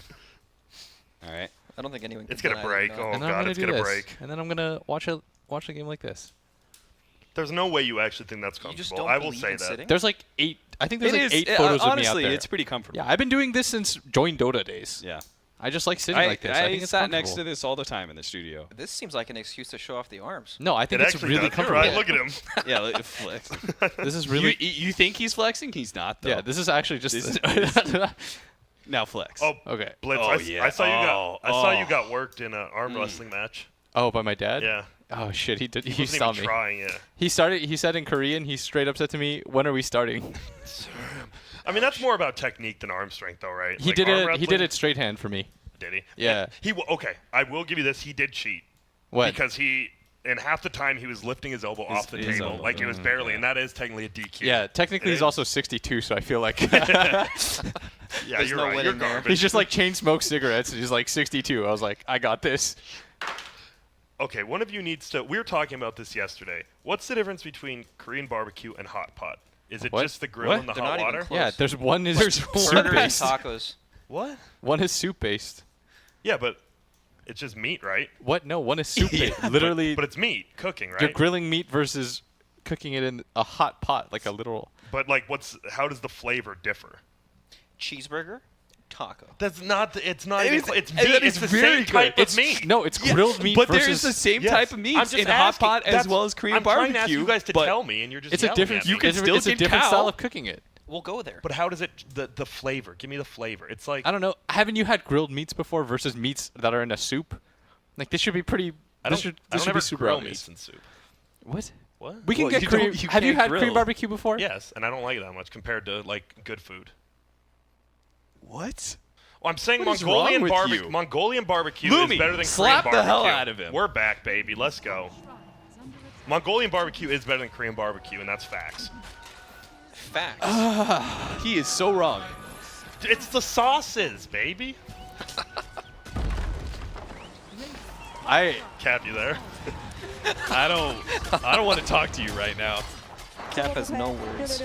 Speaker 1: All right.
Speaker 4: I don't think anyone.
Speaker 2: It's
Speaker 4: can
Speaker 2: gonna
Speaker 4: deny
Speaker 2: break.
Speaker 4: that, no.
Speaker 2: Oh
Speaker 3: and then I'm
Speaker 2: god,
Speaker 3: gonna
Speaker 2: it's
Speaker 3: do
Speaker 2: gonna
Speaker 3: this,
Speaker 2: break.
Speaker 3: and then I'm gonna watch a game like this.
Speaker 2: There's no way you actually think that's
Speaker 4: You just
Speaker 2: comfortable.
Speaker 4: don't
Speaker 2: I will
Speaker 4: believe
Speaker 2: say
Speaker 4: in
Speaker 2: that.
Speaker 4: sitting?
Speaker 3: There's like 8. I think there's
Speaker 1: It
Speaker 3: like
Speaker 1: is
Speaker 3: 8
Speaker 1: it-
Speaker 3: photos
Speaker 1: honestly,
Speaker 3: of me out there.
Speaker 1: it's pretty comfortable.
Speaker 3: Yeah, I've been doing this since Join Dota days.
Speaker 1: Yeah.
Speaker 3: I just like sitting like this. I think it's
Speaker 1: sat
Speaker 3: comfortable.
Speaker 1: next to this all the time in the studio.
Speaker 4: This seems like an excuse to show off the arms.
Speaker 3: No, I think it's
Speaker 2: actually
Speaker 3: really
Speaker 2: does. You're
Speaker 3: comfortable.
Speaker 2: right. Look at him.
Speaker 1: Yeah, like, flex.
Speaker 3: This is really.
Speaker 1: You think he's flexing? He's not, though.
Speaker 3: Yeah, this is actually just.
Speaker 1: This now flex.
Speaker 2: Oh,
Speaker 3: Okay.
Speaker 2: Blitz.
Speaker 1: Oh,
Speaker 2: I
Speaker 1: yeah.
Speaker 2: saw you got. I saw you
Speaker 1: Oh.
Speaker 2: got worked in an arm wrestling match.
Speaker 3: Oh, by my dad.
Speaker 2: Yeah.
Speaker 3: Oh shit, he did. He
Speaker 2: Wasn't
Speaker 3: saw
Speaker 2: even
Speaker 3: me.
Speaker 2: trying it.
Speaker 3: He started. He said in Korean. He straight up said to me, "When are we starting?"
Speaker 2: I mean, that's more about technique than arm strength, though, right?
Speaker 3: He
Speaker 2: Like,
Speaker 3: did
Speaker 2: arm
Speaker 3: it. He
Speaker 2: wrestling-
Speaker 3: did it straight hand for me.
Speaker 2: Did he?
Speaker 3: Yeah.
Speaker 2: Okay. I will give you this. He did cheat
Speaker 3: What?
Speaker 2: because in half the time he was lifting his elbow off the
Speaker 1: his
Speaker 2: table,
Speaker 1: elbow.
Speaker 2: like it was barely, and that is technically a DQ.
Speaker 3: Yeah, technically
Speaker 2: It
Speaker 3: he's
Speaker 2: is.
Speaker 3: also 62, so I feel like
Speaker 2: Yeah,
Speaker 4: There's
Speaker 2: you're
Speaker 4: no
Speaker 2: right.
Speaker 4: winning
Speaker 2: You're
Speaker 4: there.
Speaker 2: garbage.
Speaker 3: he's just like chain smokes cigarettes, and he's like 62. I was like, I got this.
Speaker 2: Okay, one of you needs to. We were talking about this yesterday. What's the difference between Korean barbecue and hot pot? Is it
Speaker 3: What?
Speaker 2: just the grill
Speaker 3: What?
Speaker 2: and the
Speaker 4: They're
Speaker 2: hot
Speaker 4: not even
Speaker 2: water?
Speaker 4: close.
Speaker 3: Yeah, there's one is
Speaker 1: There's
Speaker 3: soup
Speaker 4: Burger and
Speaker 3: based.
Speaker 4: tacos.
Speaker 2: What?
Speaker 3: One is soup based.
Speaker 2: Yeah, but it's just meat, right?
Speaker 3: What? No, one is soup based. Literally,
Speaker 2: But it's meat cooking, right?
Speaker 3: you're grilling meat versus cooking it in a hot pot, like a literal.
Speaker 2: But like, how does the flavor differ?
Speaker 4: Cheeseburger, taco.
Speaker 2: That's not. It's not.
Speaker 1: It
Speaker 2: Even
Speaker 1: is-
Speaker 2: cl- it's
Speaker 1: and
Speaker 2: meat.
Speaker 1: that
Speaker 2: It's
Speaker 1: is
Speaker 2: the
Speaker 1: very
Speaker 2: same type
Speaker 1: good.
Speaker 2: of meat.
Speaker 3: No, it's grilled meat
Speaker 1: but
Speaker 3: versus.
Speaker 1: there is the same
Speaker 2: Yes.
Speaker 1: type of meat
Speaker 2: I'm just
Speaker 1: in hot
Speaker 2: asking.
Speaker 1: pot as
Speaker 2: That's-
Speaker 1: well as Korean
Speaker 2: I'm trying
Speaker 1: barbecue.
Speaker 2: to ask you guys to
Speaker 1: but
Speaker 2: tell me, and you're just
Speaker 3: It's a
Speaker 2: yelling
Speaker 3: different.
Speaker 2: at me.
Speaker 1: You can
Speaker 3: it's,
Speaker 1: still
Speaker 3: it's a
Speaker 1: get
Speaker 3: different
Speaker 1: cow.
Speaker 3: style of cooking it.
Speaker 4: We'll go there.
Speaker 2: But how does it? The flavor. Give me the flavor. It's like
Speaker 3: I don't know. Haven't you had grilled meats before versus meats that are in a soup? Like this should be pretty.
Speaker 2: I
Speaker 3: This
Speaker 2: don't.
Speaker 3: should,
Speaker 2: I
Speaker 3: this
Speaker 2: don't
Speaker 3: should be
Speaker 2: ever
Speaker 3: super
Speaker 2: grill
Speaker 3: obvious.
Speaker 2: meats in soup.
Speaker 3: What?
Speaker 2: What?
Speaker 3: We can
Speaker 1: Well,
Speaker 3: get
Speaker 1: you
Speaker 3: Korean.
Speaker 1: don't- you
Speaker 3: Have you
Speaker 1: can't
Speaker 3: had
Speaker 1: grill.
Speaker 3: Korean barbecue before?
Speaker 2: Yes, and I don't like it that much compared to like good food.
Speaker 1: what?
Speaker 2: Well, I'm saying
Speaker 1: What is wrong
Speaker 2: Mongolian
Speaker 1: with
Speaker 2: barbecue.
Speaker 1: you?
Speaker 2: Mongolian barbecue
Speaker 1: Lumi,
Speaker 2: is better than
Speaker 1: slap
Speaker 2: Korean
Speaker 1: the hell
Speaker 2: barbecue.
Speaker 1: out of him.
Speaker 2: We're back, baby. Let's go. Mongolian barbecue is better than Korean barbecue, and that's facts.
Speaker 4: Facts.
Speaker 1: He is so wrong.
Speaker 2: It's the sauces, baby. Cap, you there?
Speaker 1: I don't want to talk to you right now.
Speaker 4: Cap has no words.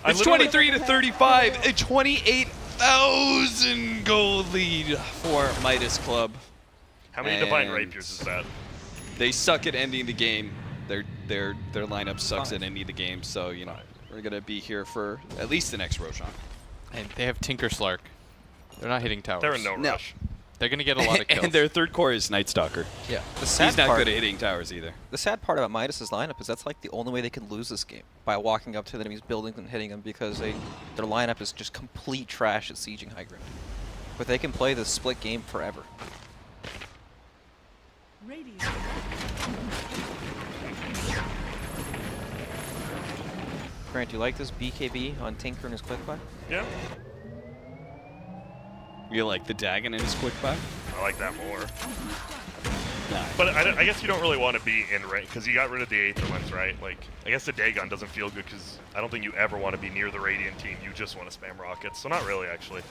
Speaker 1: It's 23 to 35, a 28,000 goal lead for Midas Club.
Speaker 2: How many divine
Speaker 1: And-
Speaker 2: rapiers is that?
Speaker 1: They suck at ending the game. Their lineup sucks at ending the game. So we're gonna be here for at least the next Roshan.
Speaker 3: And they have Tinker Slark. They're not hitting towers.
Speaker 2: They're in no
Speaker 1: No.
Speaker 2: rush.
Speaker 3: They're going to get a lot of kills.
Speaker 1: And their third core is Night Stalker.
Speaker 4: Yeah. The
Speaker 1: He's
Speaker 4: sad
Speaker 1: not
Speaker 4: part,
Speaker 1: good at hitting towers either.
Speaker 4: The sad part about Midas' lineup is that's like the only way they can lose this game, by walking up to the enemy's buildings and hitting them, because their lineup is just complete trash at sieging high ground. But they can play this split game forever.
Speaker 5: Radiant.
Speaker 4: Grant, do you like this BKB on Tinker and his quick buy?
Speaker 2: Yeah,
Speaker 1: You like the Dagon in his quick buy?
Speaker 2: I like that more.
Speaker 1: No.
Speaker 2: But I guess you don't really want to be in range because you got rid of the Aether ones, right? Like, I guess the Dagon doesn't feel good because I don't think you ever want to be near the Radiant team. You just want to spam rockets. So not really, actually.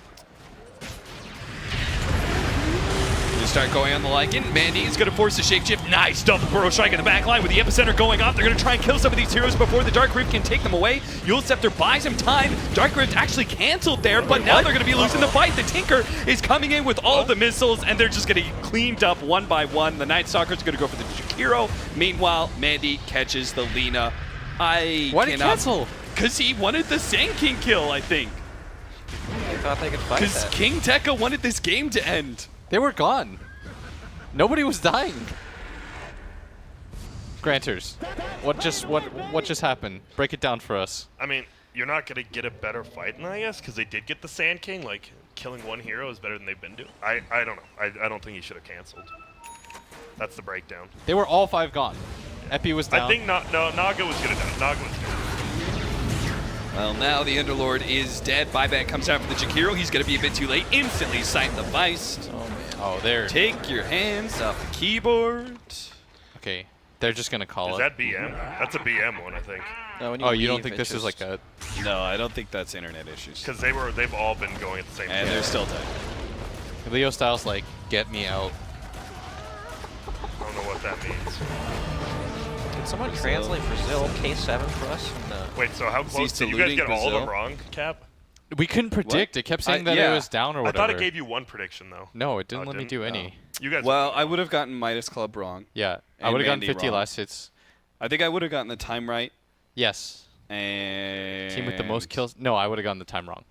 Speaker 1: You start going on the Lycan. Mandy is going to force the shapeshift.
Speaker 7: Nice double burrow strike in the back line with the epicenter going off. They're going to try and kill some of these heroes before the Dark Rift can take them away. Yule Scepter buys him time. Dark Rift actually canceled there, but now they're going to be losing the fight. The Tinker is coming in with all of the missiles, and they're just going to get cleaned up one by one. The Night Stalker is going to go for the Jakiro. Meanwhile, Mandy catches the Lina.
Speaker 3: Why did he cancel?
Speaker 7: Because he wanted the Sand King kill, I think.
Speaker 4: They thought they could fight
Speaker 7: Because
Speaker 4: that.
Speaker 7: King Tekka wanted this game to end.
Speaker 3: They were gone. Nobody was dying. Granters, what just happened? Break it down for us.
Speaker 2: I mean, you're not going to get a better fight than I guess because they did get the Sand King. Like, killing one hero is better than they've been doing. I don't know. I don't think he should have canceled. That's the breakdown.
Speaker 3: They were all 5 gone. Epi was down.
Speaker 2: I think Naga was going to die. Naga was down.
Speaker 7: Well, now the Underlord is dead. Buyback comes out for the Jakiro. He's going to be a bit too late. Instantly sight the Feist.
Speaker 4: Oh, man.
Speaker 3: Oh, they're
Speaker 7: Take your hands off the keyboard.
Speaker 3: okay. They're just gonna call
Speaker 2: Is
Speaker 3: it.
Speaker 2: that BM? That's a BM one, I think.
Speaker 4: No, when
Speaker 3: Oh, you don't
Speaker 4: leave,
Speaker 3: think
Speaker 4: it
Speaker 3: this is
Speaker 4: just-
Speaker 3: like a?
Speaker 1: No, I don't think that's internet issues.
Speaker 2: Because they've all been going at the same
Speaker 1: And
Speaker 2: time.
Speaker 1: they're still dead.
Speaker 3: Leo Styles like get me out.
Speaker 2: I don't know what that means.
Speaker 4: Can someone translate Brazil K7 for us? And,
Speaker 2: Wait, so how close did you guys
Speaker 1: saluting
Speaker 2: get all of them
Speaker 1: Brazil?
Speaker 2: wrong, Cap?
Speaker 3: We couldn't predict. It kept saying that
Speaker 1: yeah.
Speaker 3: it was down or
Speaker 2: I
Speaker 3: whatever.
Speaker 2: thought it gave you one prediction though.
Speaker 3: No, it didn't
Speaker 2: Oh, it
Speaker 3: let me
Speaker 2: didn't?
Speaker 3: do any.
Speaker 2: You guys.
Speaker 1: Well, I would have gotten Midas Club wrong.
Speaker 3: Yeah, I
Speaker 1: And
Speaker 3: would have gotten
Speaker 1: Mandy
Speaker 3: 50
Speaker 1: wrong.
Speaker 3: last hits.
Speaker 1: I think I would have gotten the time right.
Speaker 3: Yes.
Speaker 1: And
Speaker 3: Team with the most kills. No, I would have gotten the time wrong.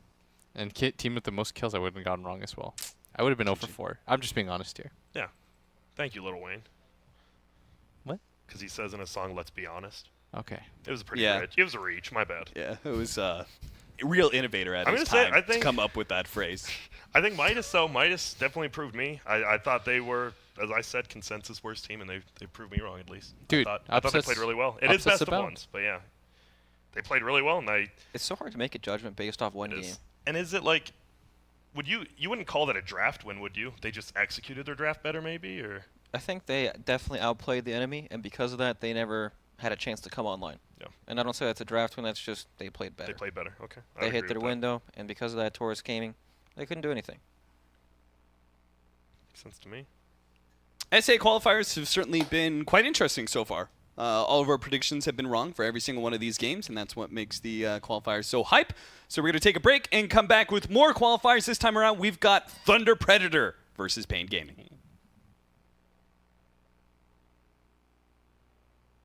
Speaker 3: And team with the most kills, I would have gotten wrong as well. I would have been 0 for 4. I'm just being honest here.
Speaker 2: Yeah. Thank you, Lil Wayne.
Speaker 3: What?
Speaker 2: Because he says in his song, "Let's be honest."
Speaker 3: Okay.
Speaker 2: It was a pretty
Speaker 1: Yeah.
Speaker 2: rich. It was a reach. My bad.
Speaker 1: Yeah, it was a real innovator at
Speaker 2: I'm
Speaker 1: his
Speaker 2: gonna say,
Speaker 1: time
Speaker 2: I think-
Speaker 1: to come up with that phrase.
Speaker 2: I think Midas definitely proved me. I thought they were, as I said, consensus worst team, and they proved me wrong at least.
Speaker 3: Dude,
Speaker 2: I thought they
Speaker 3: upsets-
Speaker 2: played really well. It is
Speaker 3: upsets
Speaker 2: best of
Speaker 3: abound.
Speaker 2: ones, but yeah, they played really well, and
Speaker 4: it's so hard to make a judgment based off one
Speaker 2: it
Speaker 4: game.
Speaker 2: is. And is it like, you wouldn't call that a draft win, would you? They just executed their draft better, maybe, or
Speaker 4: I think they definitely outplayed the enemy, and because of that, they never had a chance to come online.
Speaker 2: Yeah.
Speaker 4: And I don't say that's a draft win, that's just they played better.
Speaker 2: they played better. Okay. I
Speaker 4: They
Speaker 2: would
Speaker 4: hit
Speaker 2: agree
Speaker 4: their
Speaker 2: with that.
Speaker 4: window, and because of that, Torus gaming, they couldn't do anything.
Speaker 2: Makes sense to me.
Speaker 1: SA qualifiers have certainly been quite interesting so far. All of our predictions have been wrong for every single one of these games, and that's what makes the qualifiers so hype. So we're going to take a break and come back with more qualifiers. This time around, we've got Thunder Predator versus Pain Gaming.